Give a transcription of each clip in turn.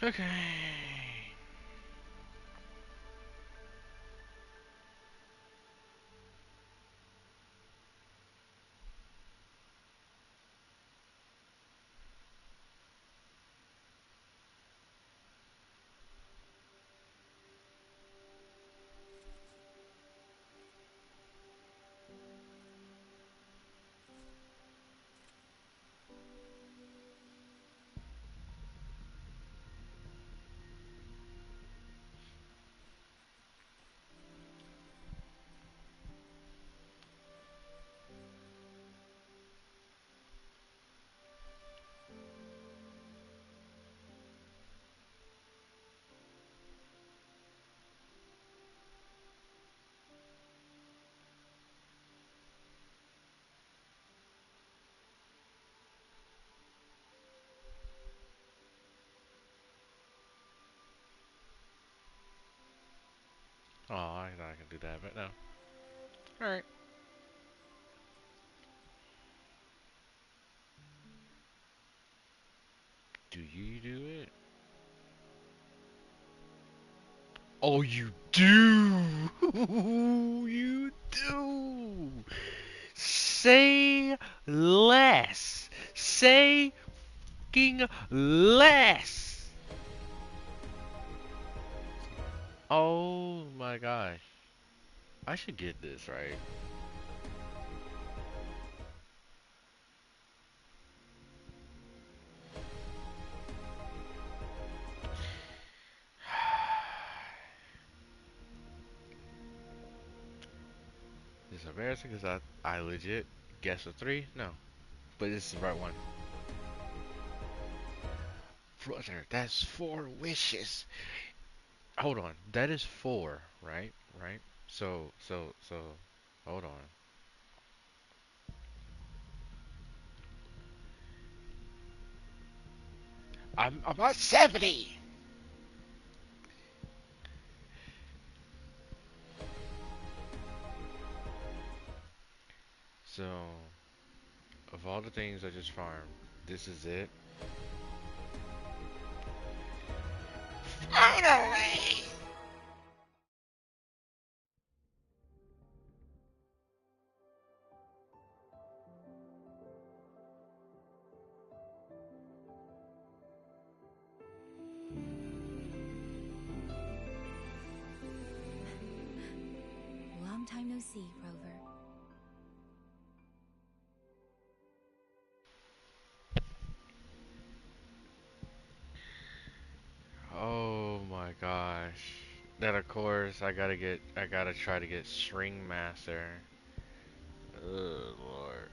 Okay. Oh, I thought I could do that, but no. Alright. Do you do it? Oh, you do! You do! Say less! Say fucking less! Oh my gosh. I should get this, right? It's embarrassing because I legit guessed a 3? No. But this is the right one. Brother, that's 4 wishes. Hold on. That is 4, right? Right? So, hold on. I'm at 70! So, of all the things I just farmed, this is it. Finally! Long time no see, Rover. Oh my gosh. Then of course I gotta try to get String Master. Oh Lord.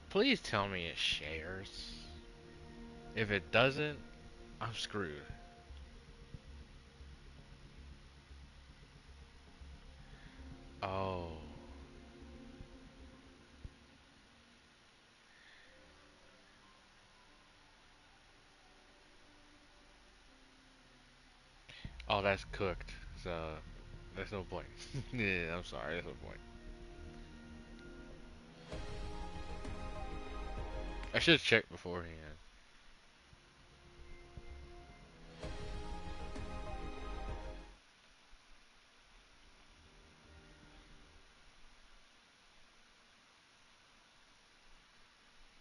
Please tell me it shares. If it doesn't, I'm screwed. Oh. Oh, that's cooked. So there's no point. Yeah, I'm sorry, there's no point. I should have checked beforehand.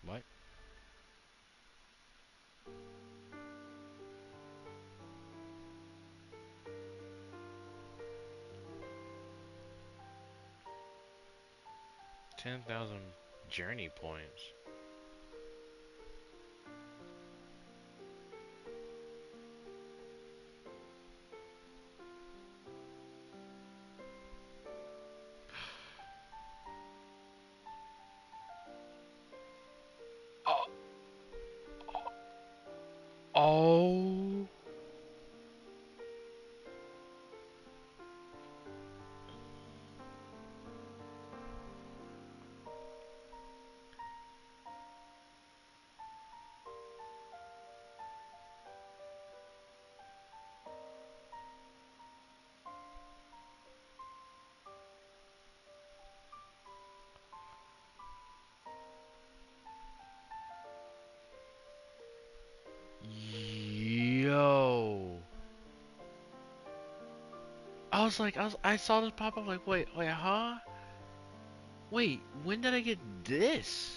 What? 10,000 journey points. Oh. Oh. I saw this pop up like, wait, huh? Wait, when did I get this?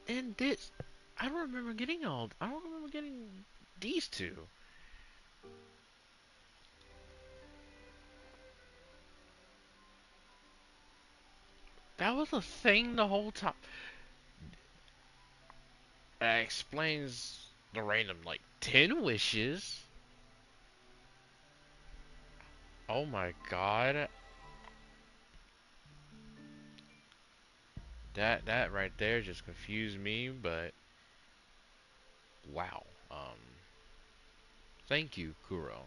And this, I don't remember getting I don't remember getting these two. That was a thing the whole time. That explains the random like 10 wishes. Oh my god. That right there just confused me, but wow. Thank you, Kuro.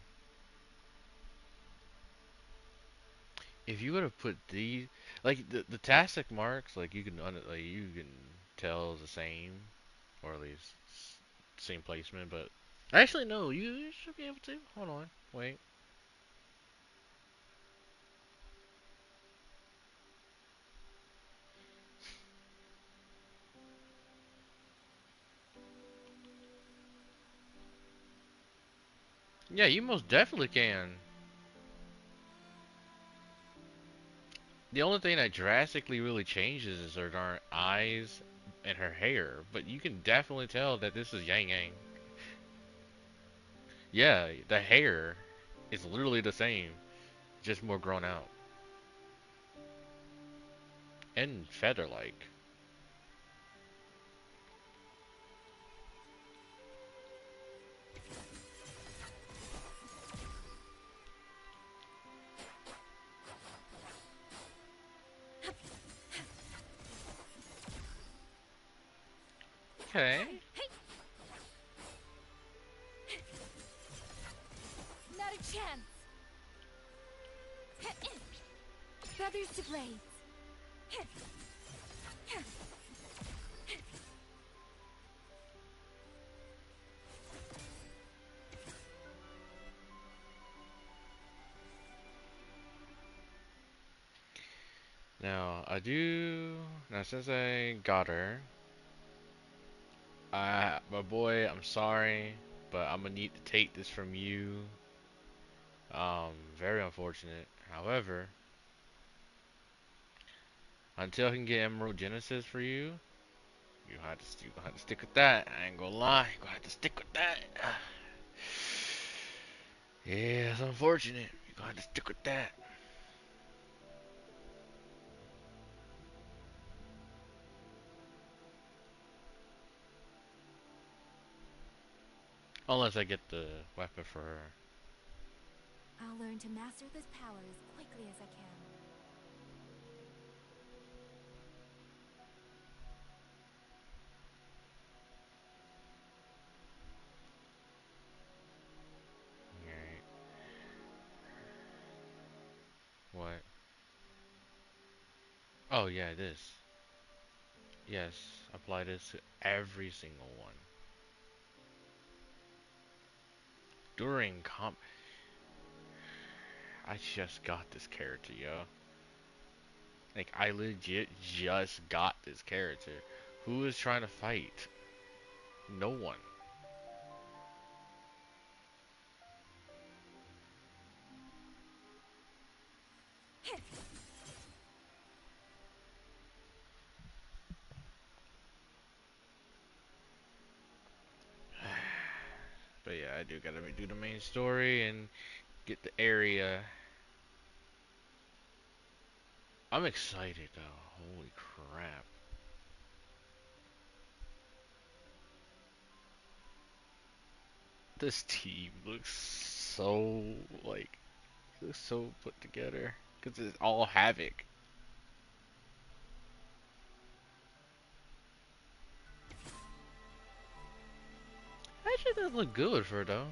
If you would have put these, like the Tastic marks, like like you can tell the same, or at least same placement. But actually, no, you should be able to. Hold on, wait. Yeah, you most definitely can. The only thing that drastically really changes is her darn eyes and her hair, but you can definitely tell that this is Yang Yang. Yeah, the hair is literally the same, just more grown out and feather-like. Okay. Not a chance. Feathers to blades. Now since I got her, my boy, I'm sorry, but I'm gonna need to take this from you. Very unfortunate. However, until I can get Emerald Genesis for you, you gonna have to stick with that. I ain't gonna lie, you gonna have to stick with that. Yeah, it's unfortunate. You gonna have to stick with that. Unless I get the weapon for her. I'll learn to master this power as quickly as I can. Alright. What? Oh yeah, this. Yes, apply this to every single one. During comp, I just got this character, yo. Like, I legit just got this character. Who is trying to fight? No one. But yeah, I do gotta do the main story and get the area. I'm excited though. Holy crap. This team looks so, like, looks so put together. Because it's all Havoc. Actually, does look good for though.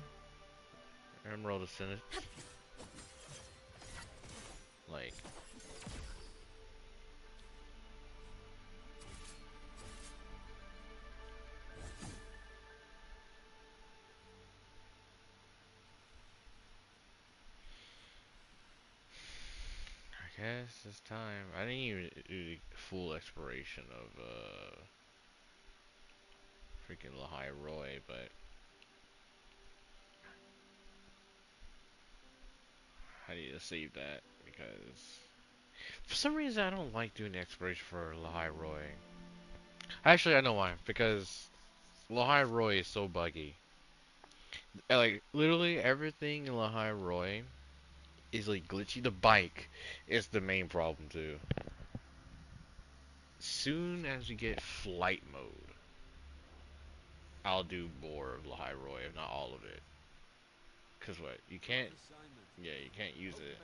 Emerald Ascendant. Like, I guess it's time. I didn't even do the full exploration of freaking Lahai Roy, but I need to save that because for some reason I don't like doing the exploration for Lahai Roy. Actually, I know why. Because Lahai Roy is so buggy. Like literally everything in Lahai Roy is like glitchy. The bike is the main problem too. Soon as we get flight mode, I'll do more of Lahai Roy, if not all of it. Cause what? You can't. Yeah, you can't use it.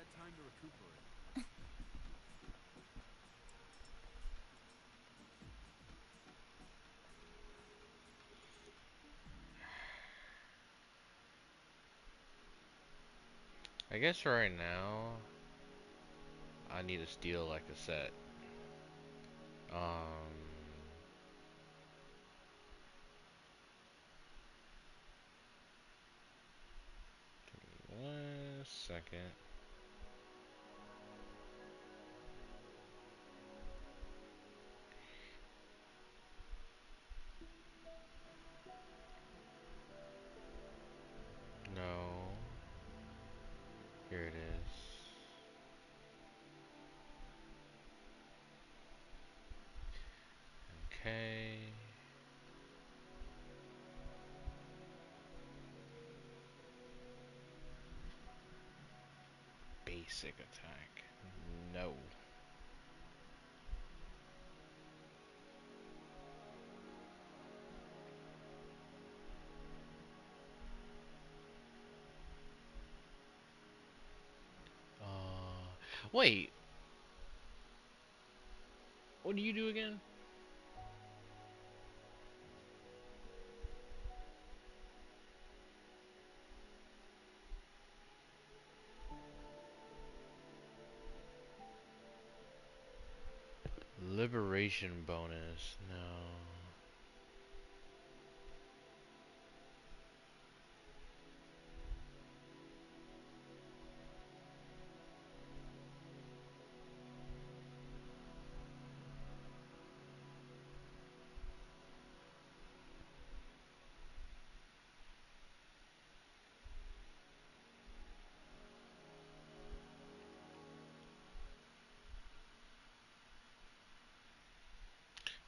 I guess right now I need to steal like a set. Um, 1 second. No. Here it is. Okay. Basic attack. No. Wait. What do you do again? Liberation bonus. No.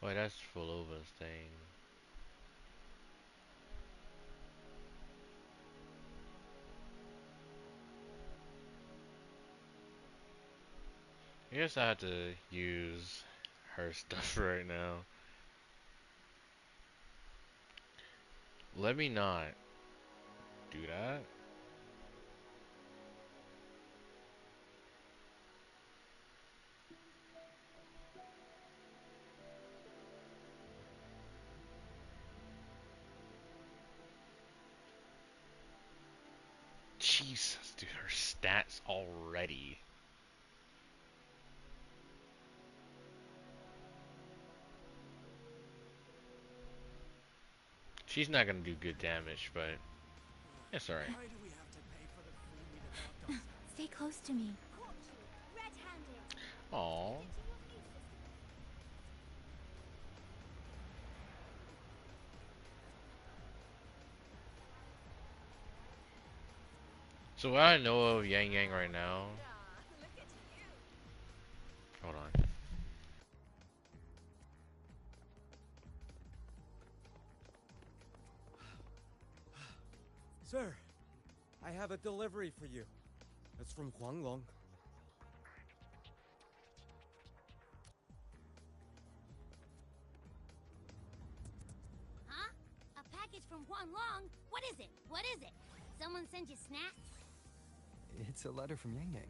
Wait, that's full over thing. I guess I have to use her stuff right now. Let me not do that. Jesus, dude, her stats already. She's not gonna do good damage, but it's alright. Stay close to me. Red-handed. Aww. So what I know of Yang Yang right now. Hold on. Sir, I have a delivery for you. It's from Huanglong. Huh? A package from Huanglong? What is it? What is it? Someone send you snacks? It's a letter from Yang Yang.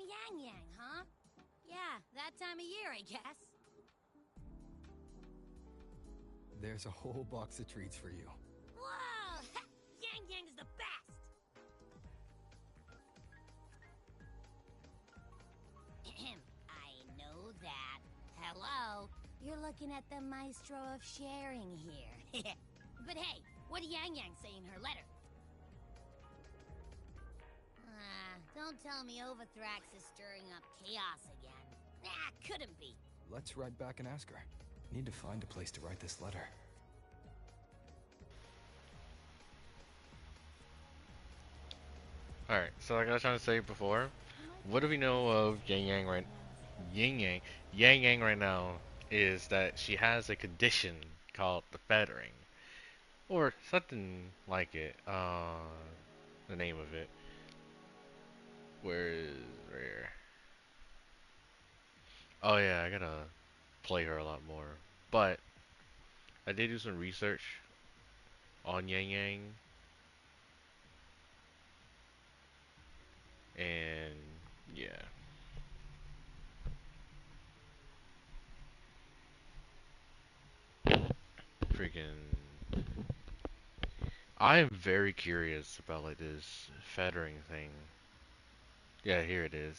Yang Yang, huh? Yeah, that time of year, I guess. There's a whole box of treats for you. Whoa! Yang Yang's the best! I know that. Hello? You're looking at the maestro of sharing here. But hey, what did Yang Yang say in her letter? Don't tell me Overthrax is stirring up chaos again. Couldn't be. Let's write back and ask her. Need to find a place to write this letter. Alright, so like I was trying to say before, what do we know of Yang Yang right Yang Yang right now is that she has a condition called the feathering. Or something like it. The name of it. Where is where? Oh yeah, I gotta play her a lot more. But I did do some research on Yang Yang, and yeah, freaking. I am very curious about like this feathering thing. Yeah, here it is.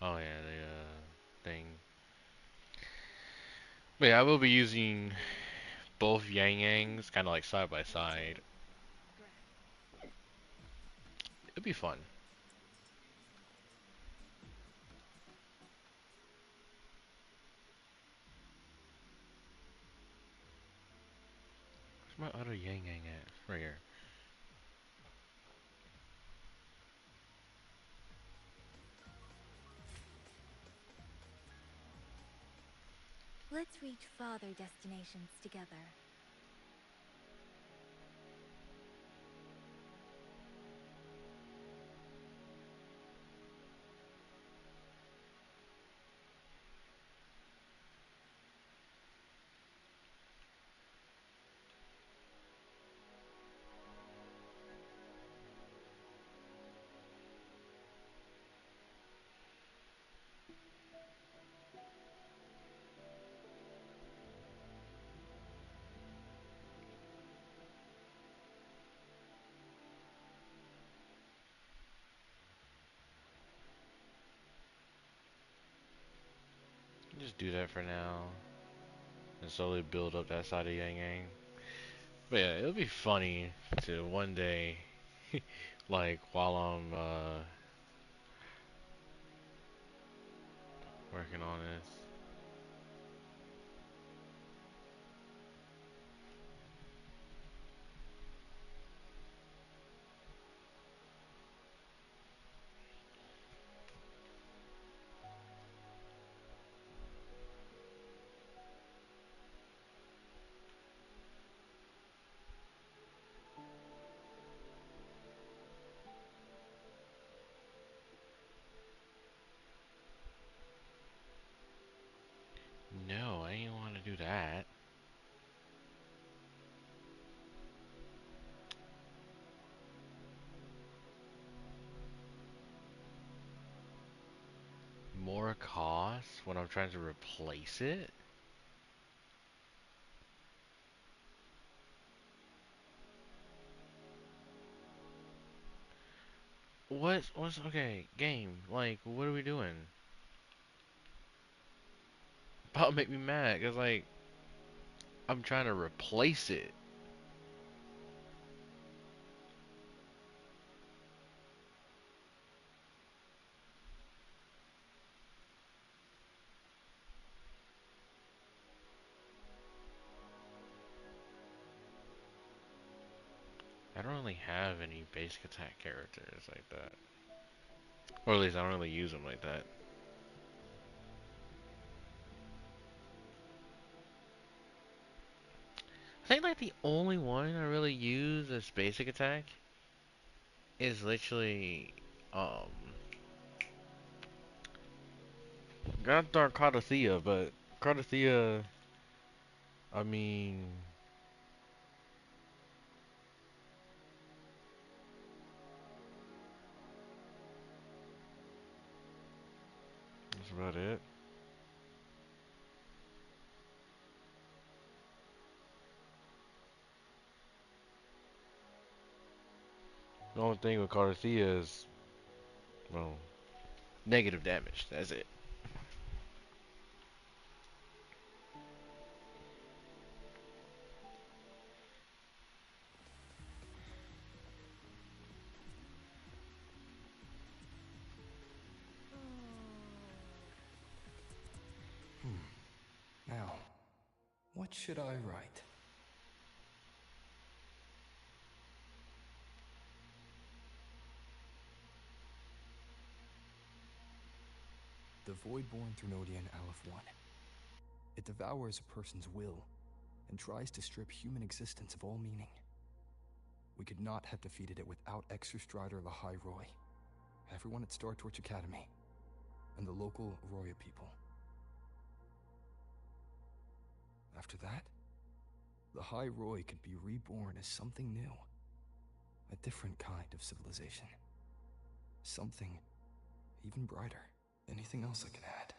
Oh yeah, the thing. But yeah, I will be using both Yang Yangs kind of like side by side. It'll be fun. Where's my other Yang Yang at? Right here. Let's reach farther destinations together. Just do that for now. And slowly build up that side of Yang Yang. But yeah, it'll be funny to one day, like while I'm working on this. No, I didn't want to do that. More cost when I'm trying to replace it? What's okay, game? Like, what are we doing? About to make me mad, cause like I'm trying to replace it. I don't really have any basic attack characters like that. Or at least I don't really use them like that. I think like the only one I really use as basic attack is literally got dark Cardothea, but Cardothea, I mean, that's about it. The only thing with Cardothea is, well, negative damage. That's it. Now, what should I write? The Voidborn Thrunodian Aleph 1. It devours a person's will and tries to strip human existence of all meaning. We could not have defeated it without Exostrider Lahai Roy, everyone at Star Torch Academy, and the local Roya people. After that, Lahai Roy could be reborn as something new. A different kind of civilization. Something even brighter. Anything else I can add?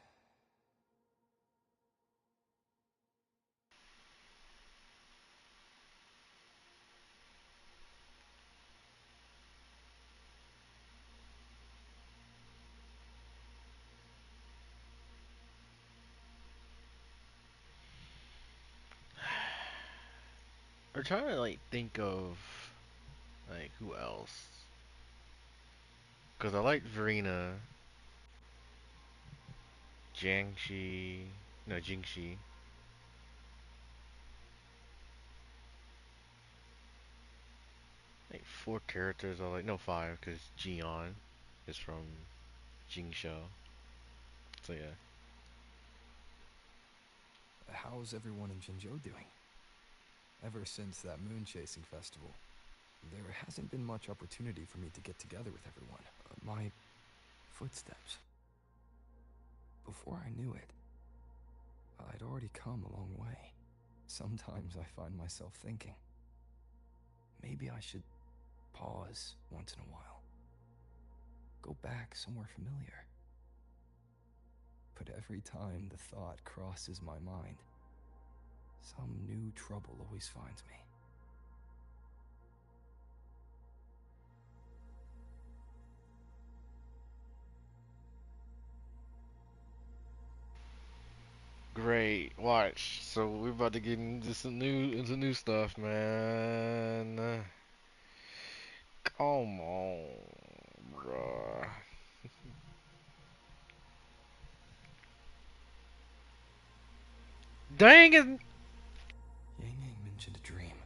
I'm trying to like think of like who else, because I like Verena, Jiangxi, no Jingxi. Like four characters I like, no five, because Jian is from Jingshou. So yeah. How's everyone in Jinzhou doing? Ever since that moon chasing festival, there hasn't been much opportunity for me to get together with everyone. My footsteps. Before I knew it, I'd already come a long way. Sometimes I find myself thinking, maybe I should pause once in a while. Go back somewhere familiar. But every time the thought crosses my mind, some new trouble always finds me. Great, watch. So we're about to get into some new stuff, man. Come on, bruh. Dang it! Yang Yang mentioned a dream.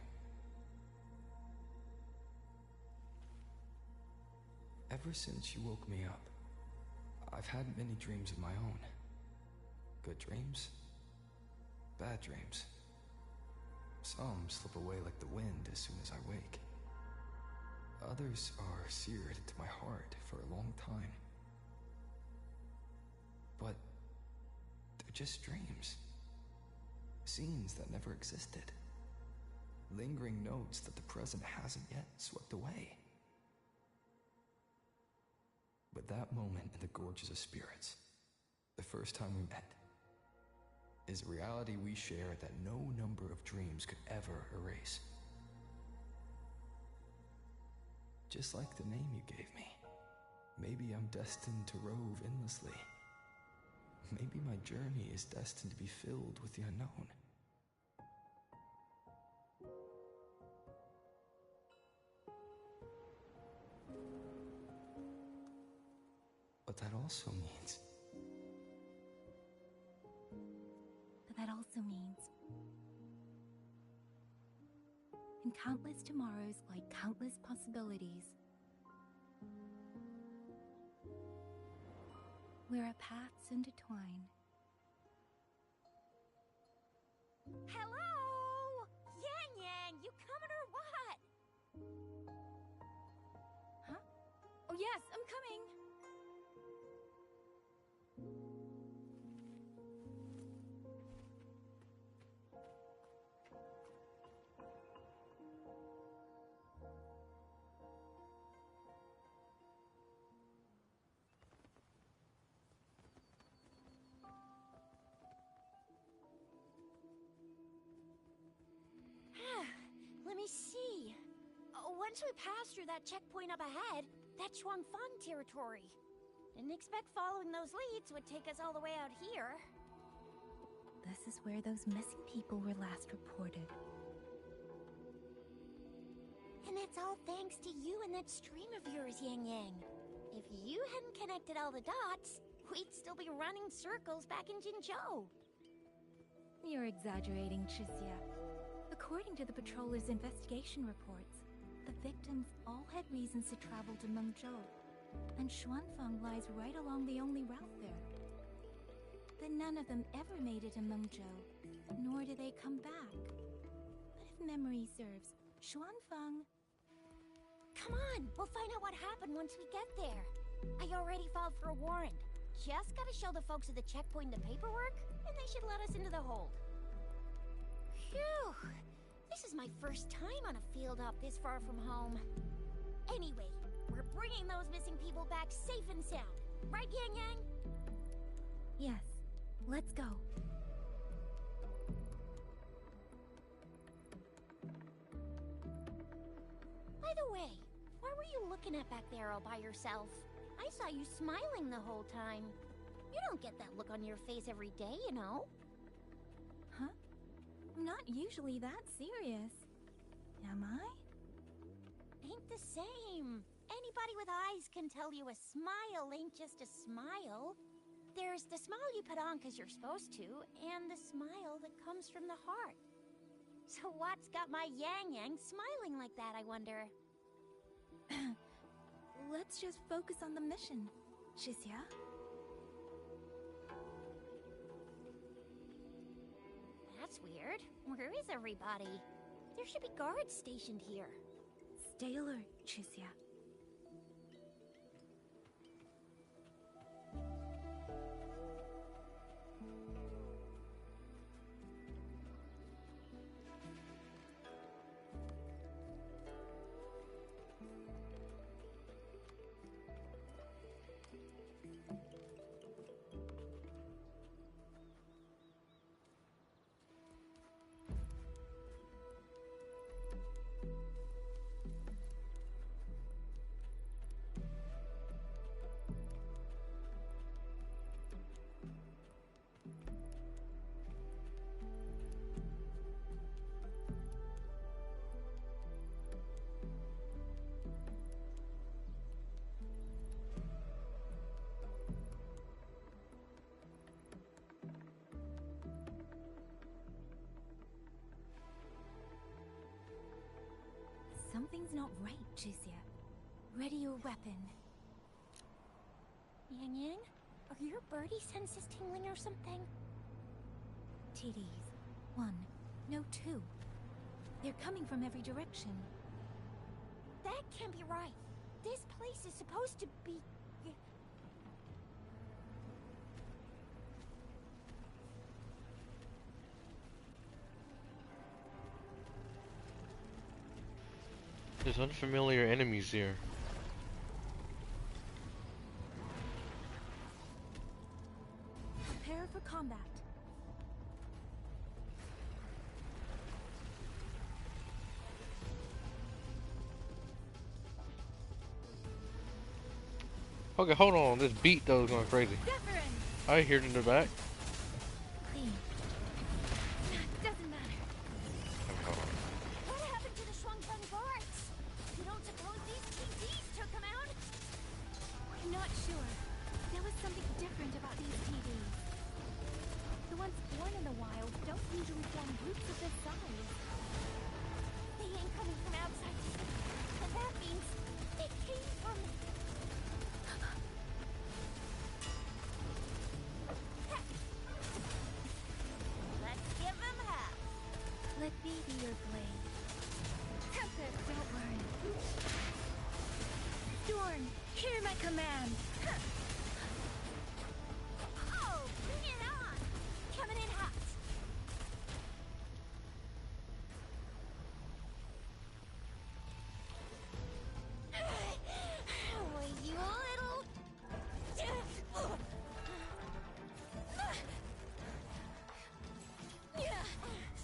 Ever since she woke me up, I've had many dreams of my own. Good dreams, bad dreams. Some slip away like the wind as soon as I wake. Others are seared into my heart for a long time. But they're just dreams. Scenes that never existed. Lingering notes that the present hasn't yet swept away. But that moment in the Gorges of Spirits, the first time we met, is a reality we share that no number of dreams could ever erase. Just like the name you gave me, maybe I'm destined to rove endlessly. Maybe my journey is destined to be filled with the unknown. But that also means and countless tomorrows lie countless possibilities. Where our paths intertwine. Hello? Yang Yang, you coming or what? Huh? Oh yes, I'm coming. Let me see. Once we pass through that checkpoint up ahead, that's Shuangfang territory. Didn't expect following those leads would take us all the way out here. This is where those missing people were last reported. And that's all thanks to you and that stream of yours, Yang Yang. If you hadn't connected all the dots, we'd still be running circles back in Jinzhou. You're exaggerating, Chixia. According to the patroller's investigation reports, the victims all had reasons to travel to Mengzhou, and Xuanfang lies right along the only route there. But none of them ever made it to Mengzhou, nor did they come back. But if memory serves, Xuanfang... Come on, we'll find out what happened once we get there. I already filed for a warrant. Just gotta show the folks at the checkpoint the paperwork, and they should let us into the hold. Phew! This is my first time on a field op this far from home. Anyway, we're bringing those missing people back safe and sound. Right, Yang Yang? Yes, let's go. By the way, what were you looking at back there all by yourself? I saw you smiling the whole time. You don't get that look on your face every day, you know. Huh? I'm not usually that serious. Am I? Ain't the same. Anybody with eyes can tell you a smile ain't just a smile. There's the smile you put on 'cause you're supposed to, and the smile that comes from the heart. So what's got my Yang Yang smiling like that, I wonder? Let's just focus on the mission, Chixia. That's weird. Where is everybody? There should be guards stationed here. Stay alert, Chixia. Something's not right, Chixia. Ready your weapon. Yang Yang, are your birdie senses tingling or something? TDs. 1, no 2. They're coming from every direction. That can't be right. This place is supposed to be... There's unfamiliar enemies here. Prepare for combat. Okay, hold on. This beat though is going crazy. I hear it in the back. Clean. Doesn't matter. What happened to the Shuangfang guards? You don't suppose these TDs took them out? I'm not sure. There was something different about these TVs. The ones born in the wild don't usually form groups of this size. They ain't be your blade. Tempest, don't worry. Storm, hear my command. Oh, bring it on! Coming in hot. Oh, you little...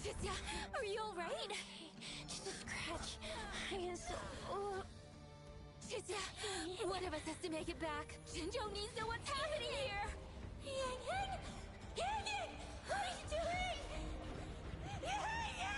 Cynthia, are you alright? Just a scratch. I am so... Cynthia, one of us has to make it back. Jinjo needs to know what's happening here. Yang Yang! Yang Yang! What are you doing? Yang Yang!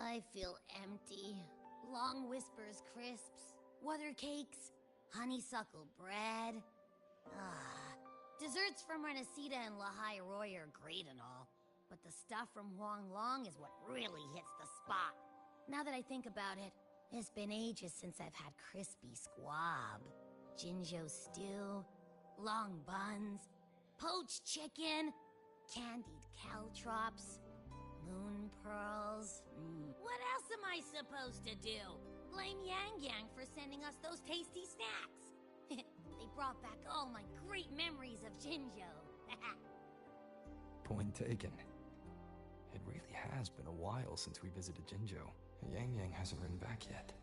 I feel empty. Long whispers crisps, water cakes, honeysuckle bread. Desserts from Renacita and Lahai Roy are great and all, but the stuff from Huang Long is what really hits the spot. Now that I think about it, it's been ages since I've had crispy squab, Jinjo stew, long buns, poached chicken, candied caltrops, moon pearls. What else am I supposed to do? Blame Yang Yang for sending us those tasty snacks. They brought back all my great memories of Jinjo. Point taken. It really has been a while since we visited Jinjo. Yang Yang hasn't written back yet.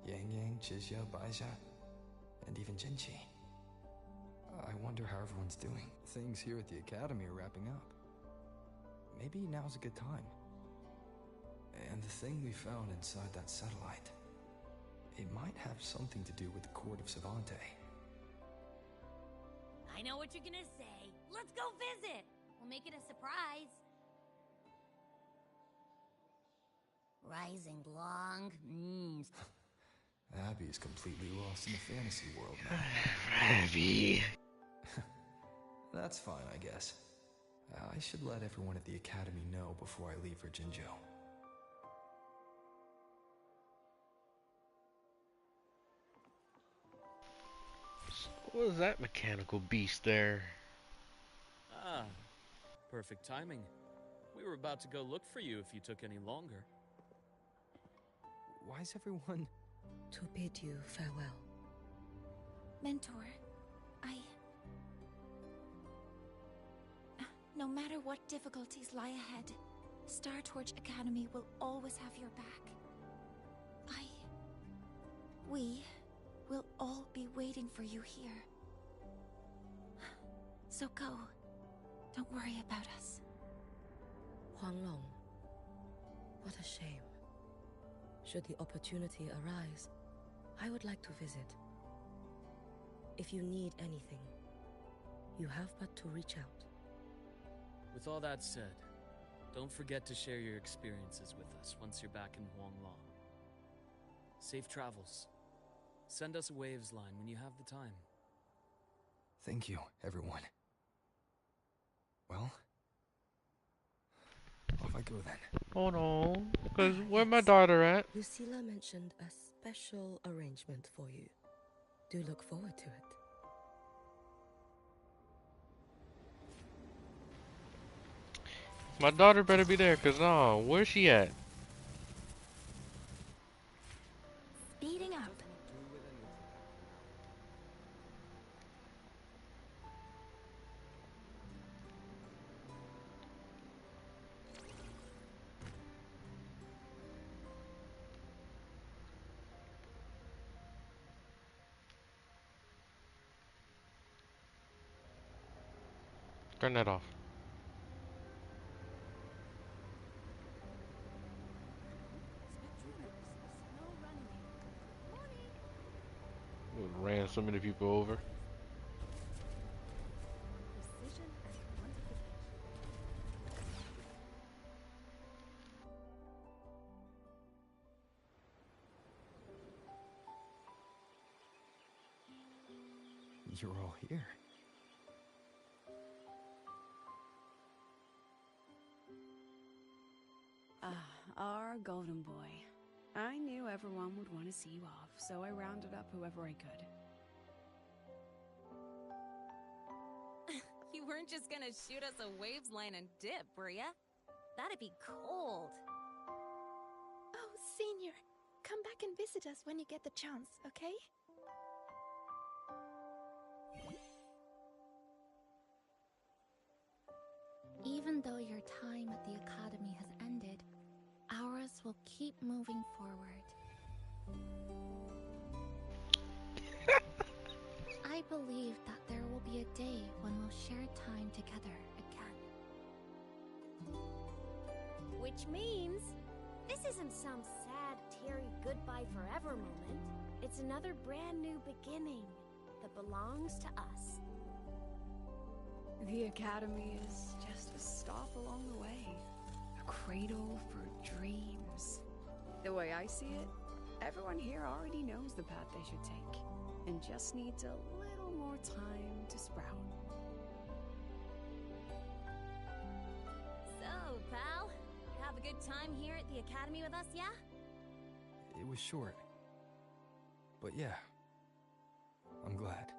Yang Yang, Chixia, Baixia, and even Jinchi. I wonder how everyone's doing. Things here at the academy are wrapping up. Maybe now's a good time. And the thing we found inside that satellite, it might have something to do with the court of Savante. I know what you're gonna say. Let's go visit. We'll make it a surprise. Rising Long. Abby's completely lost in the fantasy world now. Abby. That's fine, I guess. I should let everyone at the academy know before I leave for Jinjo. What was that mechanical beast there? Ah, perfect timing. We were about to go look for you if you took any longer. Why is everyone... To bid you farewell. Mentor, no matter what difficulties lie ahead, Star Torch Academy will always have your back. We will all be waiting for you here. So go. Don't worry about us. Huang Long. What a shame. Should the opportunity arise, I would like to visit. If you need anything, you have but to reach out. With all that said, don't forget to share your experiences with us once you're back in Huanglong. Safe travels. Send us a waves line when you have the time. Thank you, everyone. Well, off I go then. Hold on, because where my daughter at? Lucilla mentioned a special arrangement for you. Do look forward to it. My daughter better be there, because where's she at? Speeding up. Turn that off. Ran so many people over. You're all here. Our golden boy. I knew everyone would want to see you off, so I rounded up whoever I could. You weren't just gonna shoot us a waves line and dip, were ya? That'd be cold. Oh, Senior, come back and visit us when you get the chance, okay? Even though your time at the Academy has ended, ours will keep moving forward. I believe that there will be a day when we'll share time together again. Which means this isn't some sad, teary goodbye forever moment. It's another brand new beginning that belongs to us. The Academy is just a stop along the way. A cradle for dreams. The way I see it, everyone here already knows the path they should take, and just needs a little more time to sprout. So, pal, you have a good time here at the Academy with us, yeah? It was short. But yeah, I'm glad.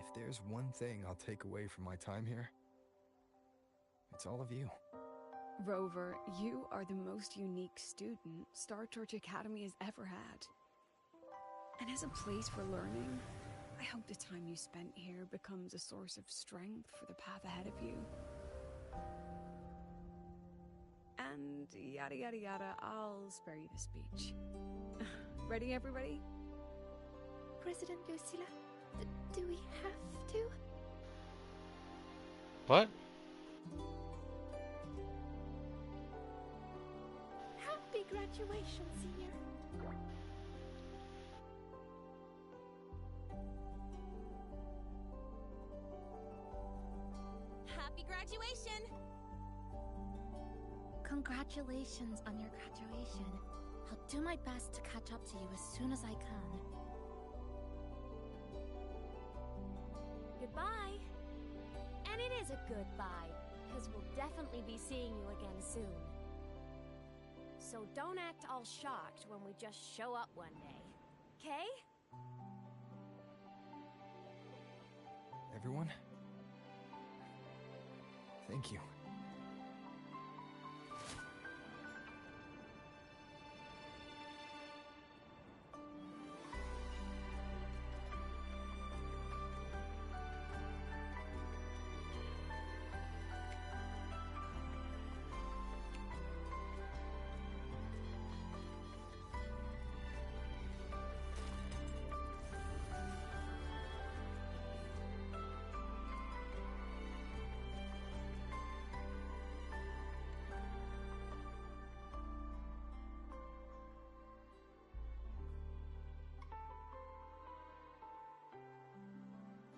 If there's one thing I'll take away from my time here, it's all of you. Rover, you are the most unique student Star Torch Academy has ever had. And as a place for learning, I hope the time you spent here becomes a source of strength for the path ahead of you. And yada yada yada, I'll spare you the speech. Ready, everybody? President Lucilla, do we have to? What? Happy graduation, Senior. Happy graduation! Congratulations on your graduation. I'll do my best to catch up to you as soon as I can. Goodbye. And it is a goodbye, because we'll definitely be seeing you again soon. So don't act all shocked when we just show up one day, okay? Everyone? Thank you.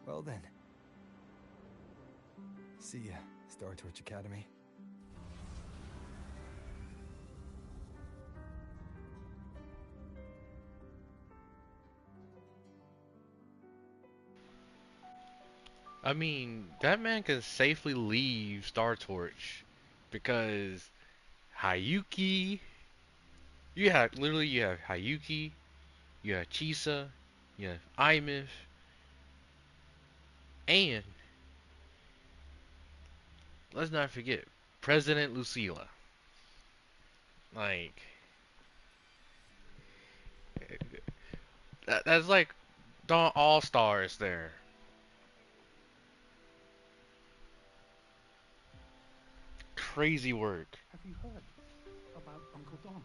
Well then. See ya, Star Torch Academy. I mean, that man can safely leave Star Torch because Hayuki, you have Hayuki, you have Chisa, you have Imif, and let's not forget President Lucilla. Like that's like all stars there. Crazy work. Have you heard about Uncle Dom?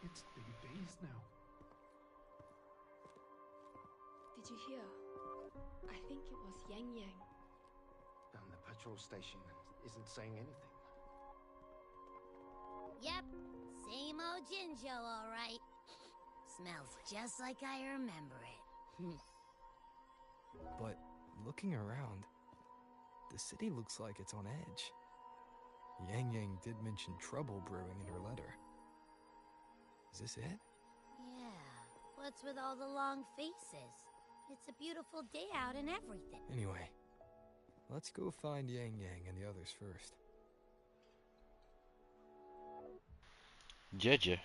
It's big days now. Did you hear? I think it was Yang Yang. And the patrol station isn't saying anything. Yep, same old Jinjo, all right. Smells just like I remember it. But looking around, the city looks like it's on edge. Yang Yang did mention trouble brewing in her letter. Is this it? Yeah, what's with all the long faces? It's a beautiful day out and everything. Anyway, let's go find Yang Yang and the others first. Jeje.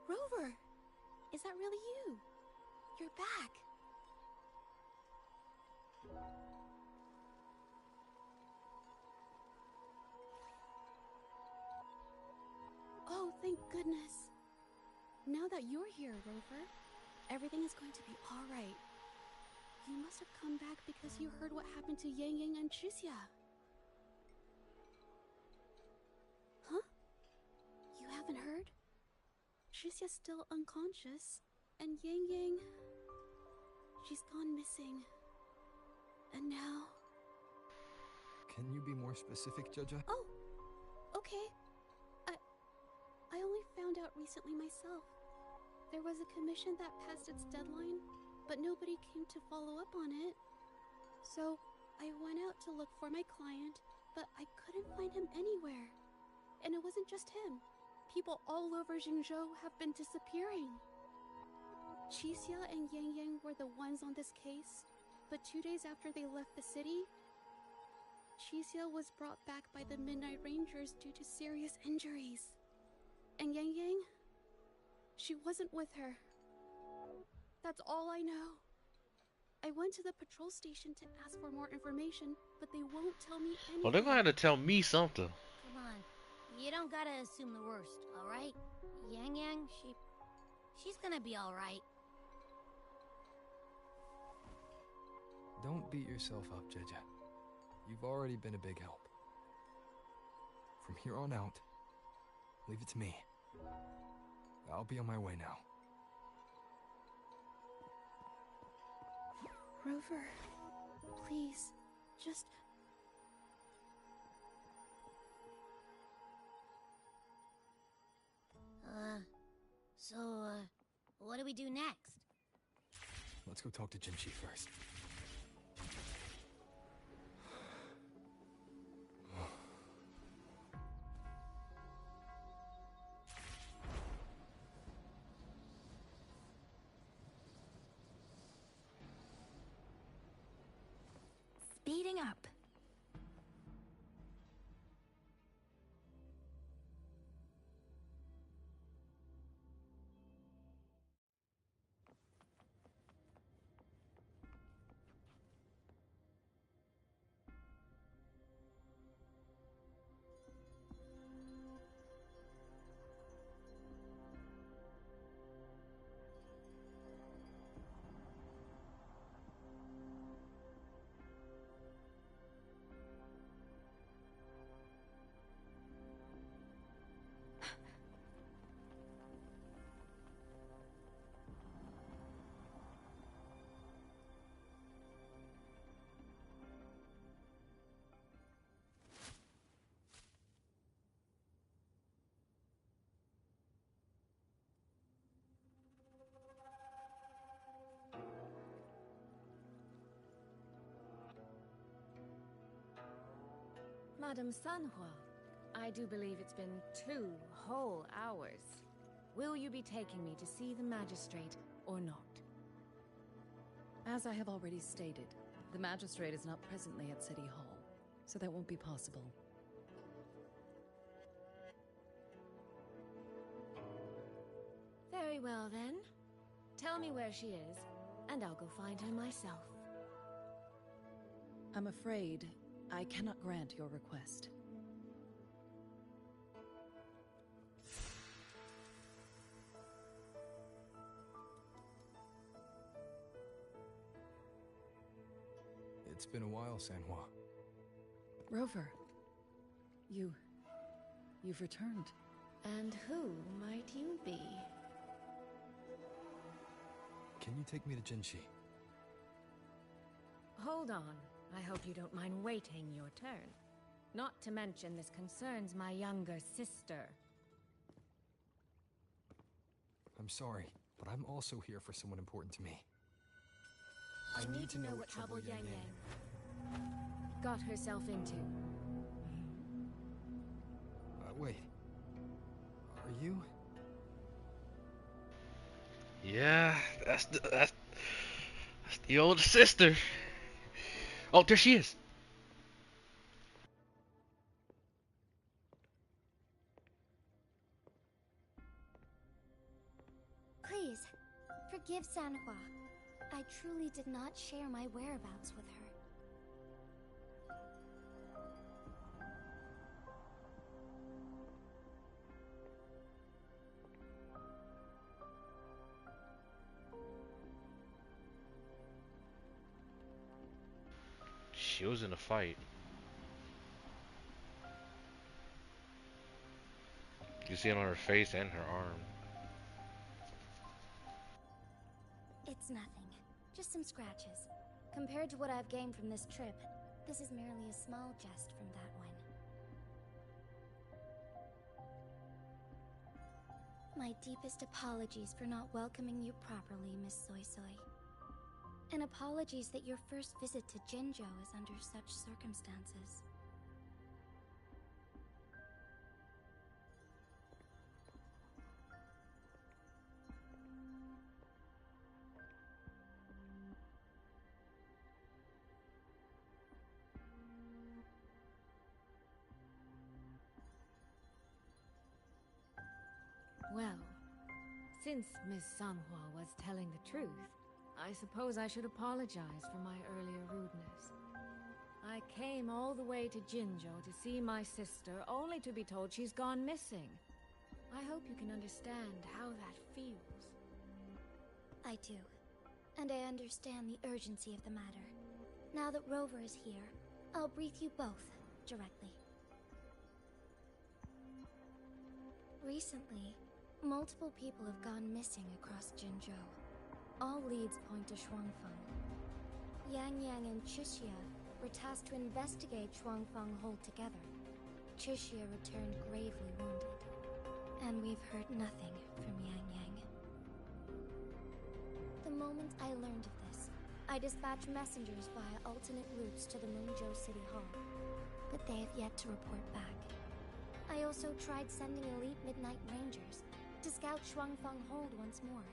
Rover! Is that really you? You're back! Oh, thank goodness. Now that you're here, Rover, everything is going to be alright. You must have come back because you heard what happened to Yang Yang and Tricia. Huh? You haven't heard? Tricia's still unconscious, and Yang Yang... she's gone missing. And now... Can you be more specific, Jaja? Oh, okay. I only found out recently myself. There was a commission that passed its deadline, but nobody came to follow up on it. So, I went out to look for my client, but I couldn't find him anywhere. And it wasn't just him. People all over Jinzhou have been disappearing. Qixia and Yang Yang were the ones on this case, but 2 days after they left the city, Qixia was brought back by the Midnight Rangers due to serious injuries. And Yang Yang, she wasn't with her. That's all I know. I went to the patrol station to ask for more information, but they won't tell me anything. Well, they're gonna have to tell me something. Come on, you don't gotta assume the worst, all right? Yang Yang, she's gonna be all right. Don't beat yourself up, Jaja. You've already been a big help. From here on out, leave it to me. I'll be on my way now. Rover, please, just... What do we do next? Let's go talk to Jinchi first. Speeding up. Madame Sanhua, I do believe it's been 2 whole hours. Will you be taking me to see the magistrate or not? As I have already stated, the magistrate is not presently at City Hall, so that won't be possible. Very well then. Tell me where she is, and I'll go find her myself. I'm afraid I cannot grant your request. It's been a while, Sanhua. Rover, you've returned. And who might you be? Can you take me to Jinshi? Hold on. I hope you don't mind waiting your turn. Not to mention this concerns my younger sister. I'm sorry, but I'm also here for someone important to me. I need to know what trouble Yang Yang got herself into. Wait. Are you? Yeah, that's the older sister. Oh, there she is. Please, forgive Sanhua. I truly did not share my whereabouts with her. She was in a fight. You see it on her face and her arm. It's nothing. Just some scratches. Compared to what I've gained from this trip, this is merely a small jest from that one. My deepest apologies for not welcoming you properly, Miss Soy Soy. And apologies that your first visit to Jinzhou is under such circumstances. Well, since Miss Sanhua was telling the truth, I suppose I should apologize for my earlier rudeness. I came all the way to Jinzhou to see my sister, only to be told she's gone missing. I hope you can understand how that feels. I do. And I understand the urgency of the matter. Now that Rover is here, I'll brief you both directly. Recently, multiple people have gone missing across Jinzhou. All leads point to Shuangfeng. Yang Yang and Chixia were tasked to investigate Shuangfeng Hold together. Chixia returned gravely wounded, and we've heard nothing from Yang Yang. The moment I learned of this, I dispatched messengers via alternate routes to the Mengzhou City Hall, but they have yet to report back. I also tried sending elite Midnight Rangers to scout Shuangfeng Hold once more,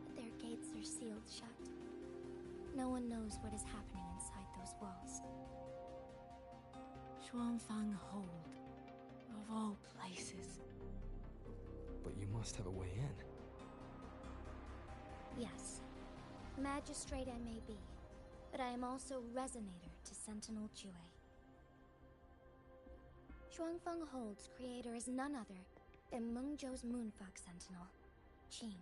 but their gates are sealed shut. No one knows what is happening inside those walls. Shuangfeng Hold, of all places. But you must have a way in. Yes. Magistrate I may be, but I am also Resonator to Sentinel Jue. Shuangfeng Hold's creator is none other than Mengzhou's Moonfuck Sentinel, Qing.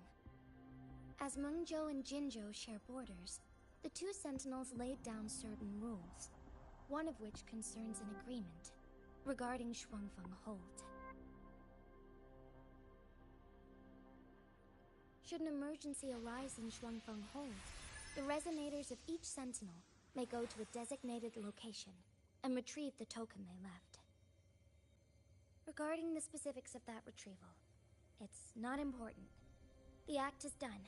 As Mengzhou and Jinzhou share borders, the two Sentinels laid down certain rules, one of which concerns an agreement regarding Shuangfeng Hold. Should an emergency arise in Shuangfeng Hold, the Resonators of each Sentinel may go to a designated location and retrieve the token they left. Regarding the specifics of that retrieval, it's not important. The act is done,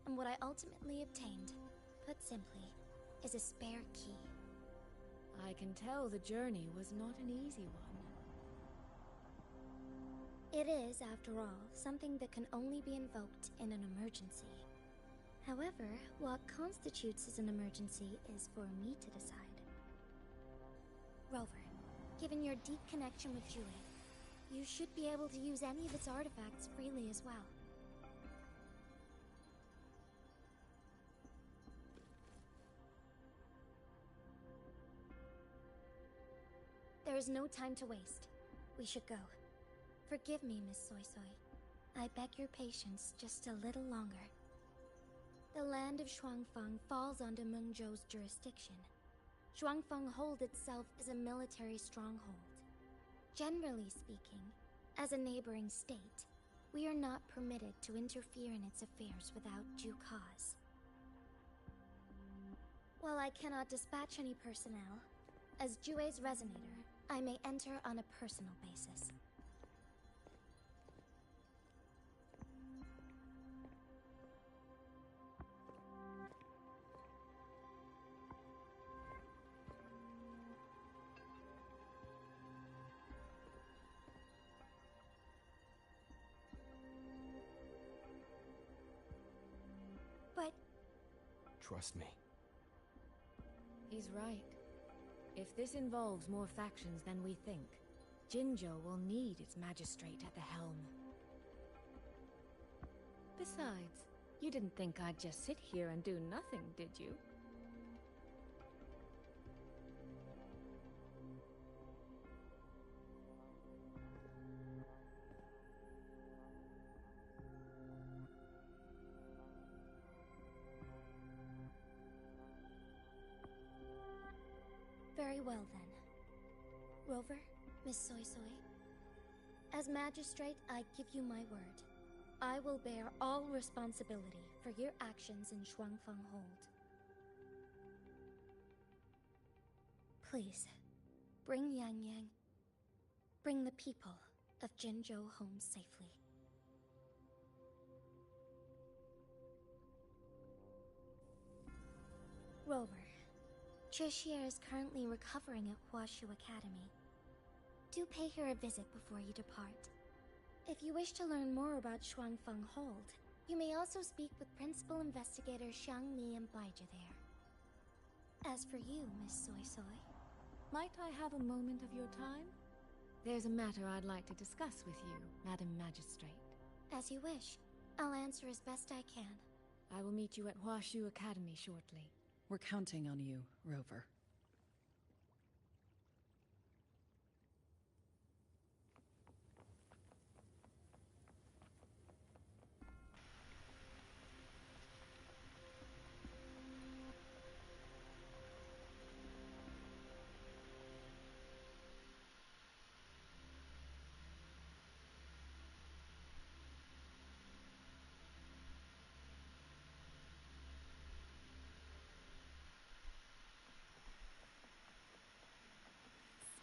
and what I ultimately obtained, put simply, is a spare key. I can tell the journey was not an easy one. It is, after all, something that can only be invoked in an emergency. However, what constitutes as an emergency is for me to decide. Rover, given your deep connection with Jue, you should be able to use any of its artifacts freely as well. There is no time to waste. We should go. Forgive me, Miss Soy Soy. I beg your patience just a little longer. The land of Shuangfeng falls under Mengzhou's jurisdiction. Shuangfeng Hold itself is a military stronghold. Generally speaking, as a neighboring state, we are not permitted to interfere in its affairs without due cause. While I cannot dispatch any personnel, as Jue's resonator, I may enter on a personal basis. But... Trust me. He's right. If this involves more factions than we think, Jinzhou will need its magistrate at the helm. Besides, you didn't think I'd just sit here and do nothing, did you? Very well, then. Rover, Miss Soy Soy. As magistrate, I give you my word. I will bear all responsibility for your actions in Shuangfeng Hold. Please, bring Yang Yang. Bring the people of Jinzhou home safely. Rover, Tricia is currently recovering at Huashu Academy. Do pay her a visit before you depart. If you wish to learn more about Shuangfeng Hold, you may also speak with Principal Investigator Xiang Mi and Baizhi there. As for you, Miss Soy Soy... Might I have a moment of your time? There's a matter I'd like to discuss with you, Madam Magistrate. As you wish. I'll answer as best I can. I will meet you at Huashu Academy shortly. We're counting on you, Rover.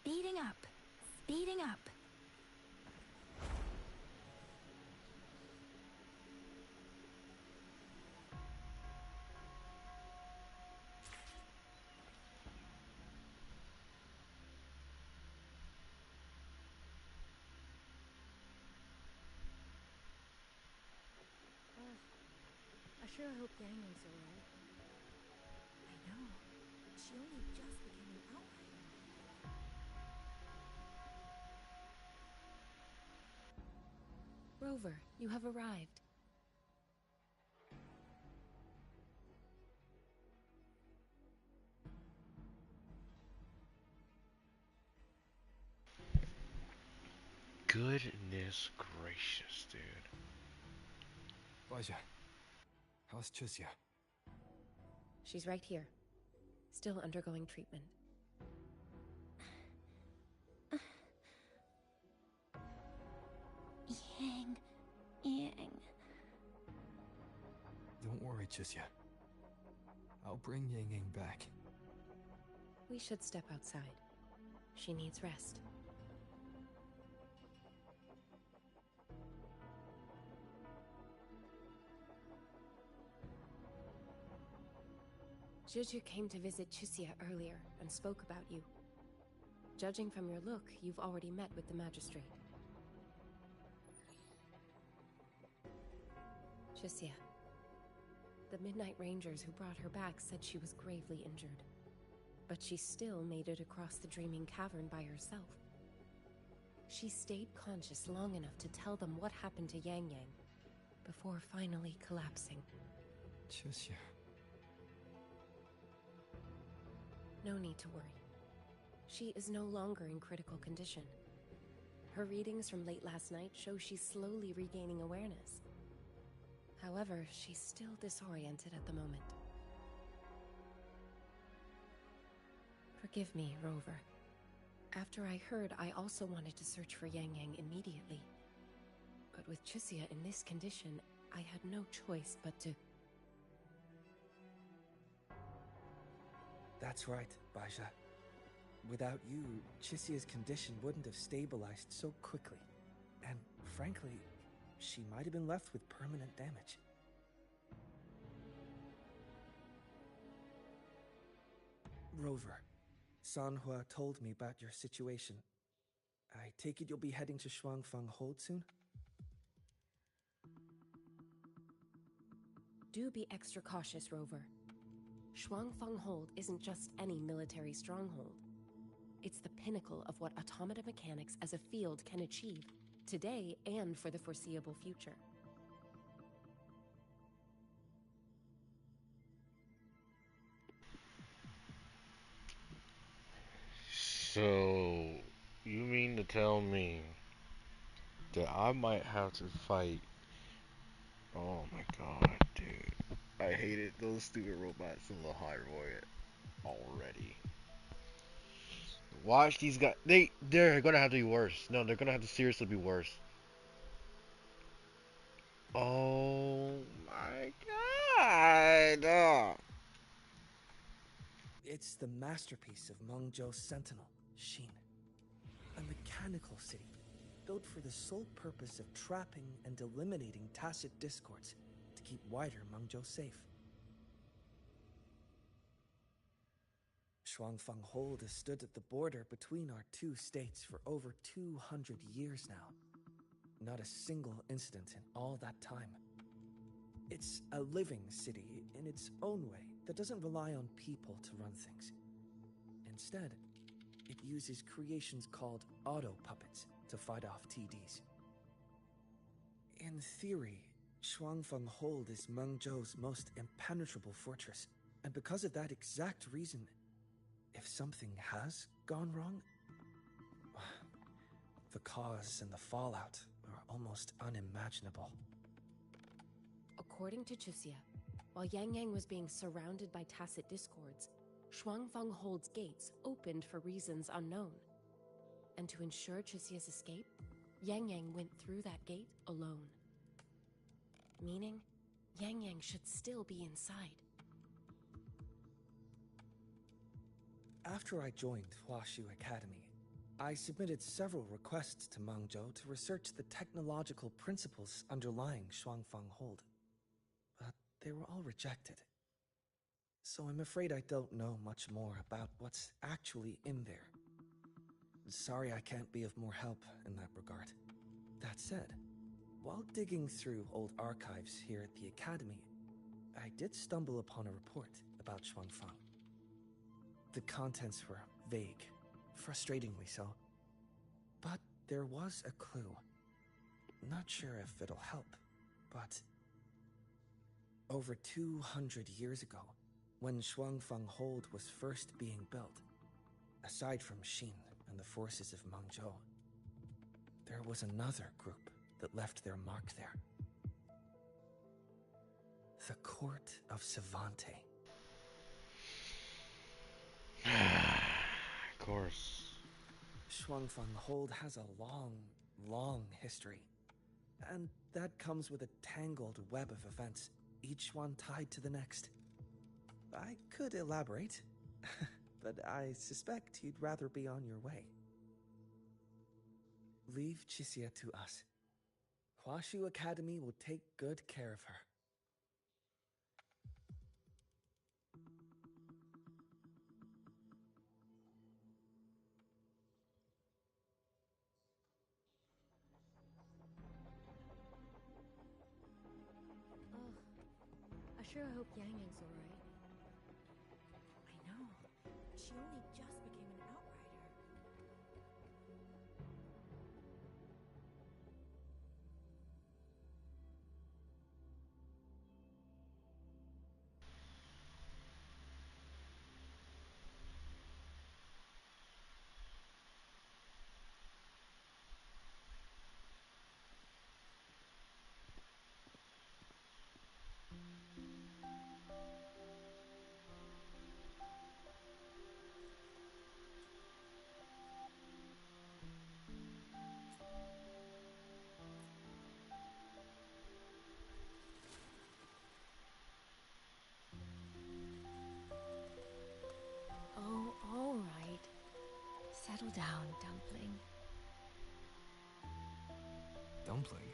Speeding up. Speeding up. I sure hope Yang is alright. I know. She only just became an outrider. Rover, you have arrived. Goodness gracious, dude. Baizhi, how's Tricia? She's right here. Still undergoing treatment. Yang. Don't worry, Tricia. I'll bring Yang Yang back. We should step outside. She needs rest. Juju came to visit Chusia earlier and spoke about you. Judging from your look, you've already met with the magistrate. Chusia. The Midnight Rangers who brought her back said she was gravely injured. But she still made it across the Dreaming Cavern by herself. She stayed conscious long enough to tell them what happened to Yang Yang, before finally collapsing. Tricia. No need to worry. She is no longer in critical condition. Her readings from late last night show she's slowly regaining awareness. However, she's still disoriented at the moment. Forgive me, Rover. After I heard, I also wanted to search for Yang Yang immediately. But with Chisia in this condition, I had no choice but to... That's right, Baja. Without you, Chisia's condition wouldn't have stabilized so quickly. And frankly, she might have been left with permanent damage. Rover, Sanhua told me about your situation. I take it you'll be heading to Shuangfang Hold soon? Do be extra cautious, Rover. Shuangfang Hold isn't just any military stronghold. It's the pinnacle of what automata mechanics as a field can achieve, today and for the foreseeable future. So, you mean to tell me that I might have to fight? Oh my god, dude. I hated those stupid robots in the Hyrule already. Watch these guys. They're gonna have to be worse. No, they're gonna have to seriously be worse. Oh my god. It's the masterpiece of Mengzhou's sentinel, Xin. A mechanical city, built for the sole purpose of trapping and eliminating tacit discords to keep wider Mengzhou safe. Shuangfang Hold has stood at the border between our two states for over 200 years now. Not a single incident in all that time. It's a living city in its own way that doesn't rely on people to run things. Instead, it uses creations called auto-puppets to fight off TDs. In theory, Shuangfeng Hold is Mengzhou's most impenetrable fortress, and because of that exact reason, if something has gone wrong, the cause and the fallout are almost unimaginable. According to Chisia, while Yang Yang was being surrounded by tacit discords, Shuangfang Hold's gates opened for reasons unknown. And to ensure Chisia's escape, Yang Yang went through that gate alone. Meaning, Yang Yang should still be inside. After I joined Huashu Academy, I submitted several requests to Mengzhou to research the technological principles underlying Shuangfang Hold. But they were all rejected. So I'm afraid I don't know much more about what's actually in there. Sorry I can't be of more help in that regard. That said, while digging through old archives here at the Academy, I did stumble upon a report about Shuangfang. The contents were vague, frustratingly so. But there was a clue. Not sure if it'll help, but... Over 200 years ago, when Shuangfang Hold was first being built, aside from Xin and the forces of Mengzhou, there was another group that left their mark there. The Court of Savante. Of course. Shuangfang Hold has a long, long history. And that comes with a tangled web of events, each one tied to the next. I could elaborate, but I suspect you'd rather be on your way. Leave Chisia to us. Huashu Academy will take good care of her. I sure hope Yang Yang's alright. I know. She only just became an outrider. Settle down, Dumpling. Dumpling?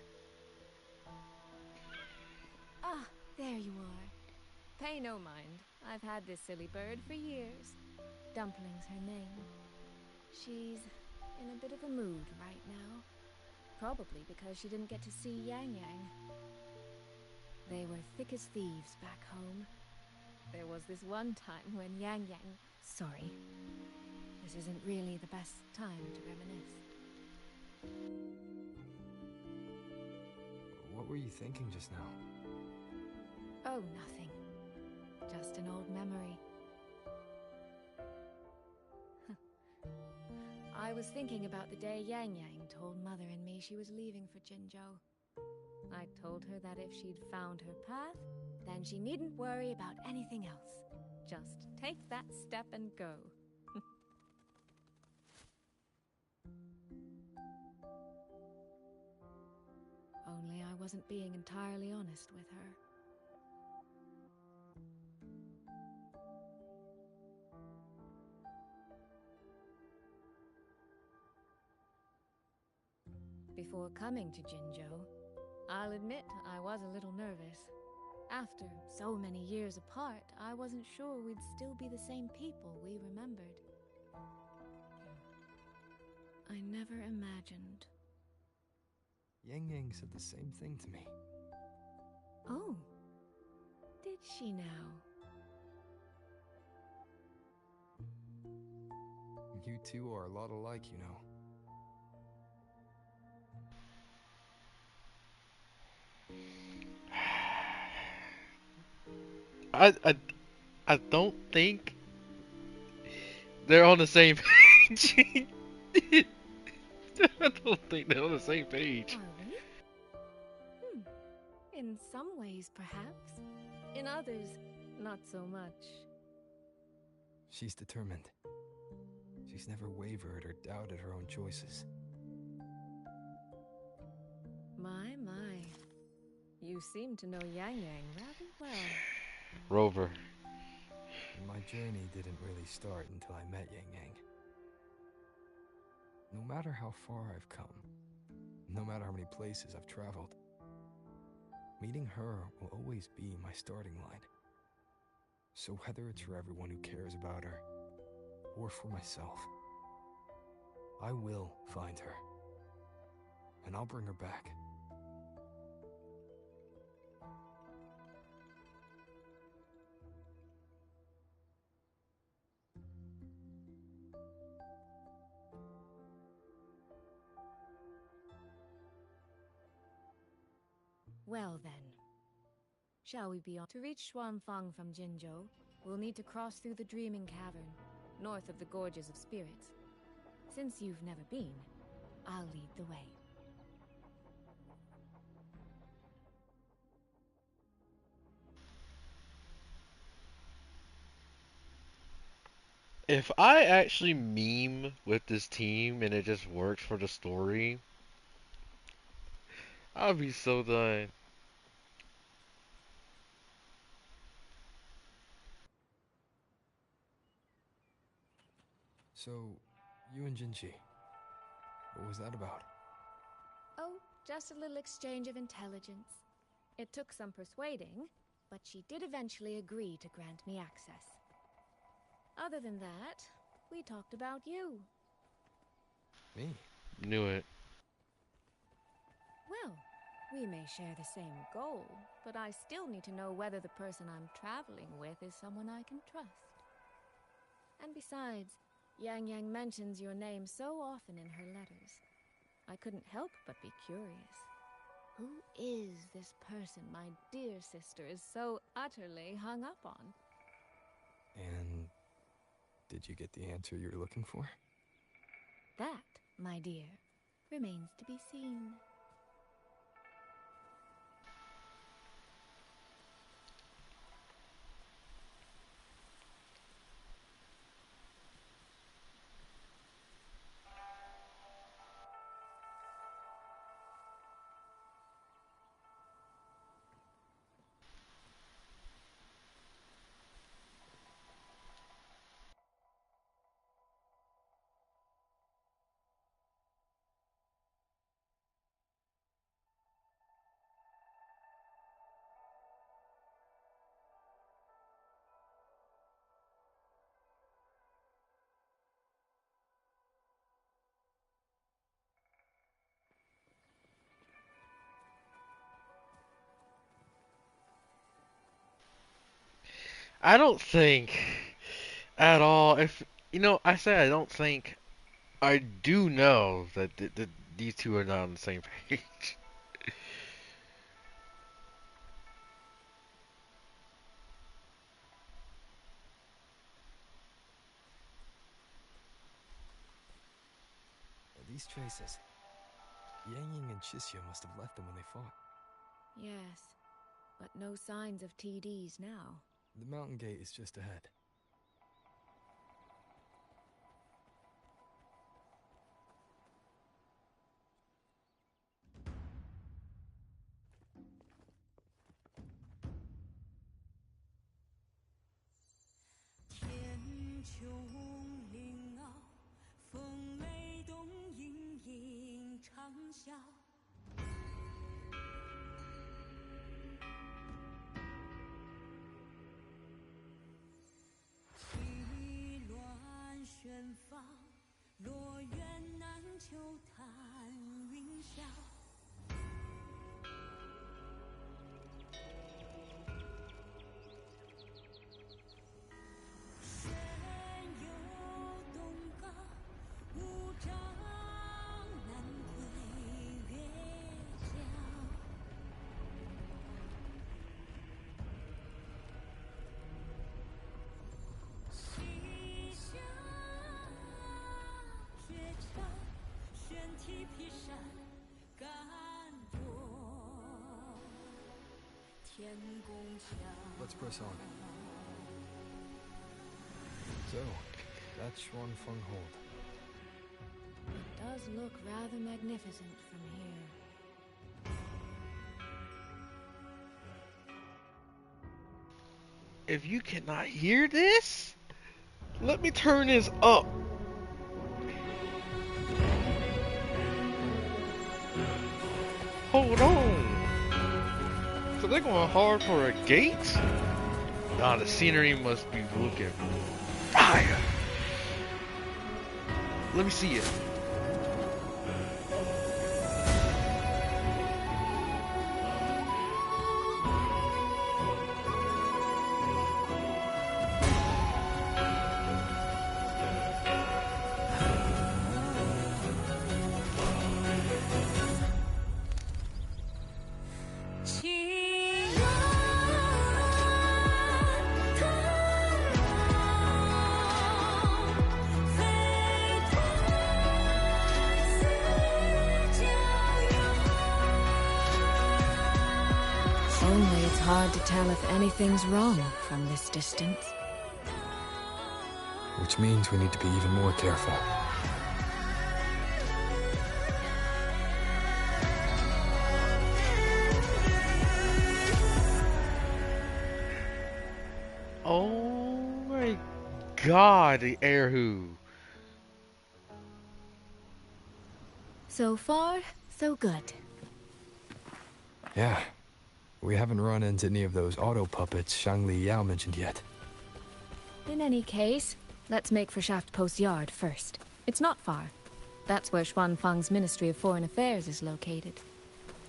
Ah, there you are. Pay no mind. I've had this silly bird for years. Dumpling's her name. She's in a bit of a mood right now. Probably because she didn't get to see Yang Yang. They were thick as thieves back home. There was this one time when Yang Yang... Sorry. This isn't really the best time to reminisce. What were you thinking just now? Oh, nothing. Just an old memory. I was thinking about the day Yang Yang told Mother and me she was leaving for Jinzhou. I told her that if she'd found her path, then she needn't worry about anything else. Just take that step and go. Only I wasn't being entirely honest with her. Before coming to Jinzhou, I'll admit I was a little nervous. After so many years apart, I wasn't sure we'd still be the same people we remembered. I never imagined. Yang Yang said the same thing to me. Oh, did she now? You two are a lot alike, you know. I don't think they're on the same page. I don't think they're on the same page. Are we? In some ways, perhaps. In others, not so much. She's determined. She's never wavered or doubted her own choices. My. You seem to know Yang Yang rather well. Rover. My journey didn't really start until I met Yang Yang. No matter how far I've come, no matter how many places I've traveled, meeting her will always be my starting line. So whether it's for everyone who cares about her, or for myself, I will find her. And I'll bring her back. Well then, shall we be on? To reach Xuanfang from Jinzhou, we'll need to cross through the Dreaming Cavern, north of the Gorges of Spirits. Since you've never been, I'll lead the way. If I actually meme with this team and it just works for the story, I'll be so done. So, you and Jinji, what was that about? Oh, just a little exchange of intelligence. It took some persuading, but she did eventually agree to grant me access. Other than that, we talked about you. Me? Knew it. Well, we may share the same goal, but I still need to know whether the person I'm traveling with is someone I can trust. And besides, Yang Yang mentions your name so often in her letters. I couldn't help but be curious. Who is this person my dear sister is so utterly hung up on? And did you get the answer you were looking for? That, my dear, remains to be seen. I don't think at all. If you know, I say I don't think. I do know that these two are not on the same page. These traces. Yang Ying and Chisya must have left them when they fought. Yes, but no signs of TDs now. The mountain gate is just ahead. Let's press on. So, that's Xuanfeng Hold. It does look rather magnificent from here. If you cannot hear this, let me turn this up. Hold on. So they're going hard for a gate? Nah, the scenery must be looking fire. Let me see it. Only it's hard to tell if anything's wrong from this distance. Which means we need to be even more careful. Oh my god, the airhoo. So far, so good. Yeah. We haven't run into any of those auto puppets Shangli Yao mentioned yet. In any case, let's make for Shaft Post Yard first. It's not far. That's where Xuanfeng's Ministry of Foreign Affairs is located.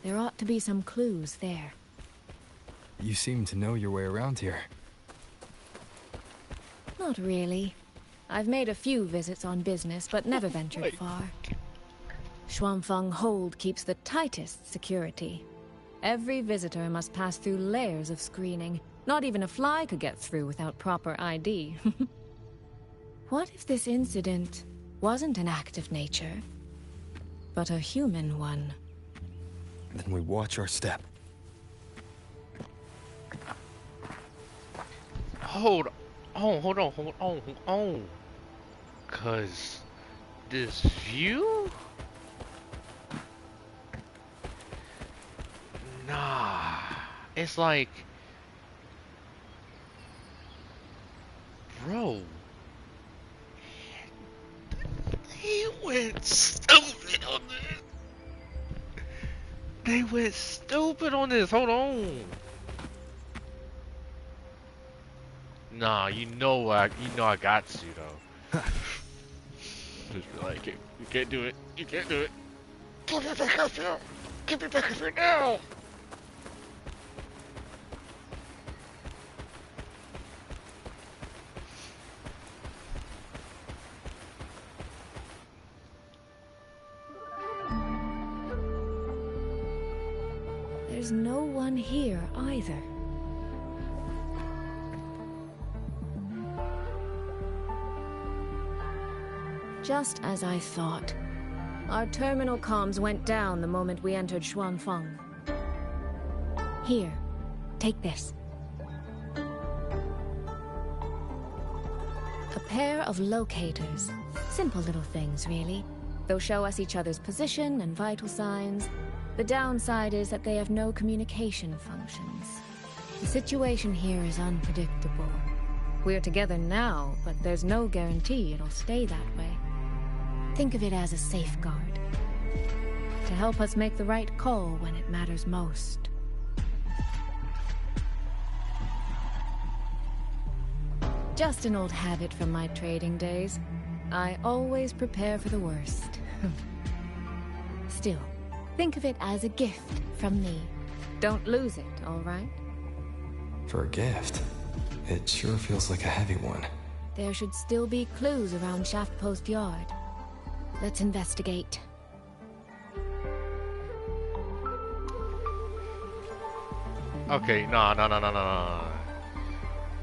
There ought to be some clues there. You seem to know your way around here. Not really. I've made a few visits on business, but never ventured far. Xuanfeng Hold keeps the tightest security. Every visitor must pass through layers of screening. Not even a fly could get through without proper ID. What if this incident wasn't an act of nature, but a human one? Then we watch our step. Hold on. Cause this view? Nah. It's like, bro, he went stupid on this. They went stupid on this. Hold on. Nah, you know I got to though. Just be like, you can't do it. You can't do it. Get me back up here. Get me back up here now. there's no one here either. Just as I thought. Our terminal comms went down the moment we entered Xuanfeng. Here, take this. A pair of locators. Simple little things, really. They'll show us each other's position and vital signs. The downside is that they have no communication functions. The situation here is unpredictable. We're together now, but there's no guarantee it'll stay that way. Think of it as a safeguard. To help us make the right call when it matters most. Just an old habit from my trading days. I always prepare for the worst. Still, think of it as a gift from me. Don't lose it, all right? For a gift, it sure feels like a heavy one. There should still be clues around Shaft Post Yard. Let's investigate. Okay, no.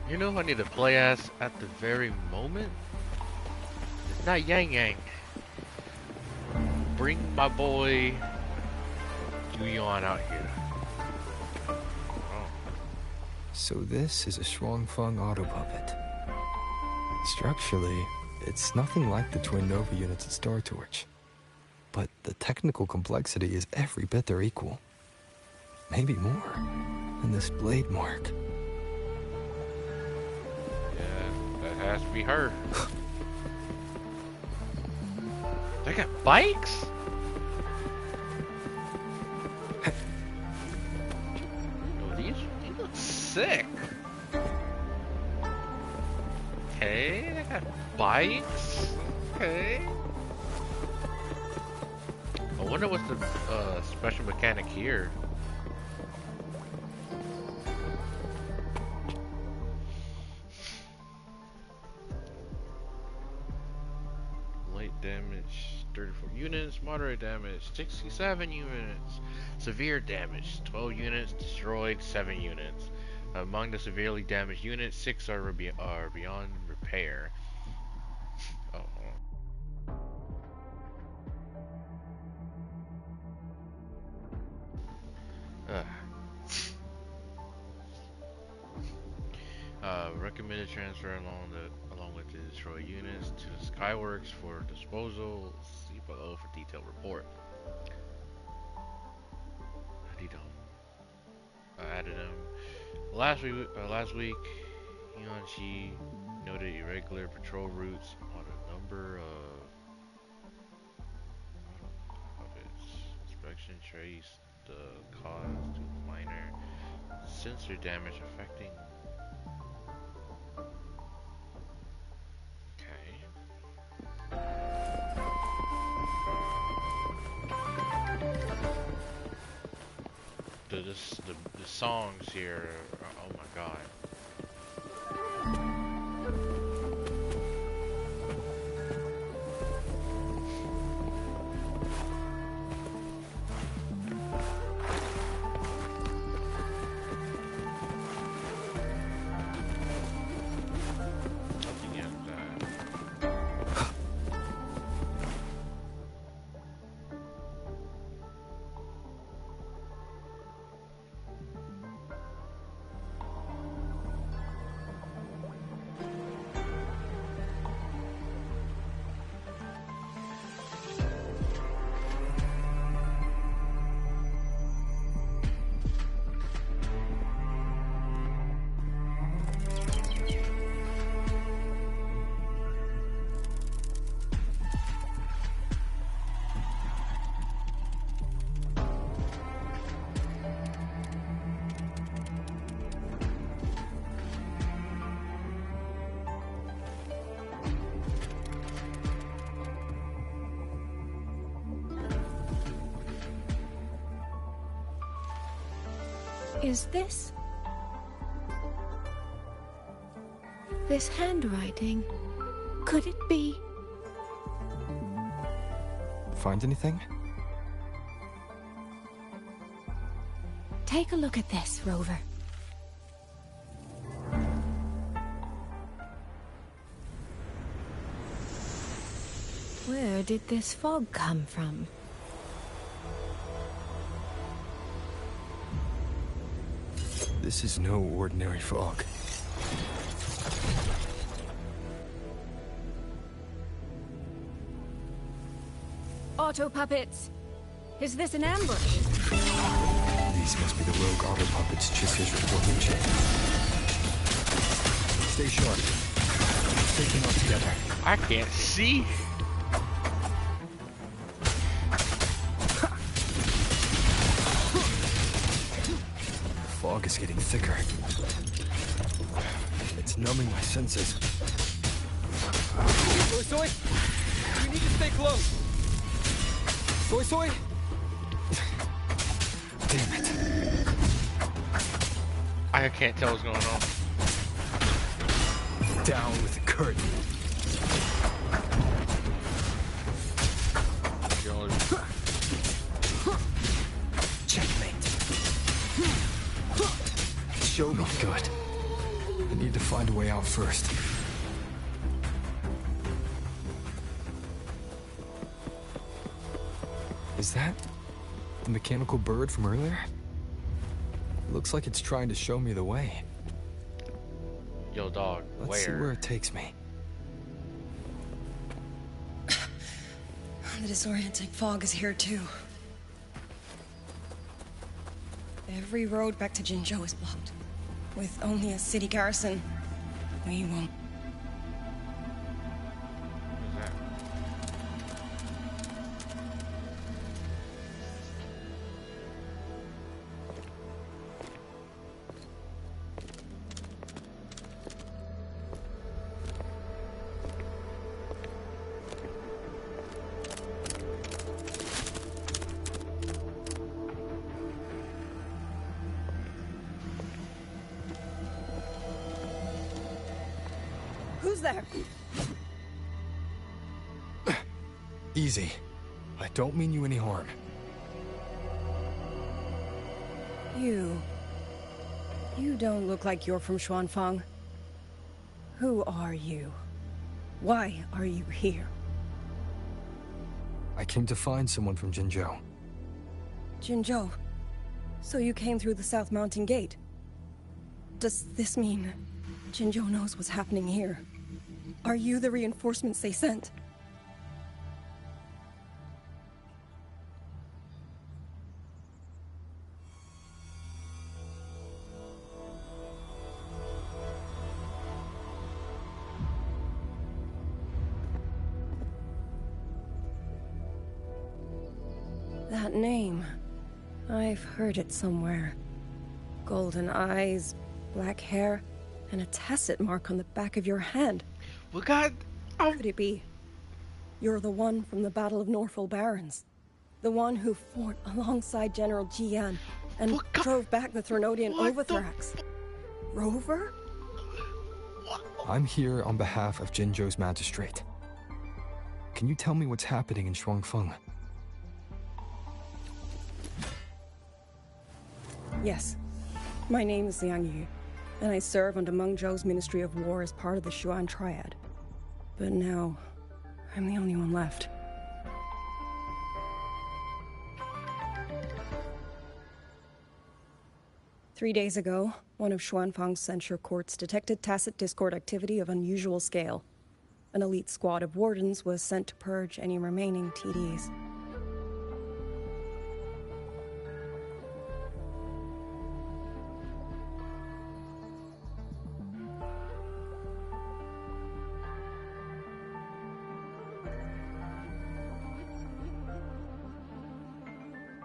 You know who I need to play as at the very moment? It's not Yang Yang. Bring my boy Yuan out here. Oh. So this is a Xuanfeng auto puppet. Structurally, it's nothing like the twin Nova units at Star Torch. But the technical complexity is every bit their equal. Maybe more. And this blade mark. Yeah, that has to be her. They got bikes? Oh, these look sick. Okay, they got bikes. Okay. I wonder what's the special mechanic here. Light damage 34 units, moderate damage 67 units, severe damage 12 units, destroyed 7 units. Among the severely damaged units, 6 are beyond repair. Oh. Recommended transfer along with the destroyed units to Skyworks for disposal. See below for detailed report. I added them last week. Yuanqi noted irregular patrol routes on a number of its inspection. Trace the cause to minor sensor damage affecting. The songs here, oh my god. Is this handwriting? Could it be? Find anything? Take a look at this, Rover. Where did this fog come from? This is no ordinary fog. Auto puppets! Is this an ambush? These must be the rogue auto puppets Chisia's reporting chain. Stay sharp. Take them out together. I can't see. The fog is getting thicker. It's numbing my senses. Soy Soy! We need to stay close! Soy Soy! Damn it. I can't tell what's going on. Down with the curtain. Checkmate. Show me. Good. I need to find a way out first. Is that the mechanical bird from earlier? It looks like it's trying to show me the way. Yo, dog, Let's see where it takes me. The disorienting fog is here too. Every road back to Jinzhou is blocked. With only a city garrison, we won't. Who's there? Easy. I don't mean you any harm. You don't look like you're from Xuanfang. Who are you? Why are you here? I came to find someone from Jinzhou. Jinzhou? So you came through the South Mountain Gate? Does this mean Jinzhou knows what's happening here? Are you the reinforcements they sent? That name. I've heard it somewhere. Golden eyes, black hair, and a tacit mark on the back of your hand. What God? Could it be? You're the one from the Battle of Norfolk Barrens. The one who fought alongside General Jian and drove back the Threnodian overthrax. Rover? I'm here on behalf of Jinzhou's magistrate. Can you tell me what's happening in Xuanfeng? Yes. My name is Liang Yu, and I serve under Meng Zhou's Ministry of War as part of the Xuan Triad. But now, I'm the only one left. Three days ago, one of Xuanfang's censure courts detected tacit discord activity of unusual scale. An elite squad of wardens was sent to purge any remaining TDs.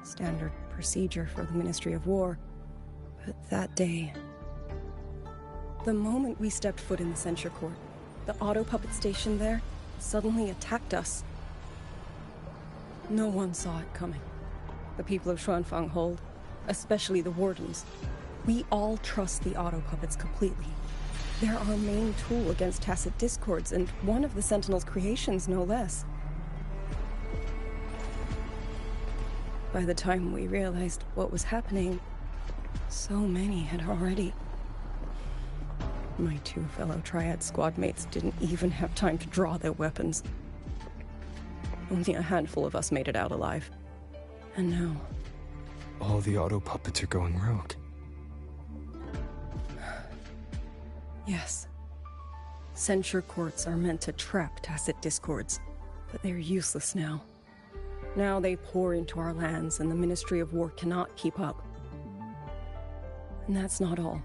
Standard procedure for the Ministry of War. But that day, the moment we stepped foot in the censure court, the auto puppet station there suddenly attacked us. No one saw it coming. The people of Xuanfang hold, especially the wardens. We all trust the auto puppets completely. They're our main tool against tacit discords, and one of the Sentinel's creations, no less. By the time we realized what was happening, So many had already... My 2 fellow Triad squad mates didn't even have time to draw their weapons. Only a handful of us made it out alive. And now... All the auto puppets are going rogue. Yes. Censure courts are meant to trap tacit discords, but they're useless now. Now they pour into our lands, and the Ministry of War cannot keep up. And that's not all.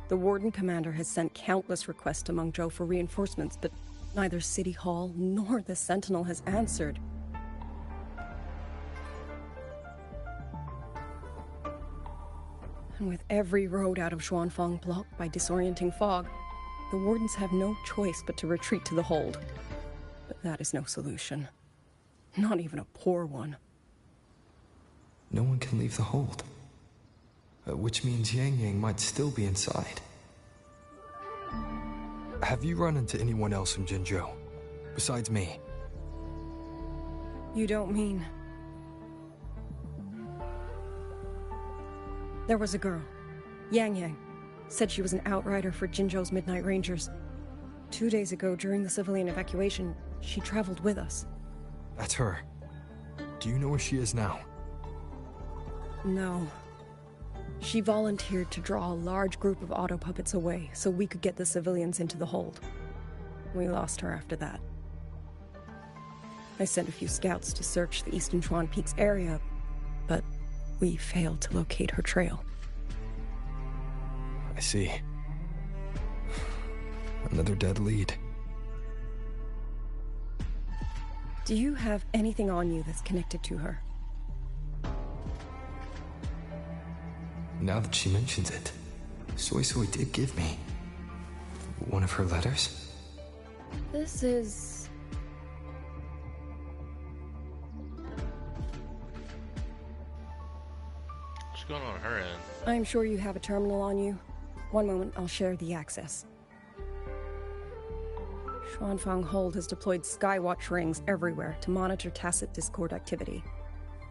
The Warden Commander has sent countless requests to Mengzhou for reinforcements, but neither City Hall nor the Sentinel has answered. And with every road out of Xuanfang blocked by disorienting fog, the Wardens have no choice but to retreat to the hold. But that is no solution. Not even a poor one. No one can leave the hold. Which means Yang Yang might still be inside. Have you run into anyone else from Jinzhou? Besides me? You don't mean... There was a girl, Yang Yang. Said she was an outrider for Jinzhou's Midnight Rangers. 2 days ago, during the civilian evacuation, she traveled with us. That's her. Do you know where she is now? No. She volunteered to draw a large group of auto puppets away so we could get the civilians into the hold. We lost her after that. I sent a few scouts to search the Eastern Chuan Peaks area, but we failed to locate her trail. I see. Another dead lead. Do you have anything on you that's connected to her? Now that she mentions it, Soy Soy did give me one of her letters. This is... What's going on her end? I'm sure you have a terminal on you. One moment, I'll share the access. Xuanfang Hold has deployed Skywatch rings everywhere to monitor tacit Discord activity.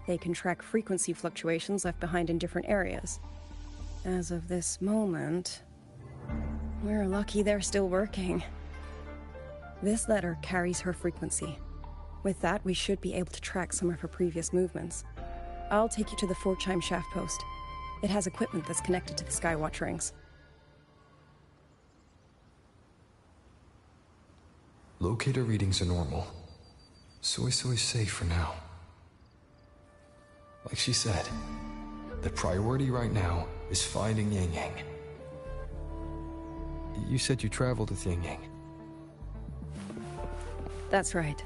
They can track frequency fluctuations left behind in different areas. As of this moment, we're lucky they're still working. This letter carries her frequency. With that, we should be able to track some of her previous movements. I'll take you to the Fort-Chime Shaft Post. It has equipment that's connected to the Skywatch rings. Locator readings are normal. Soy Soy's safe for now. Like she said, the priority right now is finding Yang Yang. You said you traveled with Yang Yang. That's right.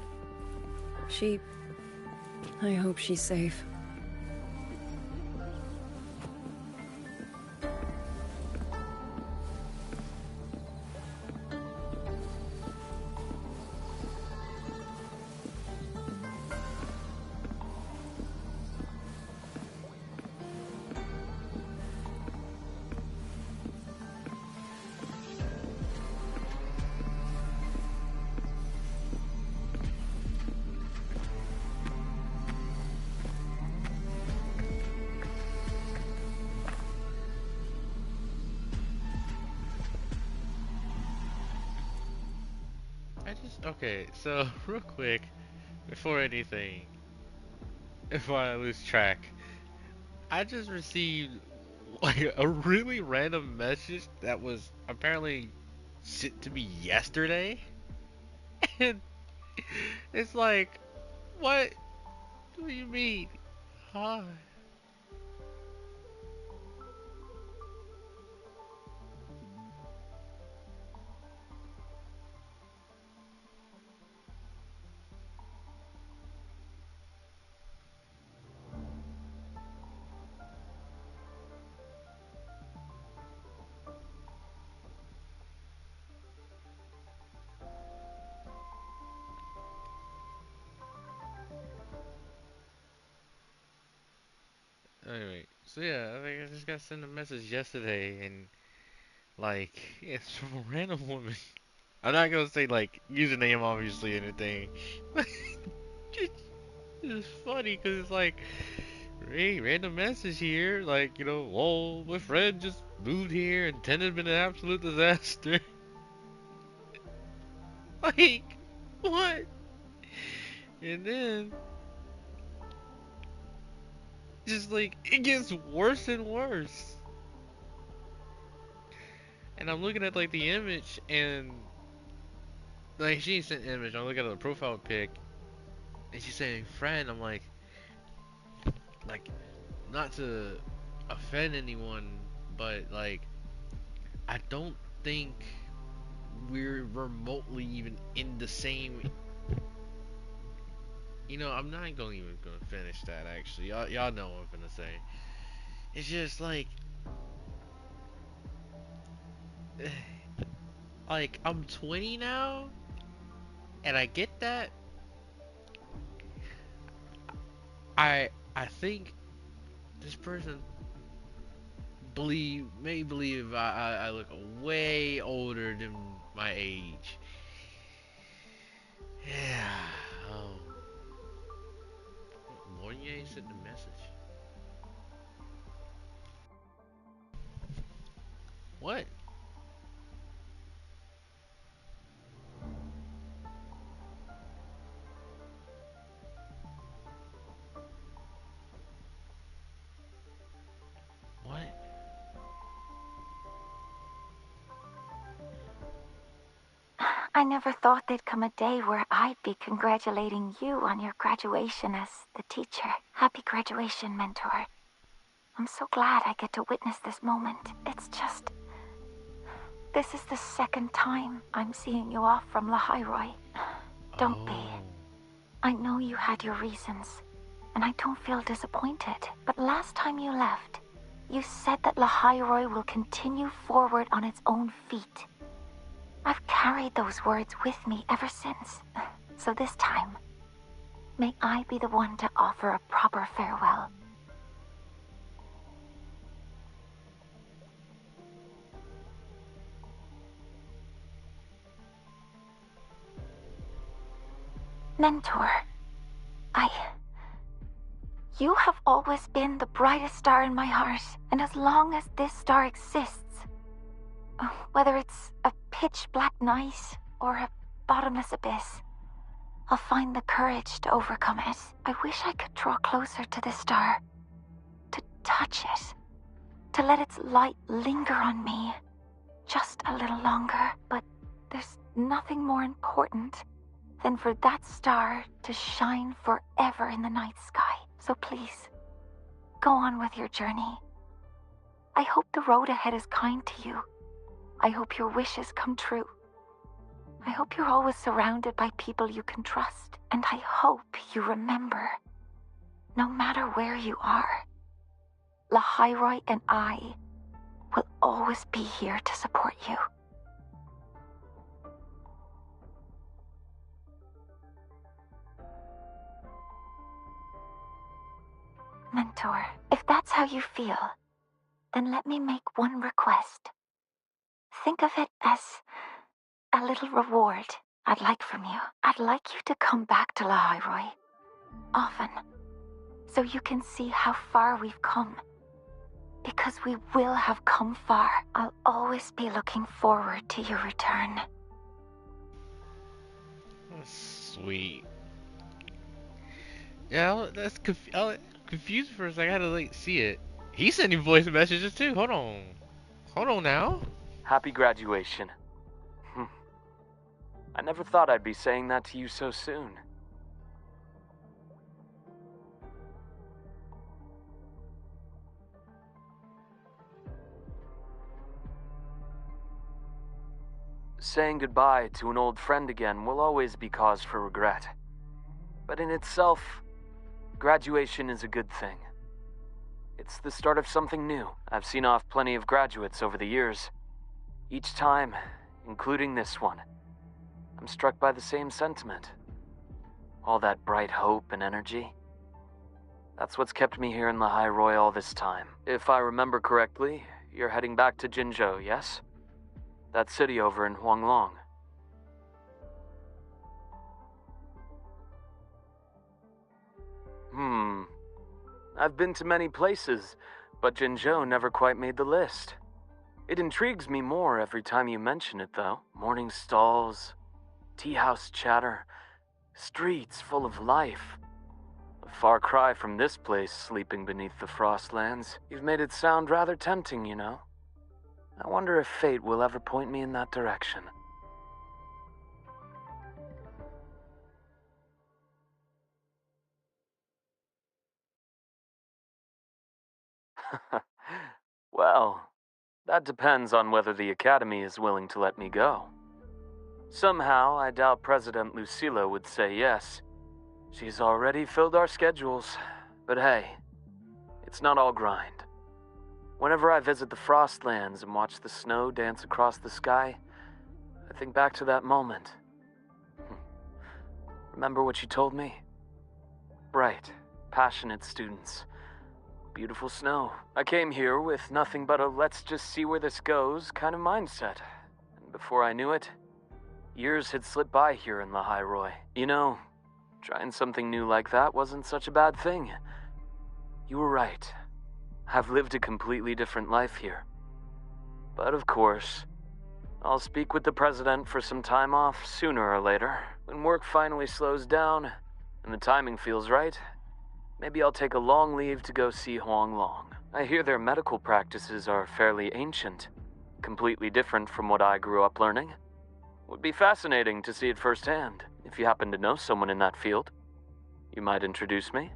I hope she's safe. Okay, so real quick, before anything, before I lose track, I just received like a really random message that was apparently sent to me yesterday, and it's like, what do you mean? Hi. Anyway, so yeah, I think I just got sent a message yesterday, and like, it's from a random woman. I'm not gonna say like username, obviously, anything. It's funny because it's like, Hey, random message here. Like, whoa, my friend just moved here and tenant's been an absolute disaster. Like, what? And then, just like, it gets worse and worse. And I'm looking at, like, the image, and, like, she ain't sent image. I'm looking at the profile pic, and she's saying, friend. I'm like, not to offend anyone, but, like, I don't think we're remotely even in the same. I'm not gonna even gonna finish that. Actually, y'all know what I'm gonna say. It's just like I'm 20 now, and I get that. I think this person may believe I look way older than my age. Yeah. Oh. Mornier sent the message. What? What? I never thought there'd come a day where I'd be congratulating you on your graduation as the teacher. Happy graduation, mentor. I'm so glad I get to witness this moment. It's just... this is the second time I'm seeing you off from Lahairoi. Don't be. I know you had your reasons, and I don't feel disappointed. But last time you left, you said that Lahairoi will continue forward on its own feet. I've carried those words with me ever since. So this time, may I be the one to offer a proper farewell. Mentor, you have always been the brightest star in my heart, and as long as this star exists, whether it's a pitch black night or a bottomless abyss, I'll find the courage to overcome it. I wish I could draw closer to this star, to touch it, to let its light linger on me just a little longer. But there's nothing more important than for that star to shine forever in the night sky. So please, go on with your journey. I hope the road ahead is kind to you. I hope your wishes come true. I hope you're always surrounded by people you can trust. And I hope you remember, no matter where you are, Lahairoi and I will always be here to support you. Mentor, if that's how you feel, then let me make one request. Think of it as a little reward I'd like from you. I'd like you to come back to Lahairoi often, so you can see how far we've come. Because we will have come far. I'll always be looking forward to your return. Sweet. Yeah, that's confused for a second. I had to see it. He's sending voice messages too. Hold on now. Happy graduation. I never thought I'd be saying that to you so soon. Saying goodbye to an old friend again will always be cause for regret. But in itself, graduation is a good thing. It's the start of something new. I've seen off plenty of graduates over the years. Each time, including this one, I'm struck by the same sentiment. All that bright hope and energy. That's what's kept me here in Lahairoi all this time. If I remember correctly, you're heading back to Jinzhou, yes? That city over in Huanglong. I've been to many places, but Jinzhou never quite made the list. It intrigues me more every time you mention it, though. Morning stalls, tea house chatter, streets full of life. A far cry from this place sleeping beneath the Frostlands. You've made it sound rather tempting, you know. I wonder if fate will ever point me in that direction. Well, that depends on whether the Academy is willing to let me go. Somehow, I doubt President Lucilla would say yes. She's already filled our schedules. But hey, it's not all grind. Whenever I visit the Frostlands and watch the snow dance across the sky, I think back to that moment. Remember what you told me? Bright, passionate students. Beautiful snow. I came here with nothing but a let's just see where this goes kind of mindset. And before I knew it, years had slipped by here in Lahai. You know, trying something new like that wasn't such a bad thing. You were right. I've lived a completely different life here. But of course, I'll speak with the president for some time off sooner or later. When work finally slows down and the timing feels right, maybe I'll take a long leave to go see Huanglong. I hear their medical practices are fairly ancient, completely different from what I grew up learning. Would be fascinating to see it firsthand. If you happen to know someone in that field, you might introduce me.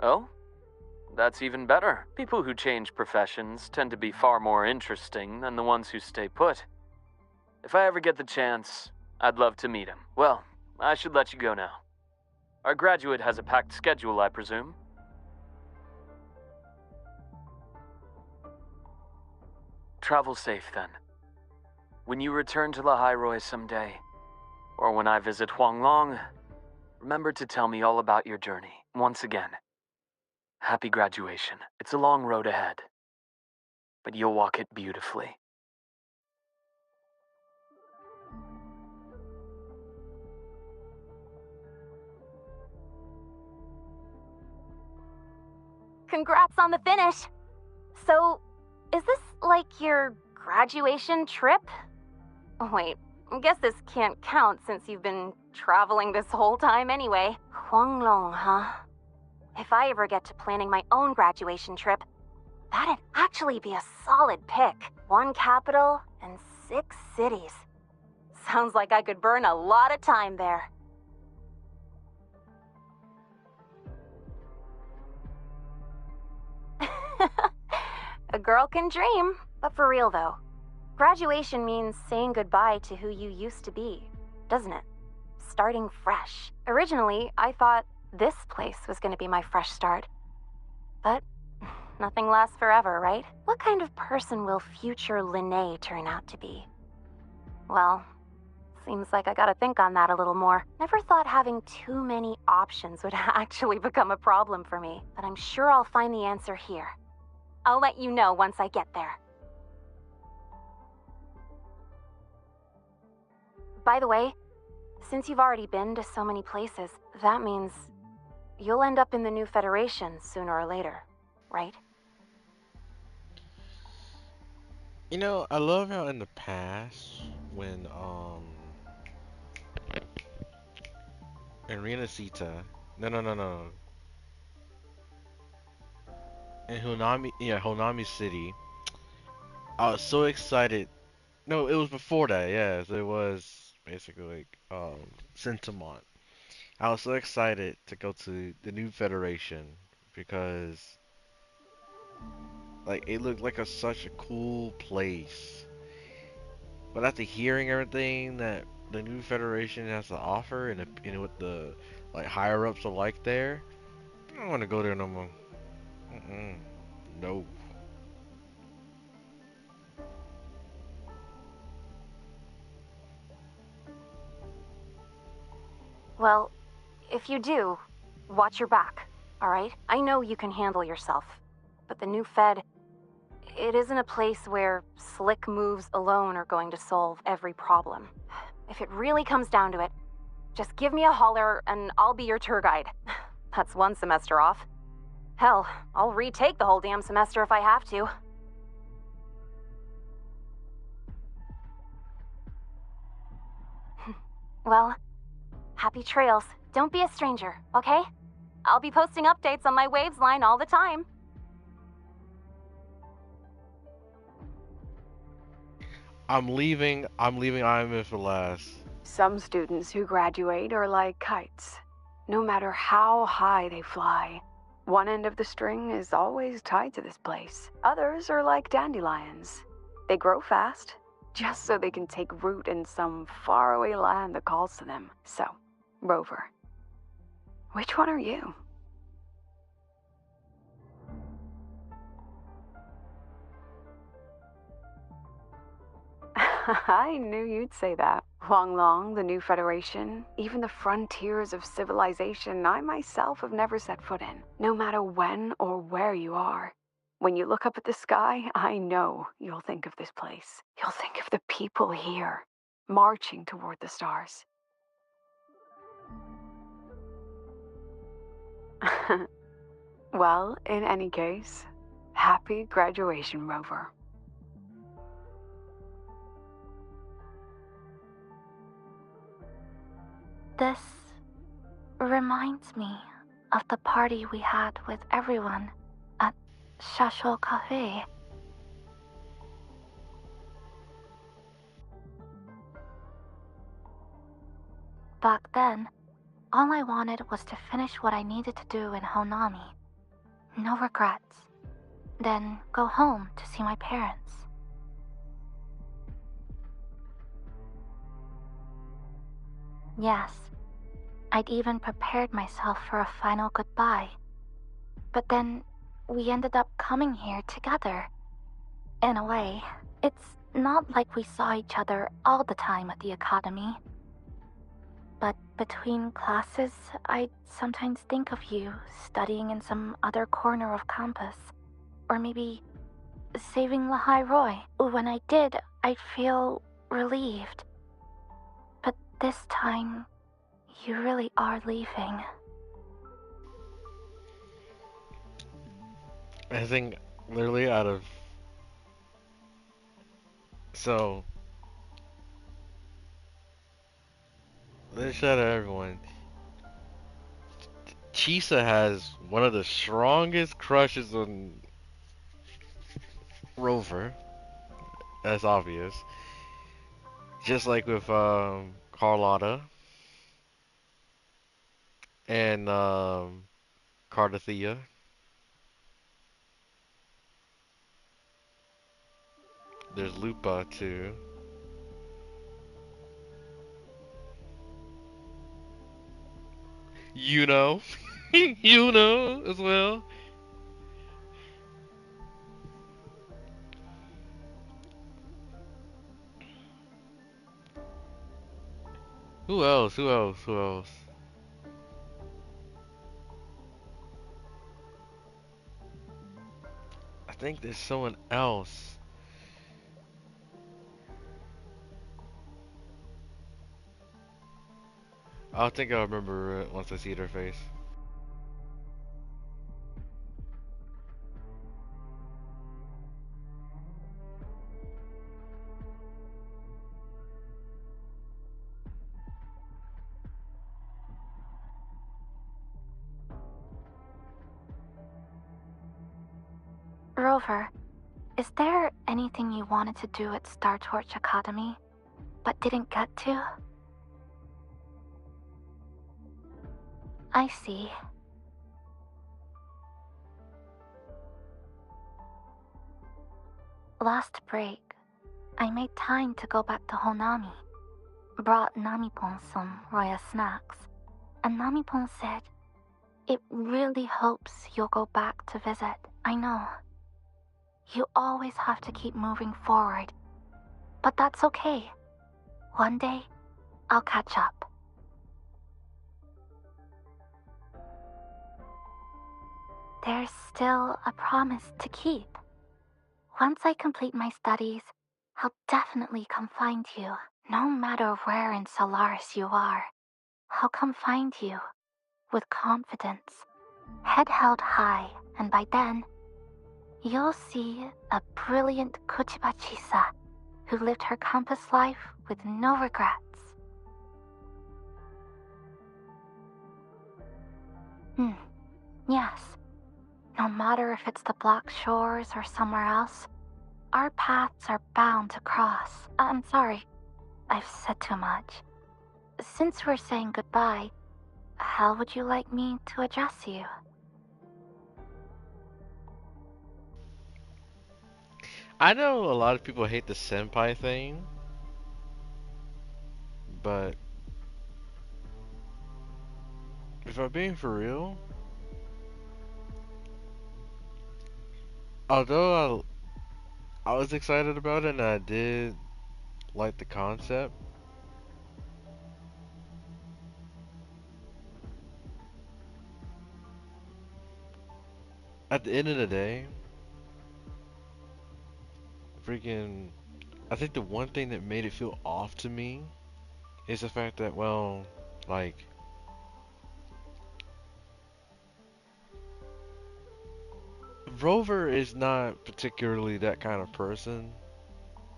Oh? That's even better. People who change professions tend to be far more interesting than the ones who stay put. If I ever get the chance, I'd love to meet him. Well, I should let you go now. Our graduate has a packed schedule, I presume. Travel safe, then. When you return to Lahai someday, or when I visit Huanglong, remember to tell me all about your journey. Once again, happy graduation. It's a long road ahead, but you'll walk it beautifully. Congrats on the finish! So, is this like your graduation trip? Oh, wait, I guess this can't count since you've been traveling this whole time anyway. Huanglong, huh? If I ever get to planning my own graduation trip, that'd actually be a solid pick. 1 capital and 6 cities. Sounds like I could burn a lot of time there. A girl can dream, but for real though. Graduation means saying goodbye to who you used to be, doesn't it? Starting fresh. Originally, I thought this place was going to be my fresh start. But nothing lasts forever, right? What kind of person will future Linnae turn out to be? Well, seems like I gotta think on that a little more. Never thought having too many options would actually become a problem for me, but I'm sure I'll find the answer here. I'll let you know once I get there. By the way, since you've already been to so many places, that means you'll end up in the new Federation sooner or later, right? You know, I love how in the past, when, in Renacita, no. In Honami City, I was so excited. No, it was before that, yes. It was basically like, Sentimont. I was so excited to go to the new Federation because, like, it looked like such a cool place. But after hearing everything that the new Federation has to offer and what the, like, higher ups are like there, I don't want to go there no more. No. Well, if you do, watch your back, alright? I know you can handle yourself, but the new Fed, it isn't a place where slick moves alone are going to solve every problem. If it really comes down to it, just give me a holler and I'll be your tour guide. That's one semester off. Hell, I'll retake the whole damn semester if I have to. Well, happy trails. Don't be a stranger, okay? I'll be posting updates on my Waves line all the time. I'm leaving IMF for last. Some students who graduate are like kites. No matter how high they fly, one end of the string is always tied to this place. Others are like dandelions. They grow fast, just so they can take root in some faraway land that calls to them. So, Rover, which one are you? I knew you'd say that. Huanglong, the new Federation, even the frontiers of civilization I myself have never set foot in. No matter when or where you are, when you look up at the sky, I know you'll think of this place. You'll think of the people here, marching toward the stars. Well, in any case, happy graduation, Rover. This reminds me of the party we had with everyone at Shashou Cafe. Back then, all I wanted was to finish what I needed to do in Honami. No regrets. Then go home to see my parents. Yes, I'd even prepared myself for a final goodbye. But then, we ended up coming here together. In a way, it's not like we saw each other all the time at the academy. But between classes, I'd sometimes think of you studying in some other corner of campus. Or maybe saving Lahai Roy. When I did, I'd feel relieved. But this time, you really are leaving. I think literally out of... So... Let's shout out everyone. Chisa has one of the strongest crushes on Rover. That's obvious. Just like with Carlotta and Cardathea. There's Lupa too. You know. You know as well. Who else? Who else? Who else? I think there's someone else. I think I'll remember it once I see their face. Rover, is there anything you wanted to do at Star Torch Academy, but didn't get to? I see. Last break, I made time to go back to Honami. Brought Namipon some Roya snacks, and Namipon said, "It really hopes you'll go back to visit." I know. You always have to keep moving forward, but that's okay. One day, I'll catch up. There's still a promise to keep. Once I complete my studies, I'll definitely come find you. No matter where in Solaris you are, I'll come find you with confidence, head held high, and by then, you'll see a brilliant Kuchibachisa who lived her campus life with no regrets. Yes. No matter if it's the Black Shores or somewhere else, our paths are bound to cross. I'm sorry, I've said too much. Since we're saying goodbye, how would you like me to address you? I know a lot of people hate the senpai thing, but if I'm being for real, although I was excited about it and I did like the concept, at the end of the day, freaking, I think the one thing that made it feel off to me is the fact that, well, like, Rover is not particularly that kind of person.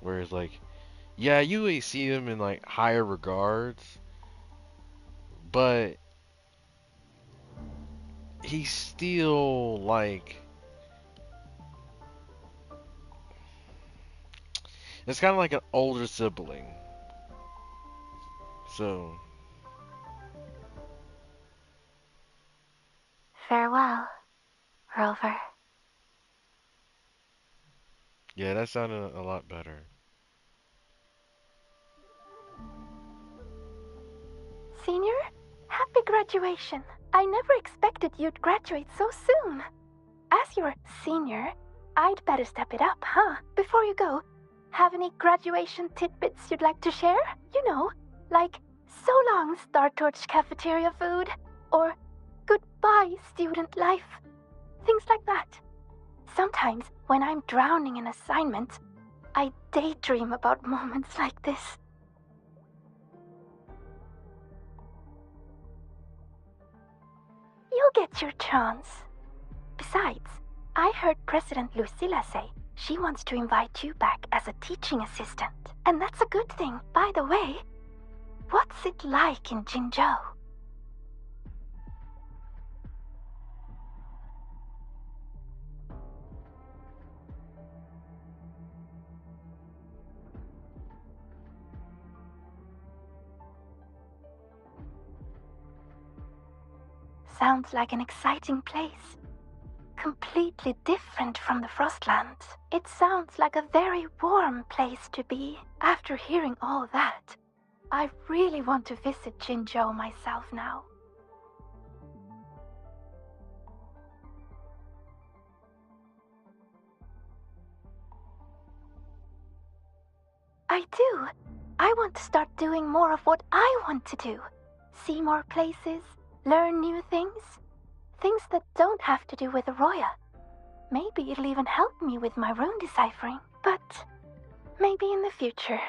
Whereas, like, yeah, you may see him in, like, higher regards, but he's still, like, it's kind of like an older sibling. So, Farewell, Rover. yeah, that sounded a lot better. Senior, happy graduation. I never expected you'd graduate so soon. As your senior, I'd better step it up, huh? Before you go, have any graduation tidbits you'd like to share? You know, like, so long, Star Torch cafeteria food, or goodbye, student life. Things like that. Sometimes, when I'm drowning in assignments, I daydream about moments like this. You'll get your chance. Besides, I heard President Lucilla say she wants to invite you back as a teaching assistant. And that's a good thing. By the way, what's it like in Jinzhou? Sounds like an exciting place. Completely different from the Frostlands. It sounds like a very warm place to be. After hearing all that, I really want to visit Jinzhou myself now. I do. I want to start doing more of what I want to do. See more places, learn new things. Things that don't have to do with Roya. Maybe it'll even help me with my rune deciphering. But maybe in the future.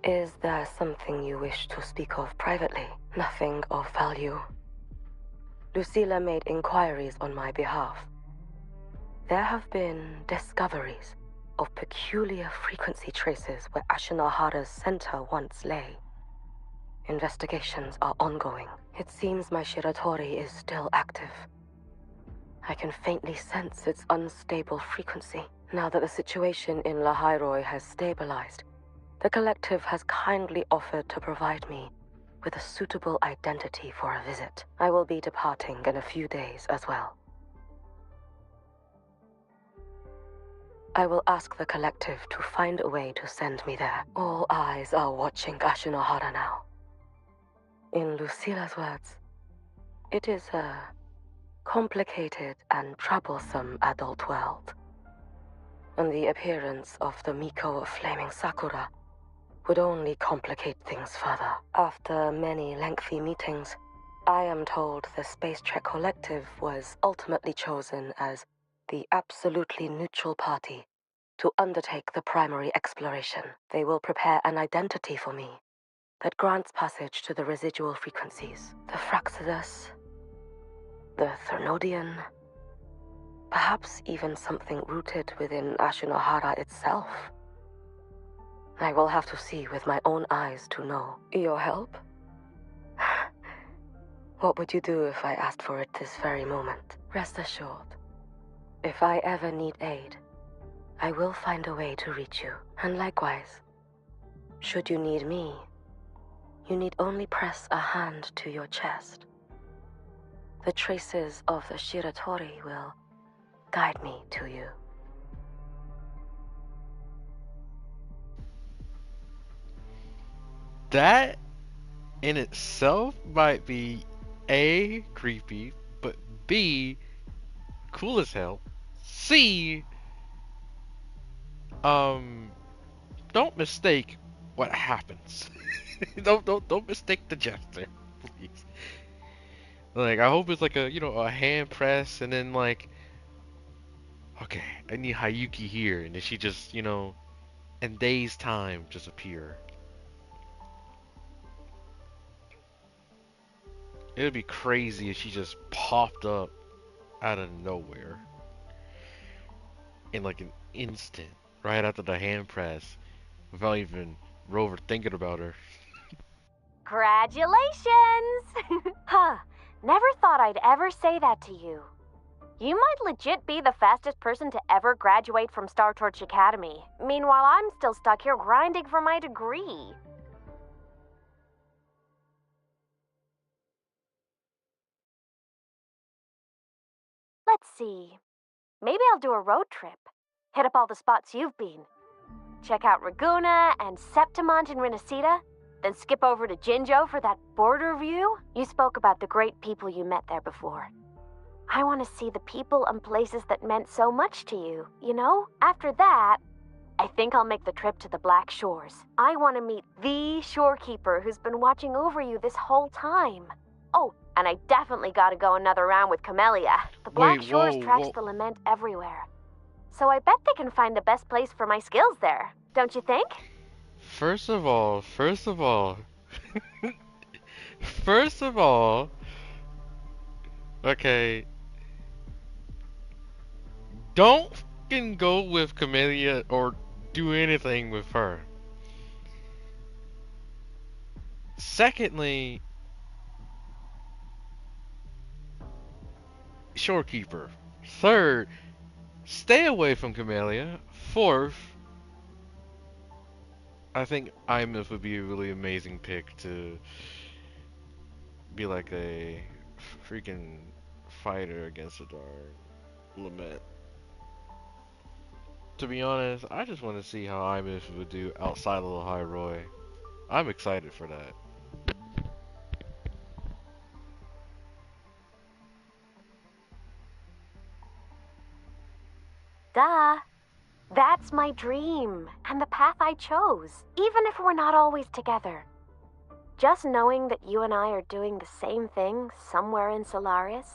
Is there something you wish to speak of privately? Nothing of value. Lucilla made inquiries on my behalf. There have been discoveries of peculiar frequency traces where Ashinahara's center once lay. Investigations are ongoing. It seems my Shiratori is still active. I can faintly sense its unstable frequency. Now that the situation in Lahairoi has stabilized, the collective has kindly offered to provide me with a suitable identity for a visit. I will be departing in a few days as well. I will ask the collective to find a way to send me there. All eyes are watching Ashinohara now. In Lucila's words, it is a complicated and troublesome adult world. And the appearance of the Miko of Flaming Sakura would only complicate things further. After many lengthy meetings, I am told the Space Trek Collective was ultimately chosen as the absolutely neutral party to undertake the primary exploration. They will prepare an identity for me that grants passage to the residual frequencies. The Fraxidus, the Thernodian, perhaps even something rooted within Ashinohara itself. I will have to see with my own eyes to know. Your help? What would you do if I asked for it this very moment? Rest assured, if I ever need aid, I will find a way to reach you. And likewise, should you need me, you need only press a hand to your chest. The traces of the Shiratori will guide me to you. That in itself might be A, creepy, but B, cool as hell. C, don't mistake what happens. don't mistake the gesture, please. Like, I hope it's like a, a hand press, and then like, okay, I need Hayuki here, and then she just, in days time, just appear. It would be crazy if she just popped up out of nowhere in like an instant, right after the hand press, without even Rover thinking about her. Congratulations! Huh, never thought I'd ever say that to you. You might legit be the fastest person to ever graduate from Star Torch Academy. Meanwhile, I'm still stuck here grinding for my degree. Let's see. Maybe I'll do a road trip. Hit up all the spots you've been. Check out Raguna and Septimont in Renacita, then skip over to Jinjo for that border view. You spoke about the great people you met there before. I want to see the people and places that meant so much to you, you know? After that, I think I'll make the trip to the Black Shores. I want to meet the shorekeeper who's been watching over you this whole time. Oh, and I definitely gotta go another round with Camellia. The Black Shores tracks the lament everywhere. So I bet they can find the best place for my skills there, don't you think? First of all, first of all, okay, don't fucking go with Camellia or do anything with her. Secondly, shorekeeper. Third, stay away from Camellia. Fourth, I think Imif would be a really amazing pick to be like a freaking fighter against the dark lament. To be honest, I just want to see how Imif would do outside of the High Roy. I'm excited for that. Duh. That's my dream, and the path I chose, even if we're not always together. Just knowing that you and I are doing the same thing somewhere in Solaris,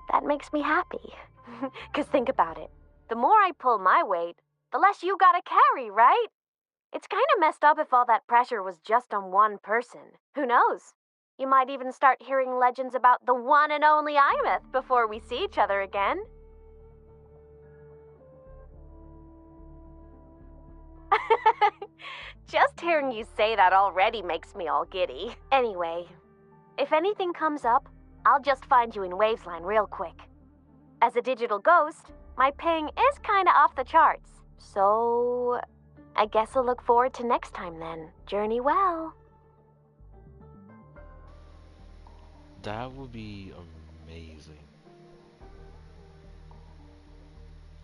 that makes me happy. 'Cause think about it. The more I pull my weight, the less you gotta carry, right? It's kinda messed up if all that pressure was just on one person. Who knows? You might even start hearing legends about the one and only Imeth before we see each other again. Just hearing you say that already makes me all giddy. Anyway, if anything comes up, I'll just find you in Wavesline real quick. As a digital ghost, My ping is kinda off the charts. So, I guess I'll look forward to next time then. Journey well. That would be amazing.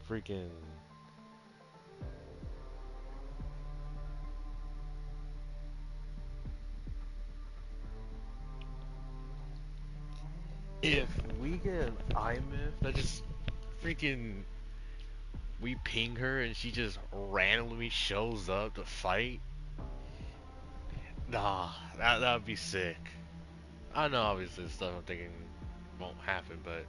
Freaking. If we get an IMF that just freaking. We ping her and she just randomly shows up to fight. Nah, that'd be sick. I know obviously the stuff I'm thinking won't happen, but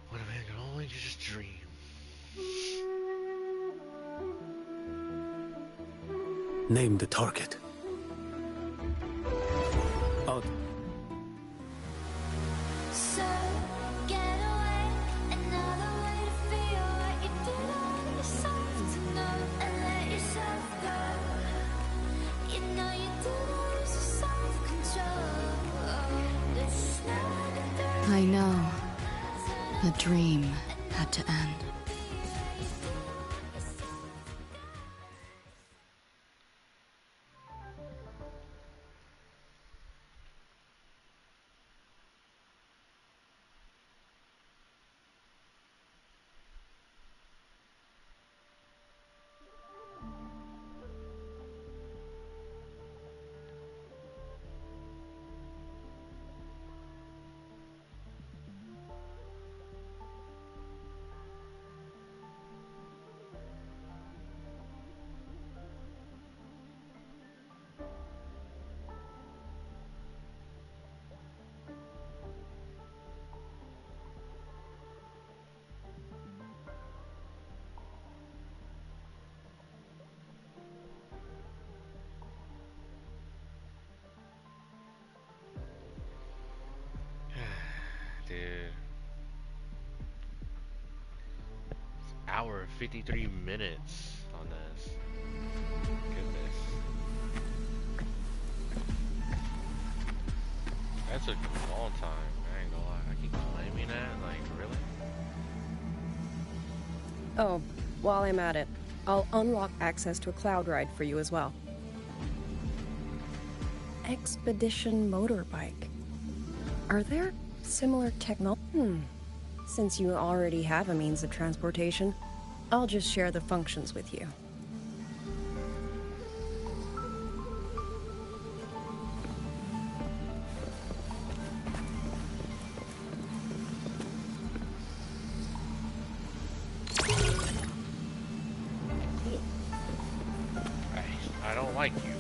what a man can only just dream. Name the target. Out. So, get away, another way to feel what you did on yourself tonight and let yourself go. You know you did lose your self-control. I know. The dream had to end. Dude. Hour and 53 minutes on this. Goodness. That took a long time. I ain't gonna lie. I keep claiming that. Like, really? Oh, while I'm at it, I'll unlock access to a cloud ride for you as well. Expedition motorbike. Are there similar technology? Since you already have a means of transportation, I'll just share the functions with you. I don't like you.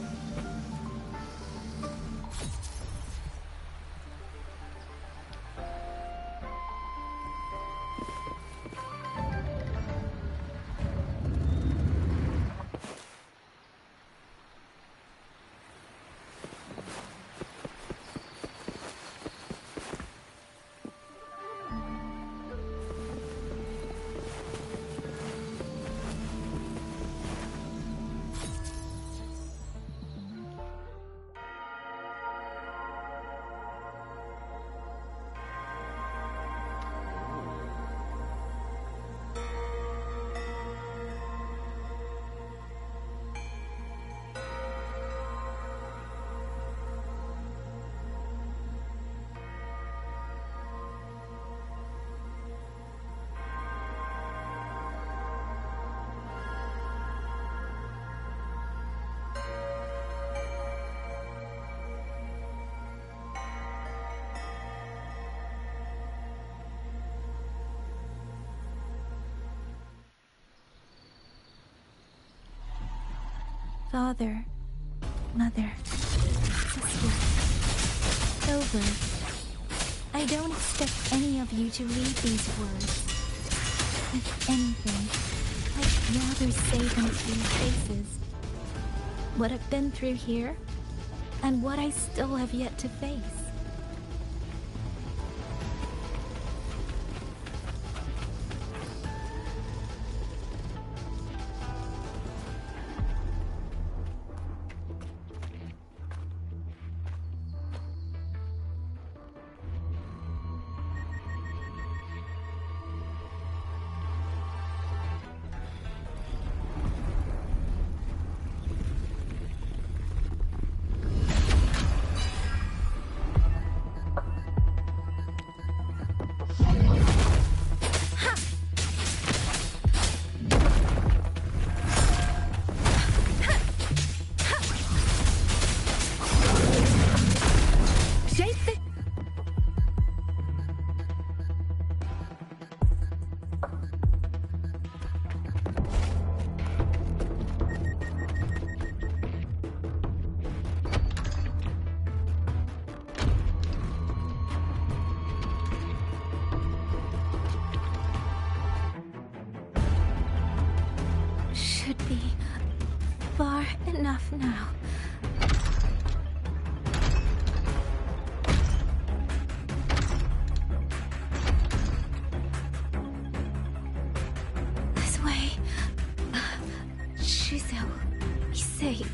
Father, Mother, Sister, over. I don't expect any of you to read these words. If anything, I'd rather say them to your faces. What I've been through here, and what I still have yet to face. be far enough now. This way. Shizou will be safe.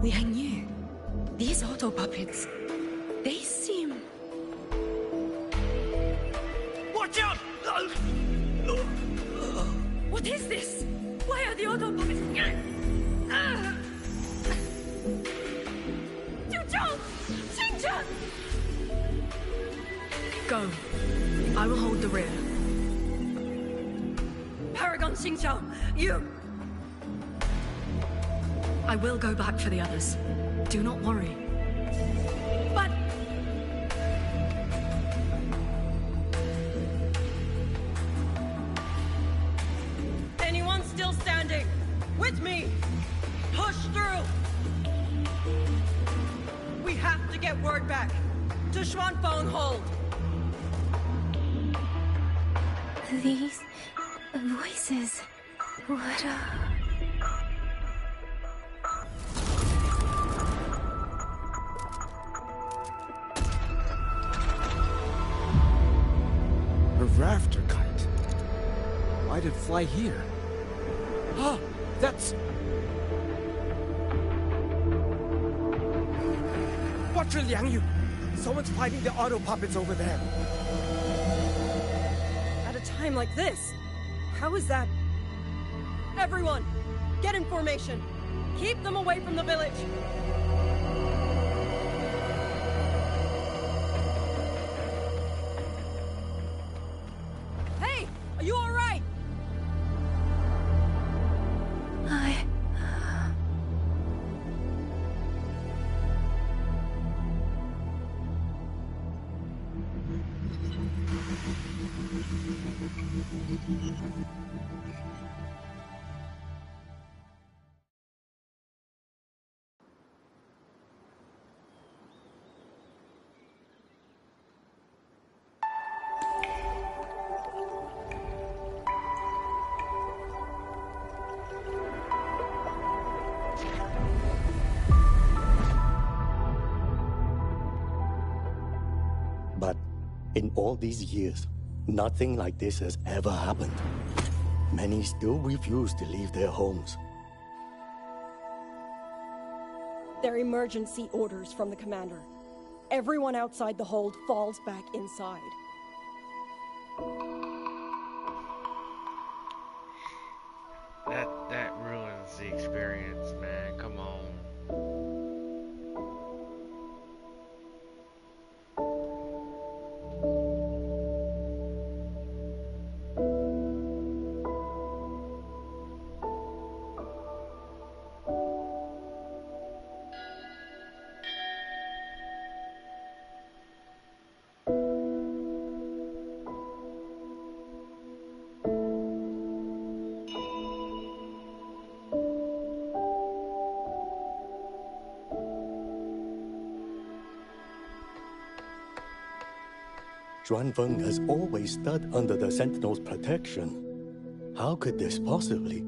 Liang Yu, these auto puppets, they seem... Watch out! What is this? Why are the auto puppets... Go. I will hold the rear. Paragon Xingqiao, you... I will go back for the others. Do not worry. But... Anyone still standing? With me! Push through! We have to get word back. To Xuanfeng Hold! These voices... What A rafter kite. Why'd it fly here? Ah, that's... Watch your Liang Yu! Someone's fighting the auto puppets over there. At a time like this, how is that? Everyone, get in formation. Keep them away from the village. Hey, are you all right? But in all these years, nothing like this has ever happened. Many still refuse to leave their homes. They're emergency orders from the commander. Everyone outside the hold falls back inside. That ruins the experience, man. Come on. Xuanfeng has always stood under the Sentinel's protection. How could this possibly?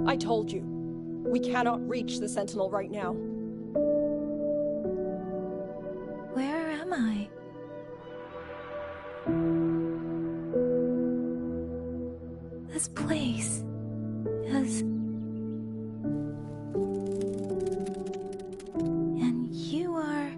I told you, we cannot reach the Sentinel right now. Where am I? This place is... And you are...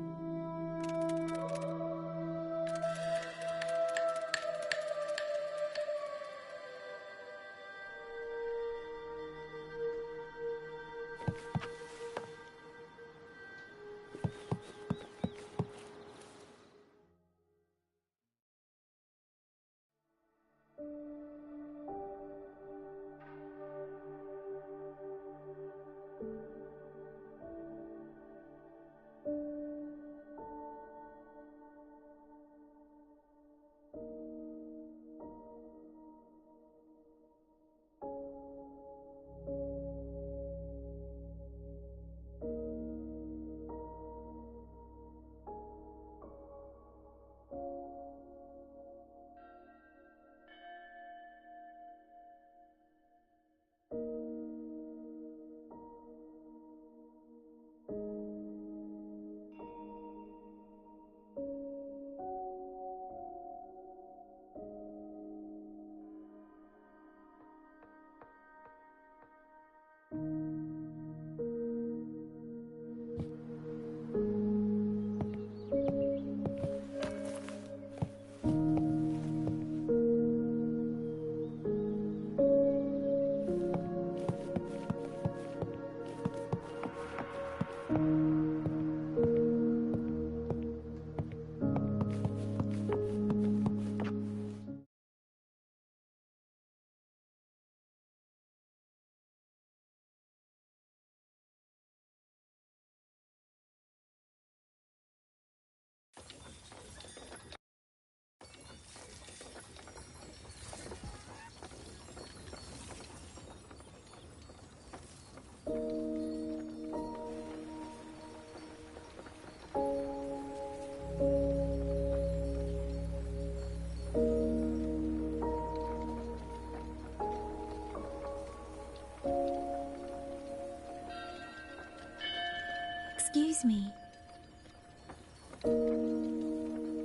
Oh,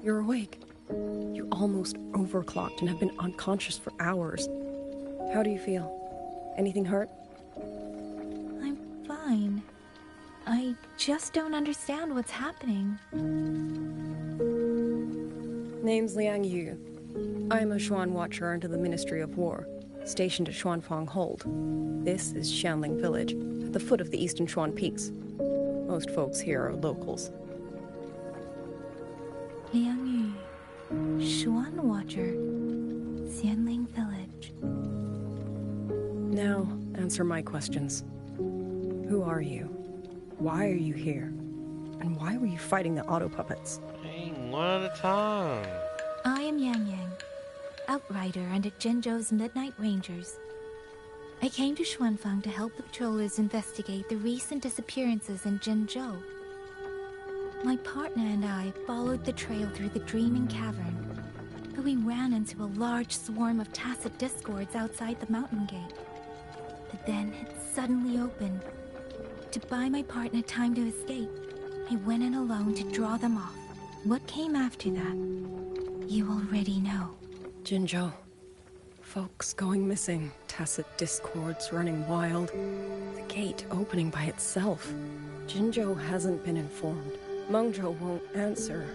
you're awake. You almost overclocked and have been unconscious for hours. How do you feel? Anything hurt? I'm fine. I just don't understand what's happening. Name's Liang Yu. I'm a Xuan Watcher under the Ministry of War, stationed at Xuanfang Hold. This is Shanling Village, at the foot of the Eastern Xuan Peaks. Most folks here are locals. Liang Yu, Xuan Watcher, Xianling Village. Now, answer my questions. Who are you? Why are you here? And why were you fighting the auto puppets? Hey, one at a time. I am Yang Yang, outrider under Jinzhou's Midnight Rangers. I came to Xuanfang to help the patrollers investigate the recent disappearances in Jinzhou. My partner and I followed the trail through the Dreaming Cavern, but we ran into a large swarm of tacit discords outside the mountain gate. But then it suddenly opened. To buy my partner time to escape, I went in alone to draw them off. What came after that, you already know. Jinzhou. Folks going missing, tacit discords running wild, the gate opening by itself. Jinzhou hasn't been informed. Mengzhou won't answer.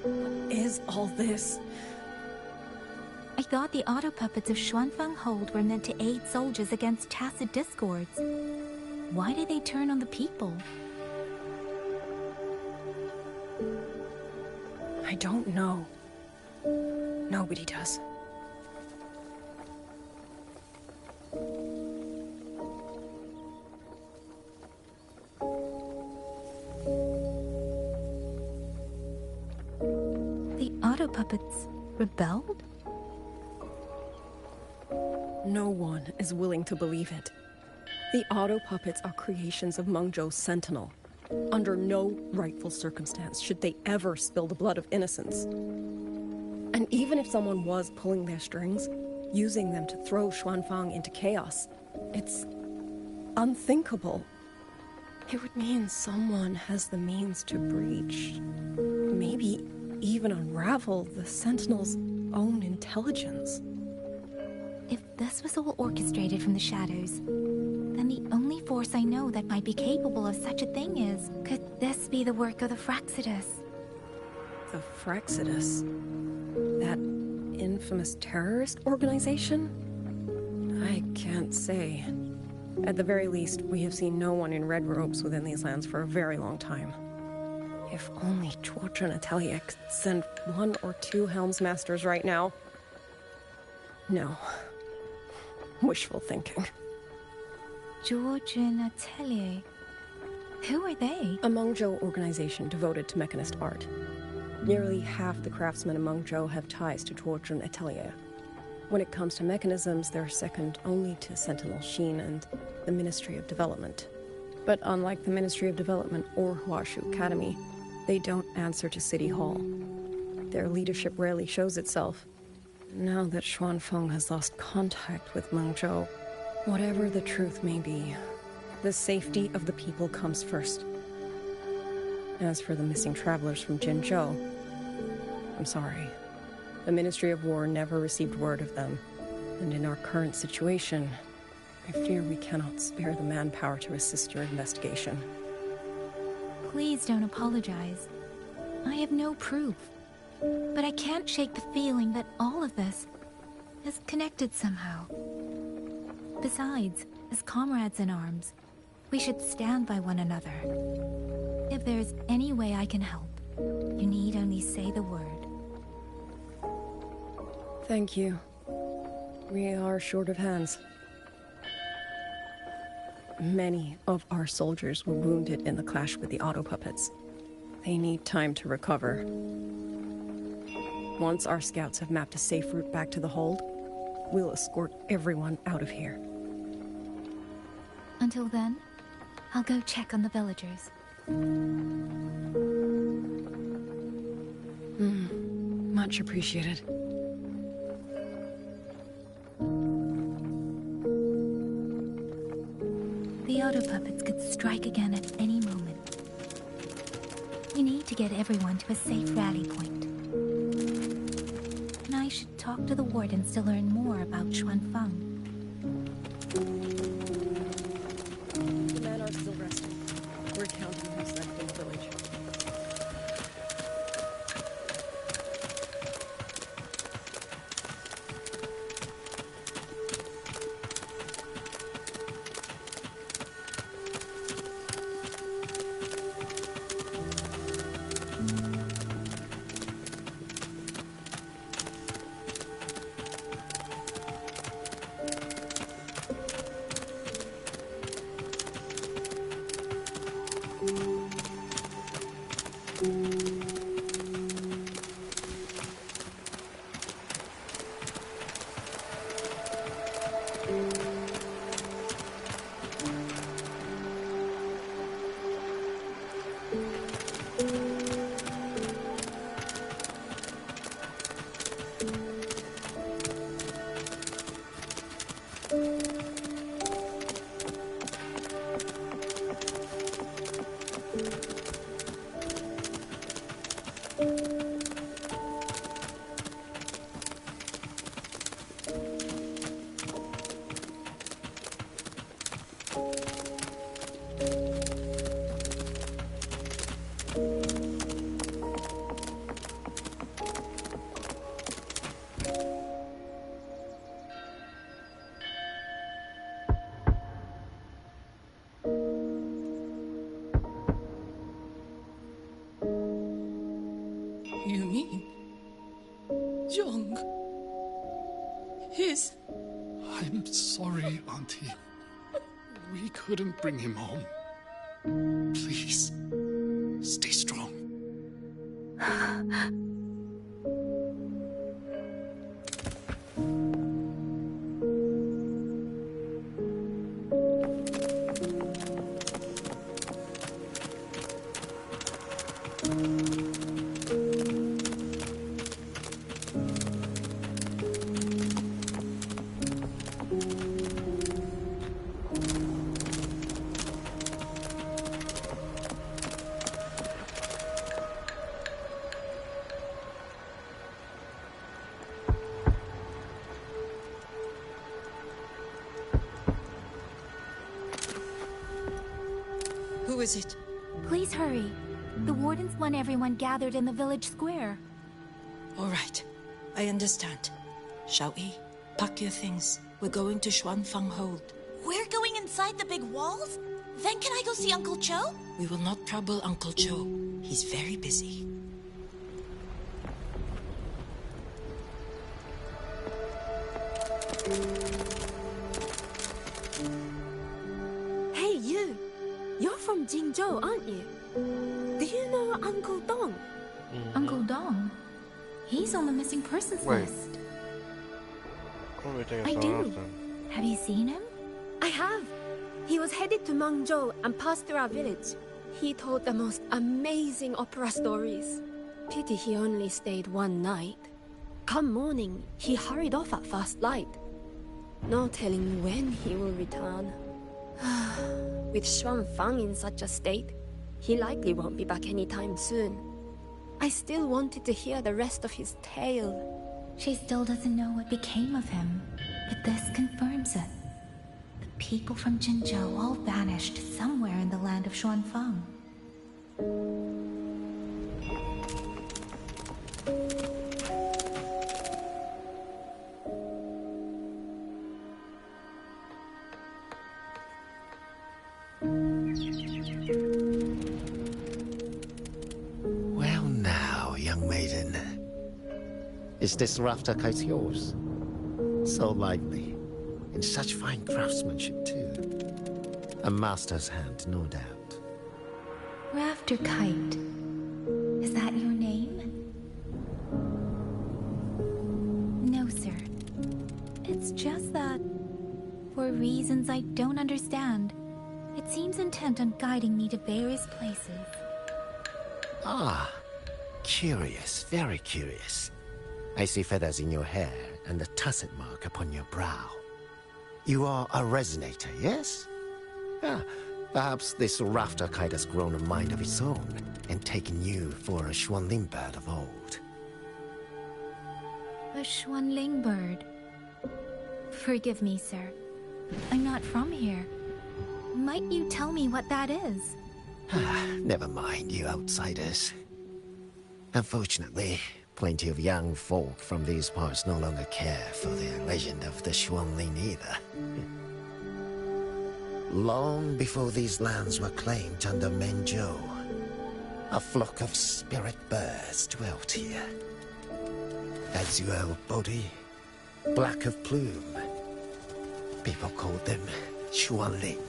What is all this? I thought the auto puppets of Xuanfang Hold were meant to aid soldiers against tacit discords. Why did they turn on the people? I don't know. Nobody does. The auto puppets rebelled? No one is willing to believe it. The auto puppets are creations of Mengzhou's Sentinel. Under no rightful circumstance should they ever spill the blood of innocents. And even if someone was pulling their strings, using them to throw Xuanfang into chaos, it's unthinkable. It would mean someone has the means to breach, maybe even unravel the Sentinel's own intelligence. If this was all orchestrated from the shadows, then the only force I know that might be capable of such a thing is... Could this be the work of the Fraxidus? The Fraxidus? That infamous terrorist organization? I can't say. At the very least, we have seen no one in red robes within these lands for a very long time. If only Zhuozhen and Atelier could send 1 or 2 Helmsmasters right now. No. Wishful thinking. Zhuozhen Atelier. Who are they? A Mengzhou organization devoted to mechanist art. Nearly half the craftsmen in Mengzhou have ties to Zhuozhen Atelier. When it comes to mechanisms, they're second only to Sentinel Xin and the Ministry of Development. But unlike the Ministry of Development or Huashu Academy, they don't answer to City Hall. Their leadership rarely shows itself. Now that Xuanfeng has lost contact with Mengzhou, whatever the truth may be, the safety of the people comes first. As for the missing travelers from Jinzhou, I'm sorry. The Ministry of War never received word of them, and in our current situation, I fear we cannot spare the manpower to assist your investigation. Please don't apologize. I have no proof. But I can't shake the feeling that all of this is connected somehow. Besides, as comrades in arms, we should stand by one another. If there is any way I can help, you need only say the word. Thank you. We are short of hands. Many of our soldiers were wounded in the clash with the auto puppets. They need time to recover. Once our scouts have mapped a safe route back to the hold, we'll escort everyone out of here. Until then, I'll go check on the villagers. Much appreciated. The auto puppets could strike again at any moment. We need to get everyone to a safe rally point. And I should talk to the wardens to learn more about Xuanfeng. The men are still resting. We're counting who's left in the village. You mean... Jung? His... I'm sorry, Auntie. We couldn't bring him home. Please, stay strong. Who is it? Please hurry. The wardens want everyone gathered in the village square. All right. I understand. Shall we? Pack your things. We're going to Xuanfang Hold. We're going inside the big walls? Then can I go see Uncle Cho? We will not trouble Uncle Cho. He's very busy. Hey, you! You're from Jingzhou, aren't you? Do you know Uncle Dong? Uncle Dong? He's on the missing persons list. I do. Have you seen him? I have. He was headed to Mangzhou and passed through our village. He told the most amazing opera stories. Pity he only stayed one night. Come morning, he hurried off at first light. No telling when he will return. With Xuanfang in such a state, he likely won't be back anytime soon. I still wanted to hear the rest of his tale. She still doesn't know what became of him, but this confirms it. The people from Jinzhou all vanished somewhere in the land of Xuanfang. Well now, young maiden. Is this rafter kite yours? So lively. In such fine craftsmanship, too. A master's hand, no doubt. Rafter Kite. Is that your name? No, sir. It's just that, for reasons I don't understand, it seems intent on guiding me to various places. Ah, curious, very curious. I see feathers in your hair and a tusset mark upon your brow. You are a resonator, yes? Ah, perhaps this rafter kite has grown a mind of its own and taken you for a Xuanling bird of old. A Xuanling bird. Forgive me, sir. I'm not from here. Might you tell me what that is? Never mind, you outsiders. Unfortunately, plenty of young folk from these parts no longer care for the legend of the Xuanling either. Long before these lands were claimed under Menzhou, a flock of spirit birds dwelt here. Azure of body, black of plume. People called them Xuanling.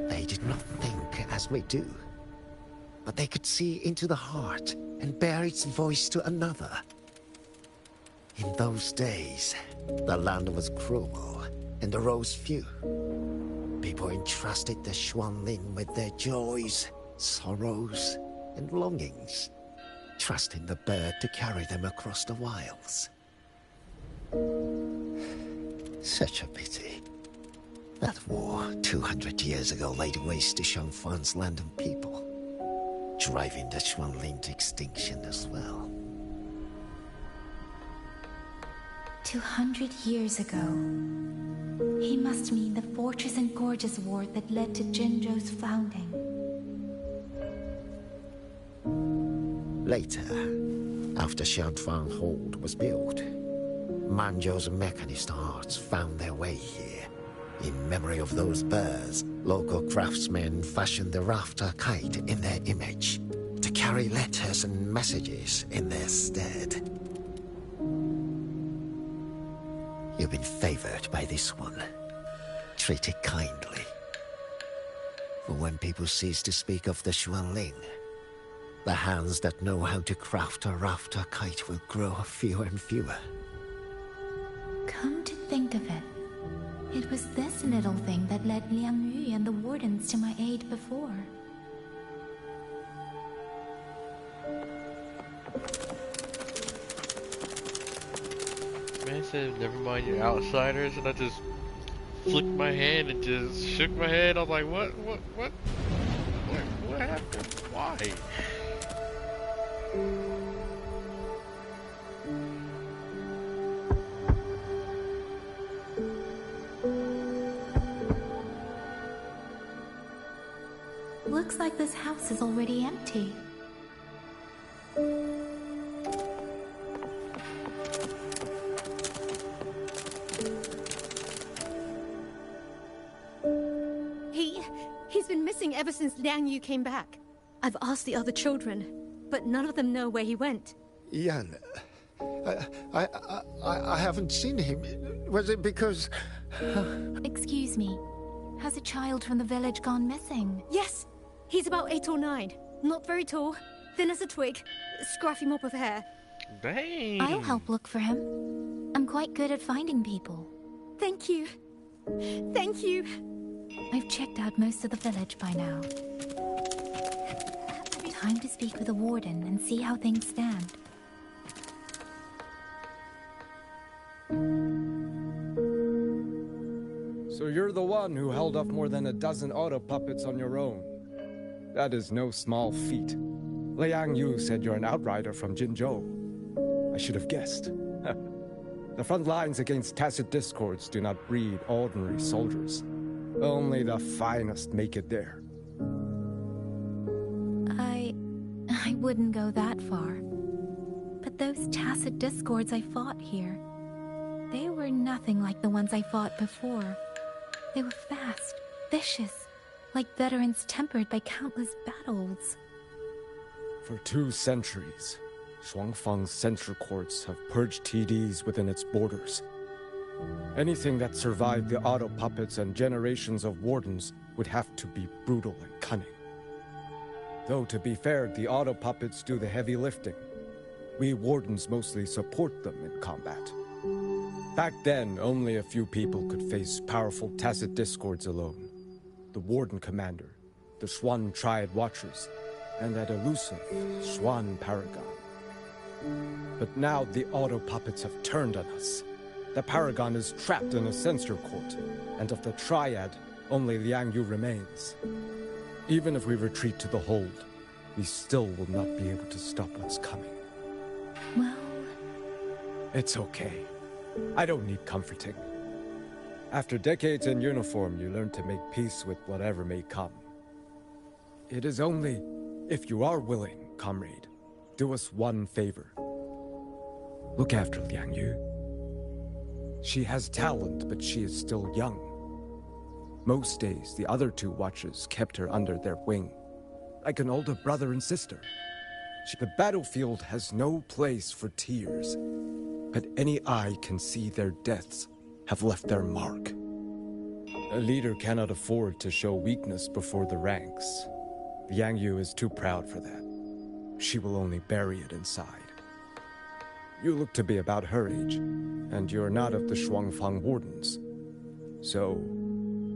They did not think as we do, but they could see into the heart and bear its voice to another. In those days, the land was cruel and the roads few. People entrusted the Xuanling with their joys, sorrows, and longings, trusting the bird to carry them across the wilds. Such a pity. That war 200 years ago laid waste to Shangfan's land and people, driving the Xuanling to extinction as well. 200 years ago. He must mean the Fortress and Gorges War that led to Jinzhou's founding. Later, after Shangfang Hold was built, Manzhou's mechanist arts found their way here. In memory of those birds, local craftsmen fashioned the rafter kite in their image to carry letters and messages in their stead. You've been favored by this one. Treat it kindly. For when people cease to speak of the Xuanling, the hands that know how to craft a rafter kite will grow fewer and fewer. Come to think of it, it was this little thing that led Liang Yu and the wardens to my aid before. Man said, never mind you outsiders, and I just flicked my hand and just shook my head. I was like, what happened? Why? Looks like this house is already empty. He's been missing ever since Liang Yu came back. I've asked the other children, but none of them know where he went. Yan, I haven't seen him. Was it because... Excuse me. Has a child from the village gone missing? Yes! He's about 8 or 9. Not very tall. Thin as a twig. Scruffy mop of hair. Dang! I'll help look for him. I'm quite good at finding people. Thank you. Thank you. I've checked out most of the village by now. Time to speak with the warden and see how things stand. So you're the one who held off more than a dozen auto puppets on your own. That is no small feat. Liang Yu said you're an outrider from Jinzhou. I should have guessed. The front lines against tacit discords do not breed ordinary soldiers. Only the finest make it there. I wouldn't go that far. But those tacit discords I fought here, they were nothing like the ones I fought before. They were fast, vicious, like veterans tempered by countless battles. For 2 centuries, Shuangfang's censor courts have purged TDs within its borders. Anything that survived the auto puppets and generations of wardens would have to be brutal and cunning. Though, to be fair, the auto puppets do the heavy lifting. We wardens mostly support them in combat. Back then, only a few people could face powerful tacit discords alone. The warden commander, the Xuan Triad Watchers, and that elusive Xuan Paragon. But now the auto puppets have turned on us. The Paragon is trapped in a censor court, and of the Triad, only Liang Yu remains. Even if we retreat to the hold, we still will not be able to stop what's coming. Well... It's okay. I don't need comforting. After decades in uniform, you learn to make peace with whatever may come. It is only if you are willing, comrade, do us one favor. Look after Liang Yu. She has talent, but she is still young. Most days, the other two watchers kept her under their wing, like an older brother and sister. The battlefield has no place for tears, but any eye can see their deaths have left their mark. A leader cannot afford to show weakness before the ranks. Liang Yu is too proud for that. She will only bury it inside. You look to be about her age, and you're not of the Shuangfang Wardens. So,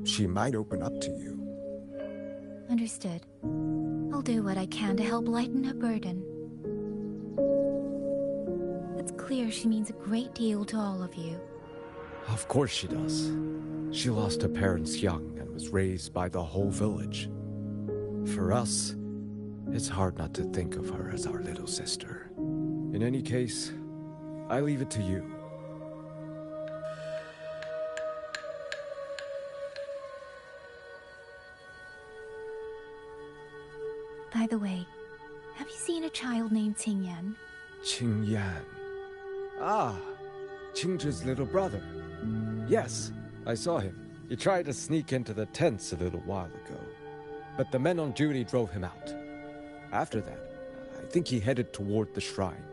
she might open up to you. Understood. I'll do what I can to help lighten her burden. It's clear she means a great deal to all of you. Of course she does. She lost her parents young and was raised by the whole village. For us, it's hard not to think of her as our little sister. In any case, I leave it to you. By the way, have you seen a child named Qingyan? Qingyan. Ah, Qingzhi's little brother. Yes, I saw him. He tried to sneak into the tents a little while ago, but the men on duty drove him out. After that, I think he headed toward the shrine.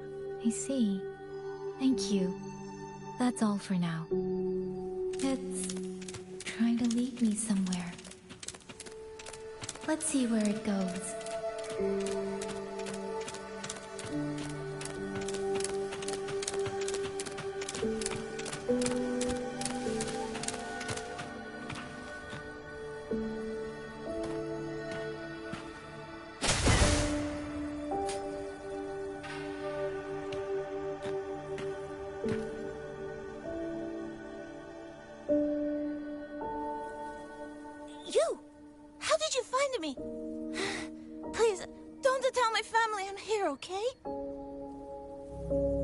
I see. Thank you. That's all for now. It's trying to lead me somewhere. Let's see where it goes. You! How did you find me? Please, don't tell my family I'm here, okay?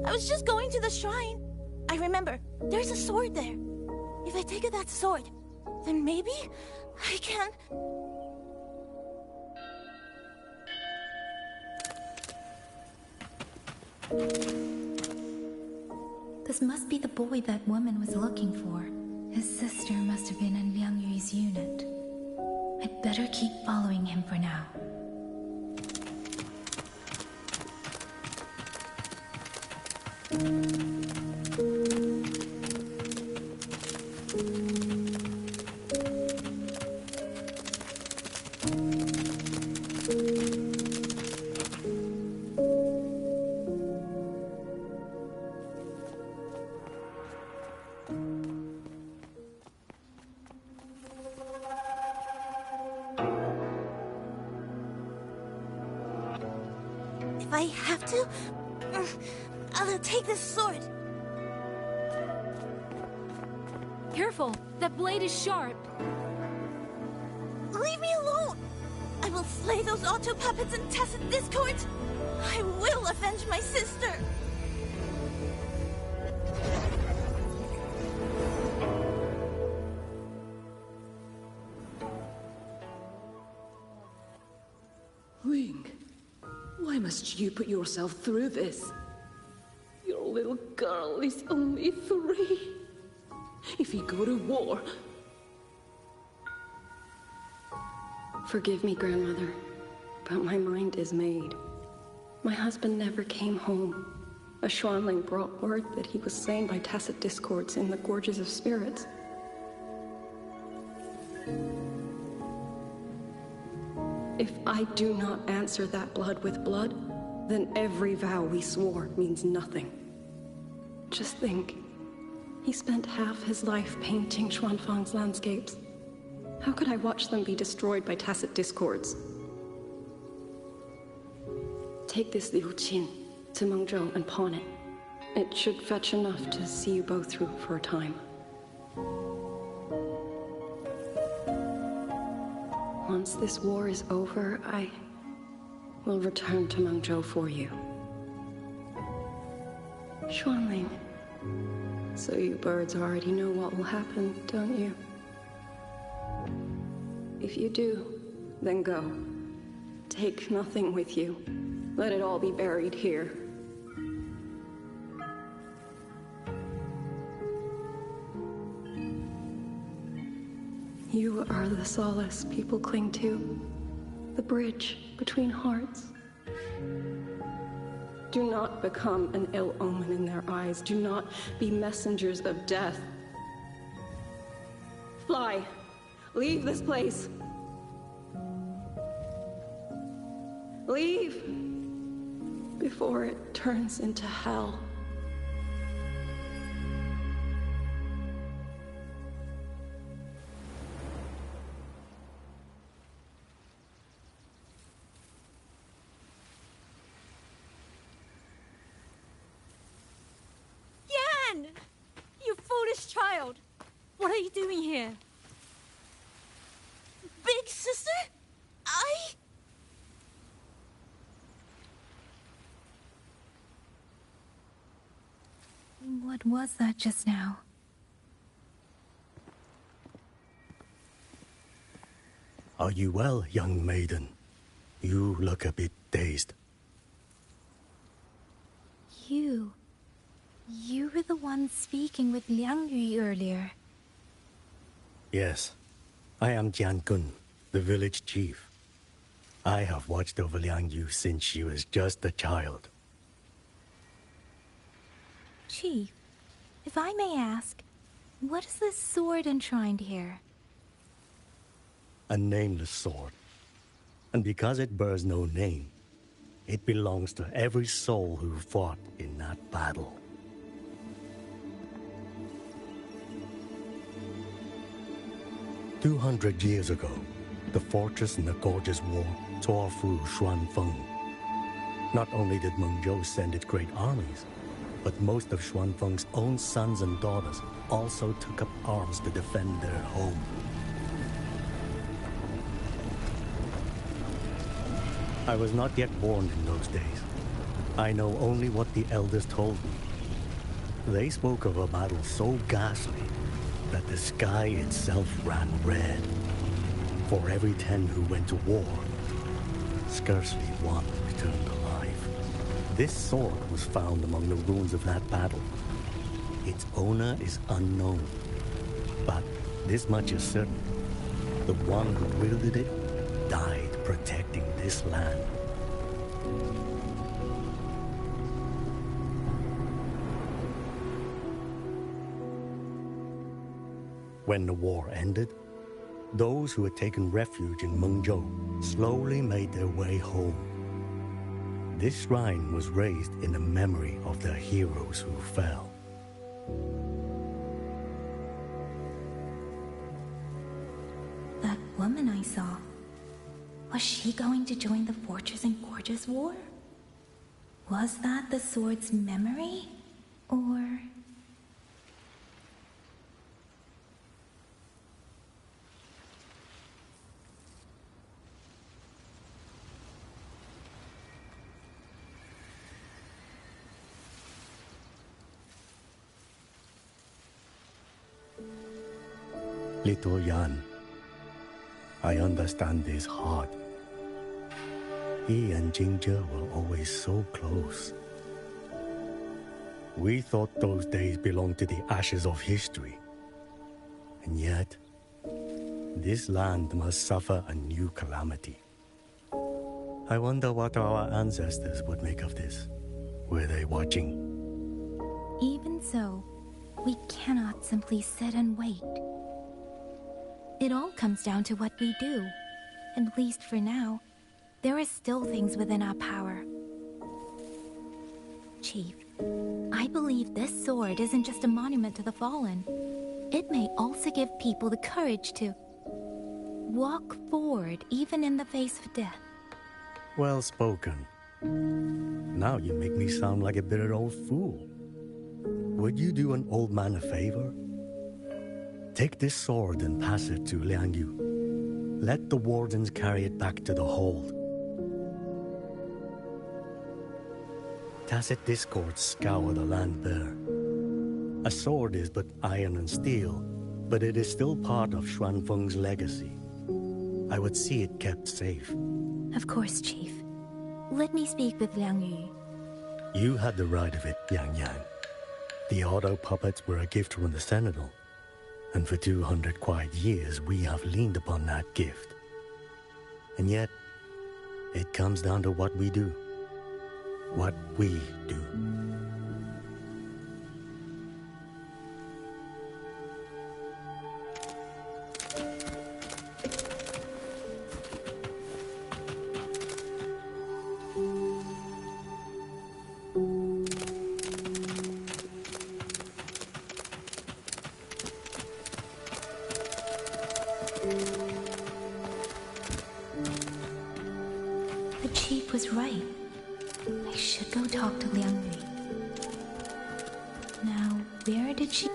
I was just going to the shrine. I remember, there's a sword there. If I take that sword, then maybe I can... This must be the boy that woman was looking for. His sister must have been in Liang Yu's unit. I'd better keep following him for now. If I have to, I'll take this sword. Careful! That blade is sharp! Leave me alone! I will slay those auto puppets and test discords! I will avenge my sister! Wing, why must you put yourself through this? Your little girl is only 3. If you go to war... Forgive me, Grandmother, but my mind is made. My husband never came home. A Xuanling brought word that he was slain by tacit discords in the Gorges of Spirits. If I do not answer that blood with blood, then every vow we swore means nothing. Just think, he spent half his life painting Xuanfang's landscapes. How could I watch them be destroyed by tacit discords? Take this Liu Qin to Mengzhou and pawn it. It should fetch enough to see you both through for a time. Once this war is over, I will return to Mengzhou for you. Xuanling. So you birds already know what will happen, don't you? If you do, then go. Take nothing with you. Let it all be buried here. You are the solace people cling to, the bridge between hearts. Do not become an ill omen in their eyes. Do not be messengers of death. Fly. Leave this place. Leave before it turns into hell. Yan! You foolish child! What are you doing here? Big sister? What was that just now? Are you well, young maiden? You look a bit dazed. You were the one speaking with Liang Yu earlier. Yes, I am Jian Gun, the village chief. I have watched over Liang Yu since she was just a child. Chief, if I may ask, what is this sword enshrined here? A nameless sword. And because it bears no name, it belongs to every soul who fought in that battle. "200 years ago, the fortress in the gorgeous war tore through Xuanfeng. Not only did Mengzhou send its great armies, but most of Xuanfeng's own sons and daughters also took up arms to defend their home. I was not yet born in those days. I know only what the elders told me. They spoke of a battle so ghastly that the sky itself ran red. For every 10 who went to war, scarcely one returned alive. This sword was found among the ruins of that battle. Its owner is unknown, but this much is certain. The one who wielded it died protecting this land. When the war ended, those who had taken refuge in Mengzhou slowly made their way home. This shrine was raised in the memory of the heroes who fell. That woman I saw, was she going to join the Fortress and Gorgeous War? Was that the sword's memory? Or... Little Yan, I understand his heart. He and Jingjie were always so close. We thought those days belonged to the ashes of history. And yet, this land must suffer a new calamity. I wonder what our ancestors would make of this. Were they watching? Even so, we cannot simply sit and wait. It all comes down to what we do. At least for now, there are still things within our power. Chief, I believe this sword isn't just a monument to the fallen. It may also give people the courage to walk forward even in the face of death. Well spoken. Now you make me sound like a bitter old fool. Would you do an old man a favor? Take this sword and pass it to Liang Yu. Let the wardens carry it back to the hold. Tacit discords scour the land bare. A sword is but iron and steel, but it is still part of Xuanfeng's legacy. I would see it kept safe. Of course, Chief. Let me speak with Liang Yu. You had the right of it, Yang Yang. The auto puppets were a gift from the Sentinel, and for 200 quiet years we have leaned upon that gift. And yet, it comes down to what we do. What we do. The Chief was right. I should go talk to Liang Yu. Now, where did she...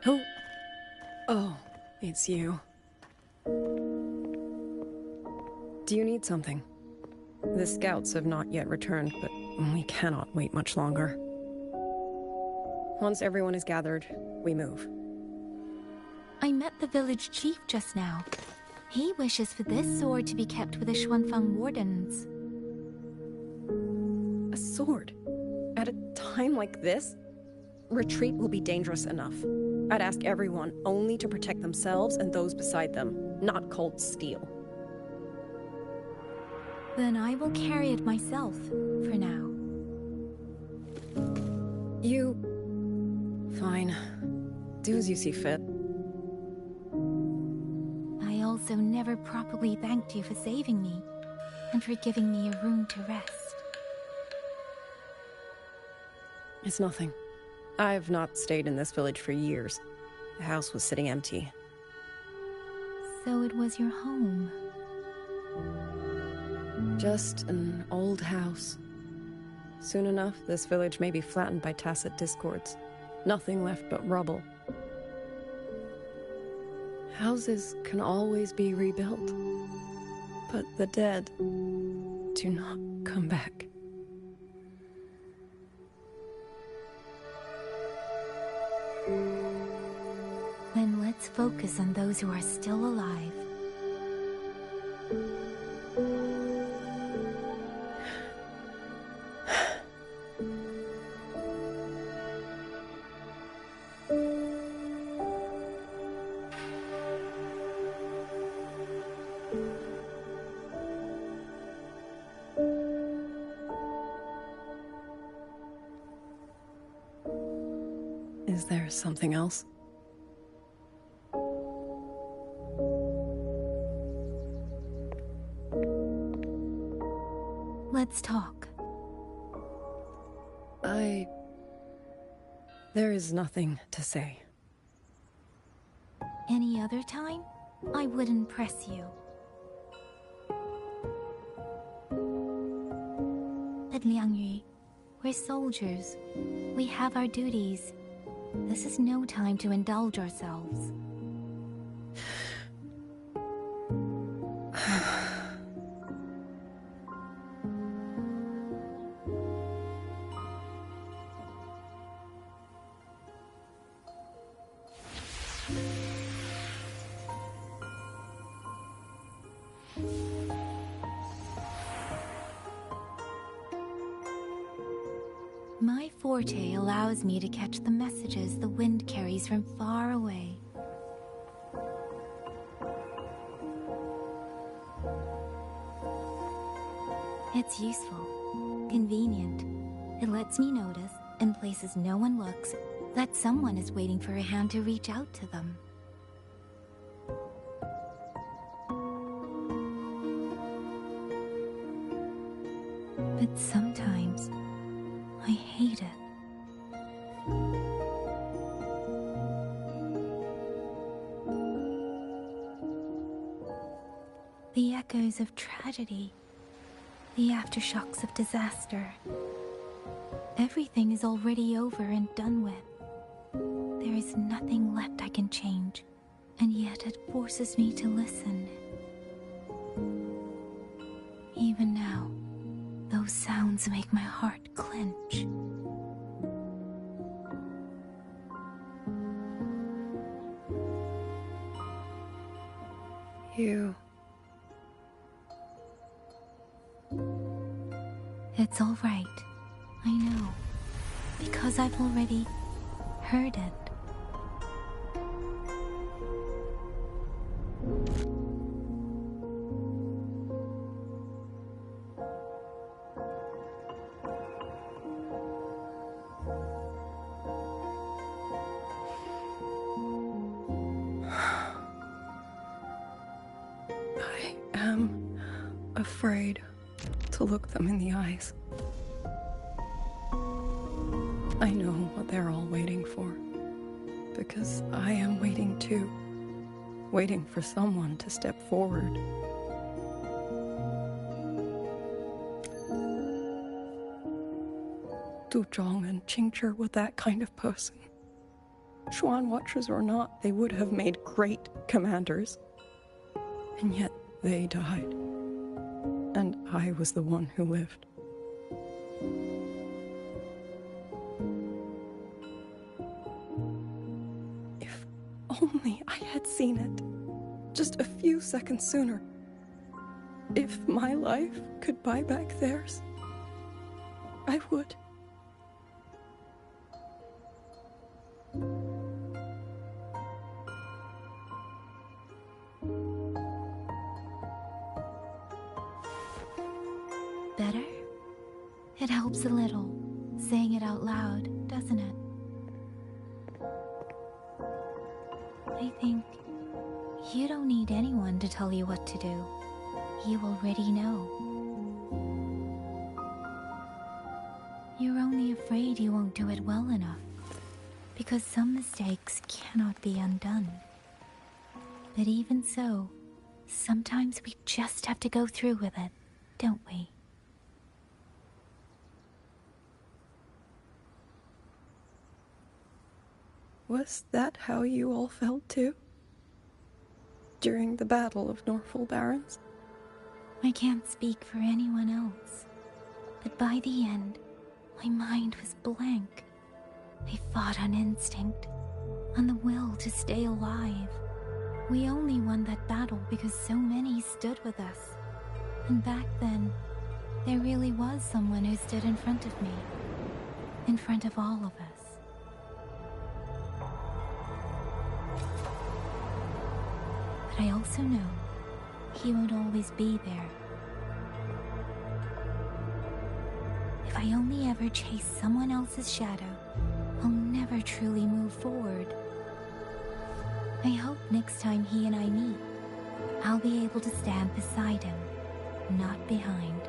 Who? Oh, it's you. Do you need something? The scouts have not yet returned, but we cannot wait much longer. Once everyone is gathered, we move. I met the village chief just now. He wishes for this sword to be kept with the Xuanfeng wardens. A sword? At a time like this? Retreat will be dangerous enough. I'd ask everyone only to protect themselves and those beside them, not cold steel. Then I will carry it myself, for now. You... Fine. Do as you see fit. I also never properly thanked you for saving me, and for giving me a room to rest. It's nothing. I've not stayed in this village for years. The house was sitting empty. So it was your home. Just an old house. Soon enough, this village may be flattened by tacit discords. Nothing left but rubble. Houses can always be rebuilt. But the dead do not come back. Then let's focus on those who are still alive. Is there something else? Let's talk. There is nothing to say. Any other time, I wouldn't press you. But Liang Yu, we're soldiers. We have our duties. This is no time to indulge ourselves. My forte allows me to catch the messages the wind carries from far away. It's useful, convenient. It lets me notice, in places no one looks, that someone is waiting for a hand to reach out to them. But sometimes I hate it. The echoes of tragedy, the aftershocks of disaster. Everything is already over and done with. There is nothing left I can change, and yet it forces me to listen. Even now, those sounds make my heart clench. You... It's all right. I know. Because I've already heard it. I am afraid to look them in the eyes. I know what they're all waiting for, because I am waiting too. Waiting for someone to step forward. Du Zhong and Qingzhi were that kind of person. Xuan Watchers or not, they would have made great commanders. And yet they died. And I was the one who lived. If only I had seen it, just a few seconds sooner. If my life could buy back theirs, I would. Better? It helps a little, saying it out loud, doesn't it? I think you don't need anyone to tell you what to do. You already know. You're only afraid you won't do it well enough, because some mistakes cannot be undone. But even so, sometimes we just have to go through with it, don't we? Was that how you all felt too? During the Battle of Norfolk Barrens? I can't speak for anyone else, but by the end, my mind was blank. I fought on instinct, on the will to stay alive. We only won that battle because so many stood with us. And back then, there really was someone who stood in front of me, in front of all of us. But I also know he won't always be there. If I only ever chase someone else's shadow, I'll never truly move forward. I hope next time he and I meet, I'll be able to stand beside him, not behind.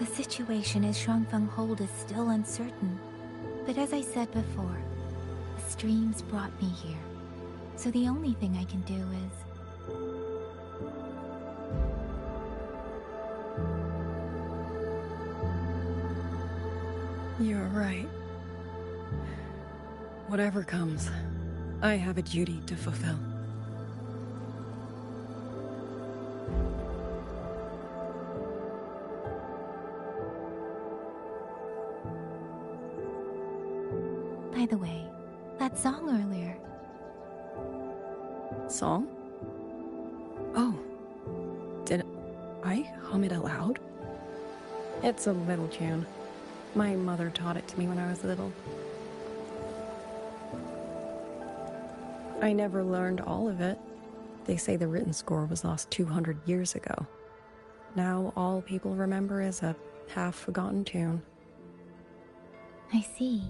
The situation as Shuangfeng Hold is still uncertain, but as I said before, the streams brought me here, so the only thing I can do is... You're right. Whatever comes, I have a duty to fulfill. By the way, that song earlier. Song? Oh. Did I hum it aloud? It's a little tune. My mother taught it to me when I was little. I never learned all of it. They say the written score was lost 200 years ago. Now all people remember is a half-forgotten tune. I see.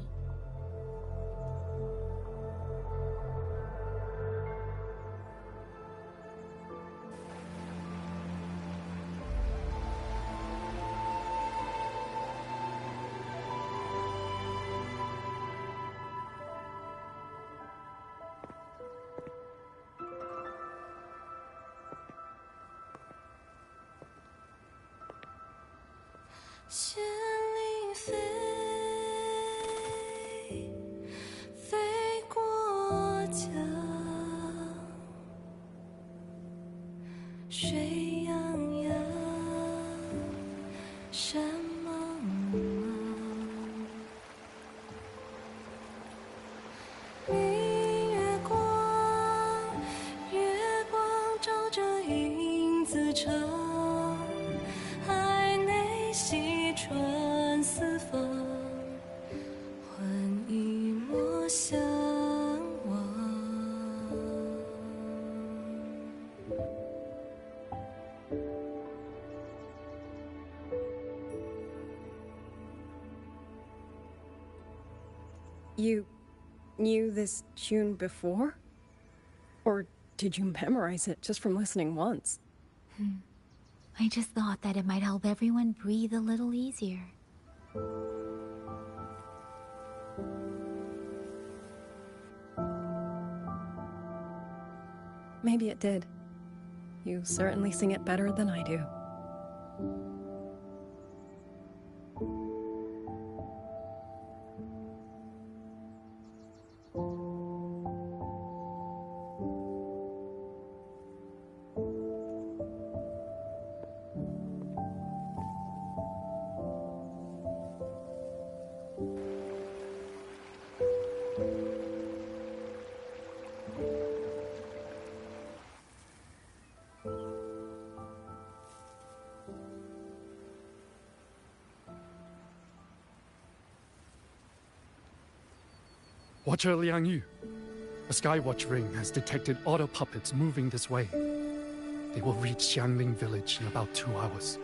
水洋洋，山茫茫。明月光，月光照着影子长，海内细川四方，换一抹向往。You knew this tune before? Or did you memorize it just from listening once? I just thought that it might help everyone breathe a little easier. Maybe it did. You certainly sing it better than I do. Watcher Liang Yu, a Skywatch ring has detected auto puppets moving this way. They will reach Xiangling village in about 2 hours.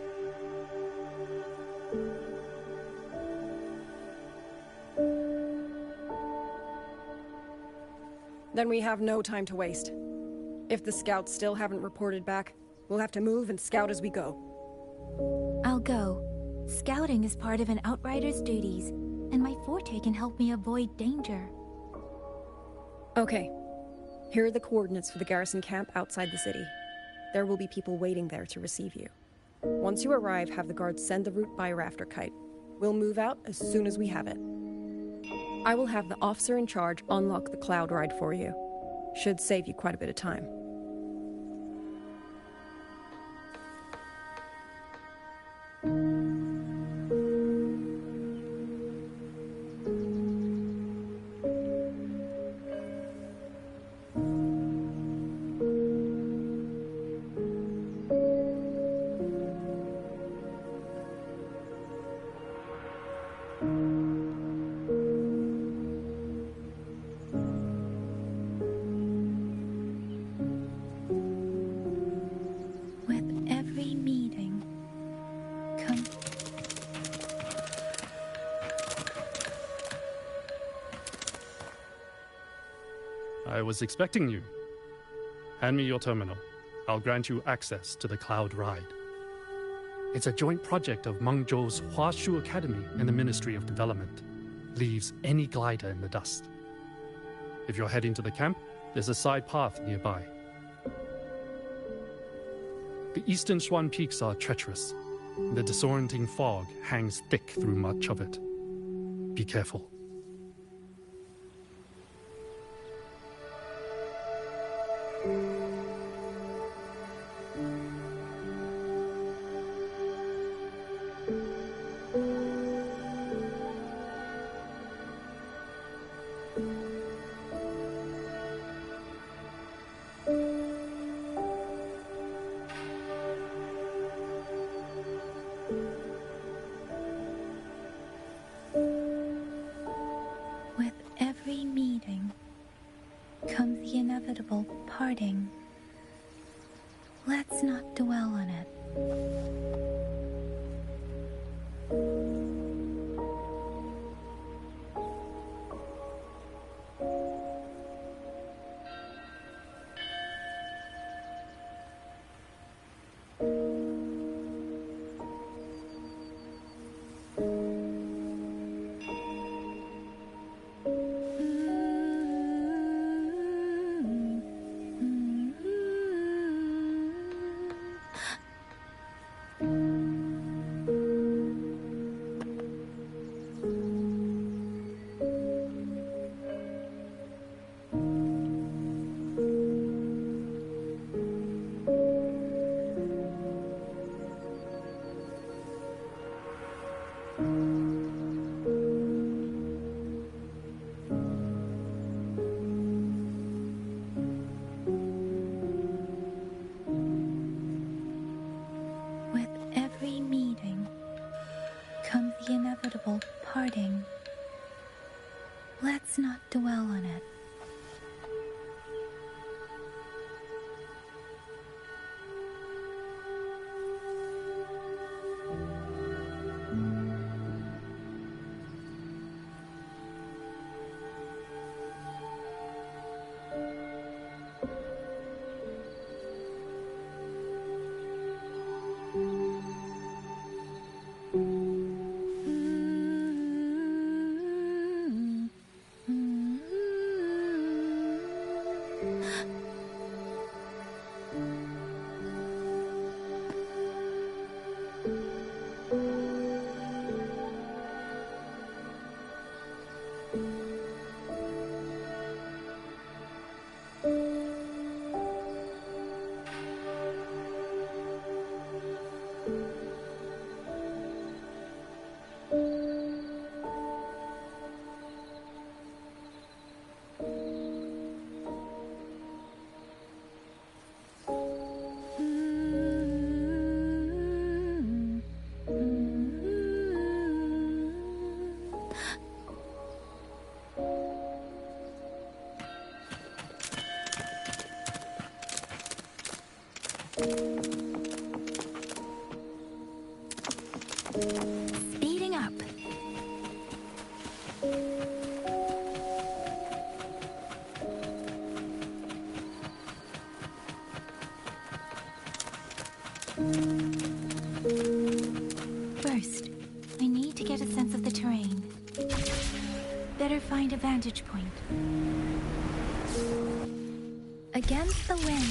Then we have no time to waste. If the scouts still haven't reported back, we'll have to move and scout as we go. I'll go. Scouting is part of an outrider's duties, and my forte can help me avoid danger. Okay. Here are the coordinates for the garrison camp outside the city. There will be people waiting there to receive you. Once you arrive, have the guards send the route by rafter kite. We'll move out as soon as we have it. I will have the officer in charge unlock the cloud ride for you. Should save you quite a bit of time. With every meeting, come... I was expecting you. Hand me your terminal. I'll grant you access to the Cloud Ride. It's a joint project of Mengzhou's Huashu Academy and the Ministry of Development. Leaves any glider in the dust. If you're heading to the camp, there's a side path nearby. The eastern Shuan peaks are treacherous. The disorienting fog hangs thick through much of it. Be careful. With every meeting comes the inevitable parting. Let's not dwell on it. Let's not dwell on it. Speeding up. First, I need to get a sense of the terrain. Better find a vantage point. Against the wind.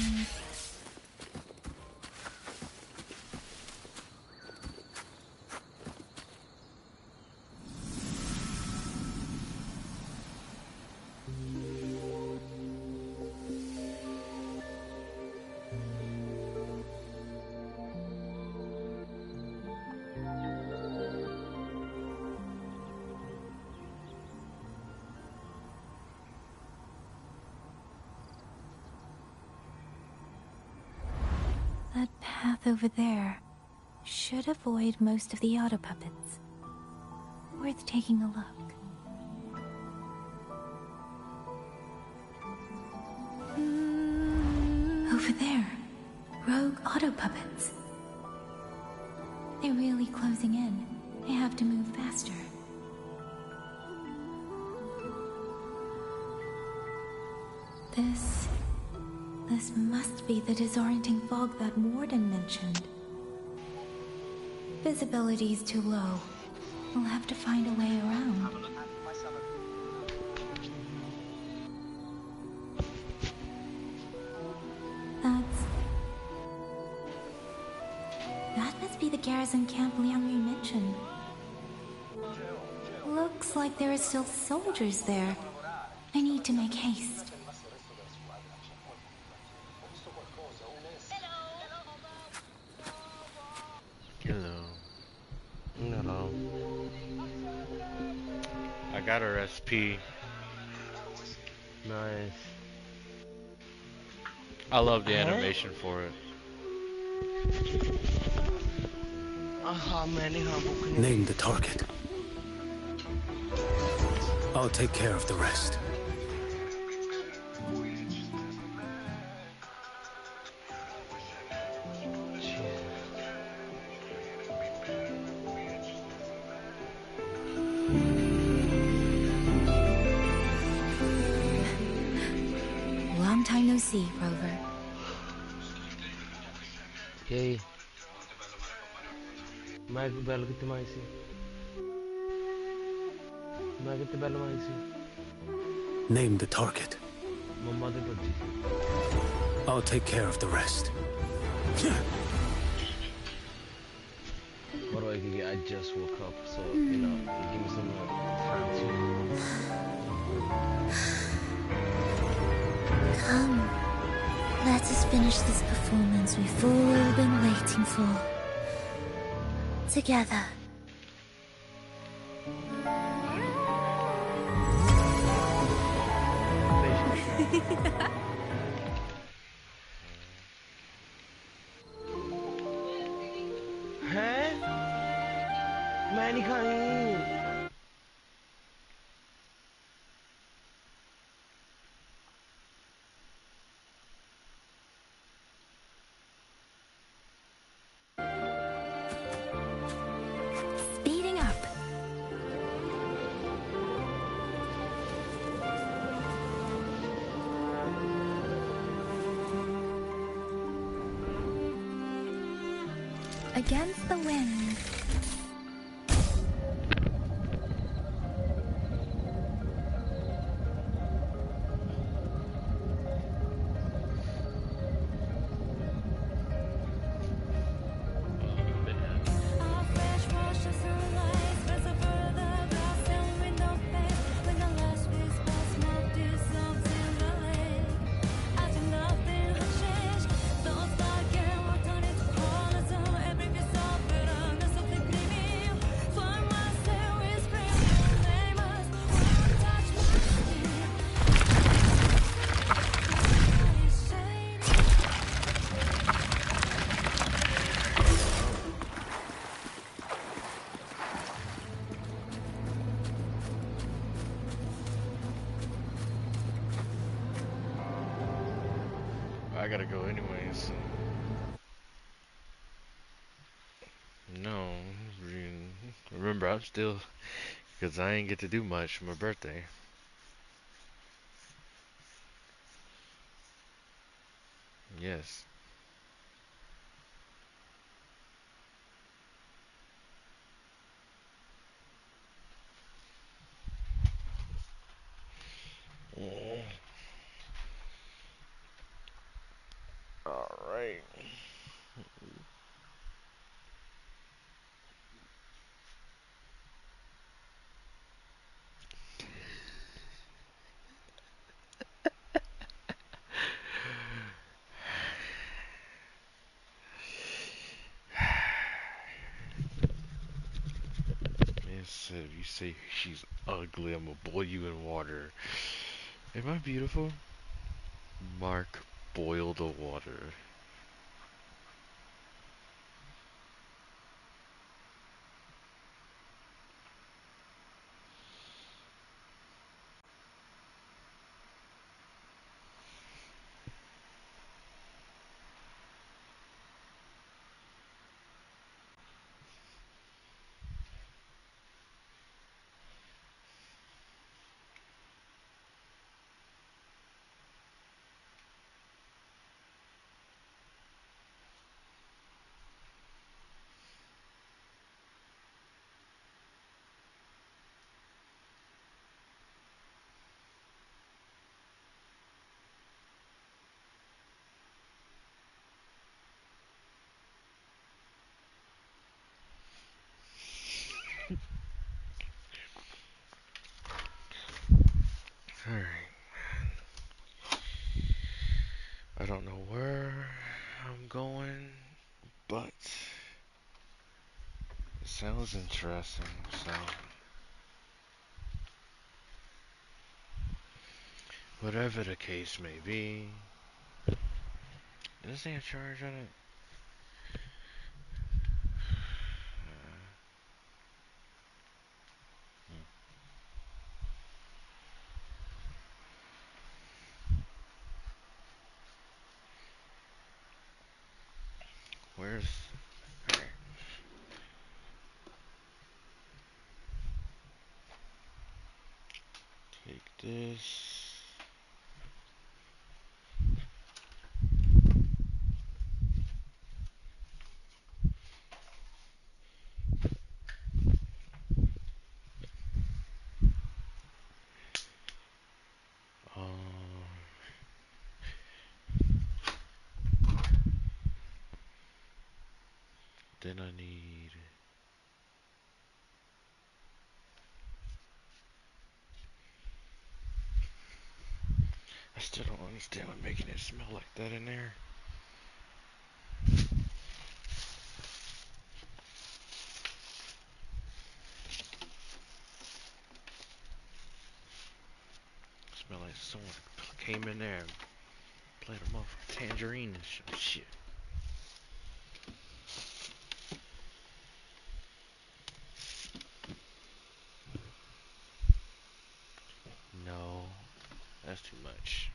That path over there should avoid most of the auto puppets. Worth taking a look. Over there, rogue auto puppets. They're really closing in. I have to move faster. This must be the disorienting fog that Warden mentioned. Visibility's too low. We'll have to find a way around. That must be the garrison camp Liang Yu mentioned. Looks like there are still soldiers there. I need to make haste. Hello. Hello. I got her SP. Nice. I love the animation for it. Name the target. I'll take care of the rest. Long time no see, Rover. Yay. Mag bell kitte maisi. Mag kitte bell maisi. Name the target. Mama de bajji. I'll take care of the rest. What do I give? I just woke up, so you know, give me some time to. Come, let us finish this performance we've all been waiting for. Together. हैं? मैं नहीं खाई। Against the wind. I gotta go anyways. No, remember I'm still, cause I ain't get to do much for my birthday. Yes. All right. Man said if you say she's ugly, I'm gonna boil you in water. Am I beautiful? Mark, boil the water. Alright. I don't know where I'm going, but it sounds interesting, so whatever the case may be. Does this thing have charge on it? Where's... Alright. Take this. Then I need... I still don't understand what making it smell like that in there. Smell like someone came in there and played a motherfucking tangerine and shit. No, that's too much.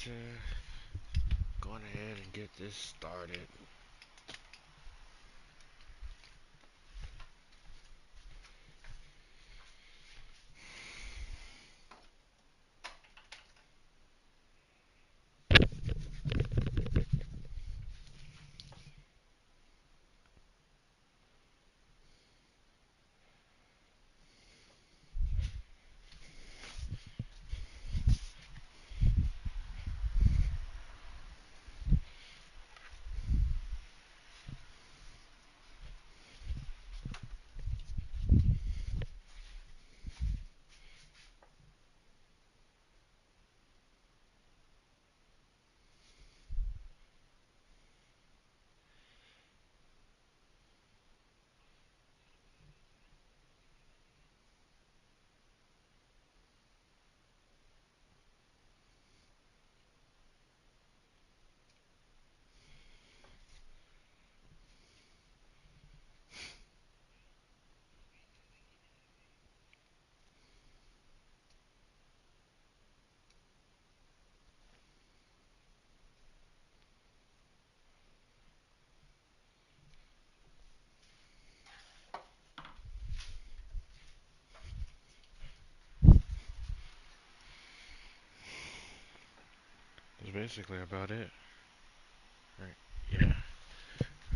to go ahead and get this started. That's basically about it. Right. Yeah.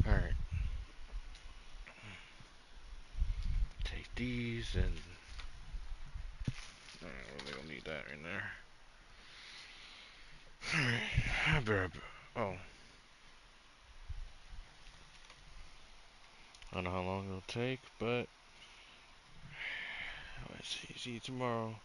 Alright. Take these and we don't need that in there. Alright. Oh. I don't know how long it'll take, but let's see tomorrow.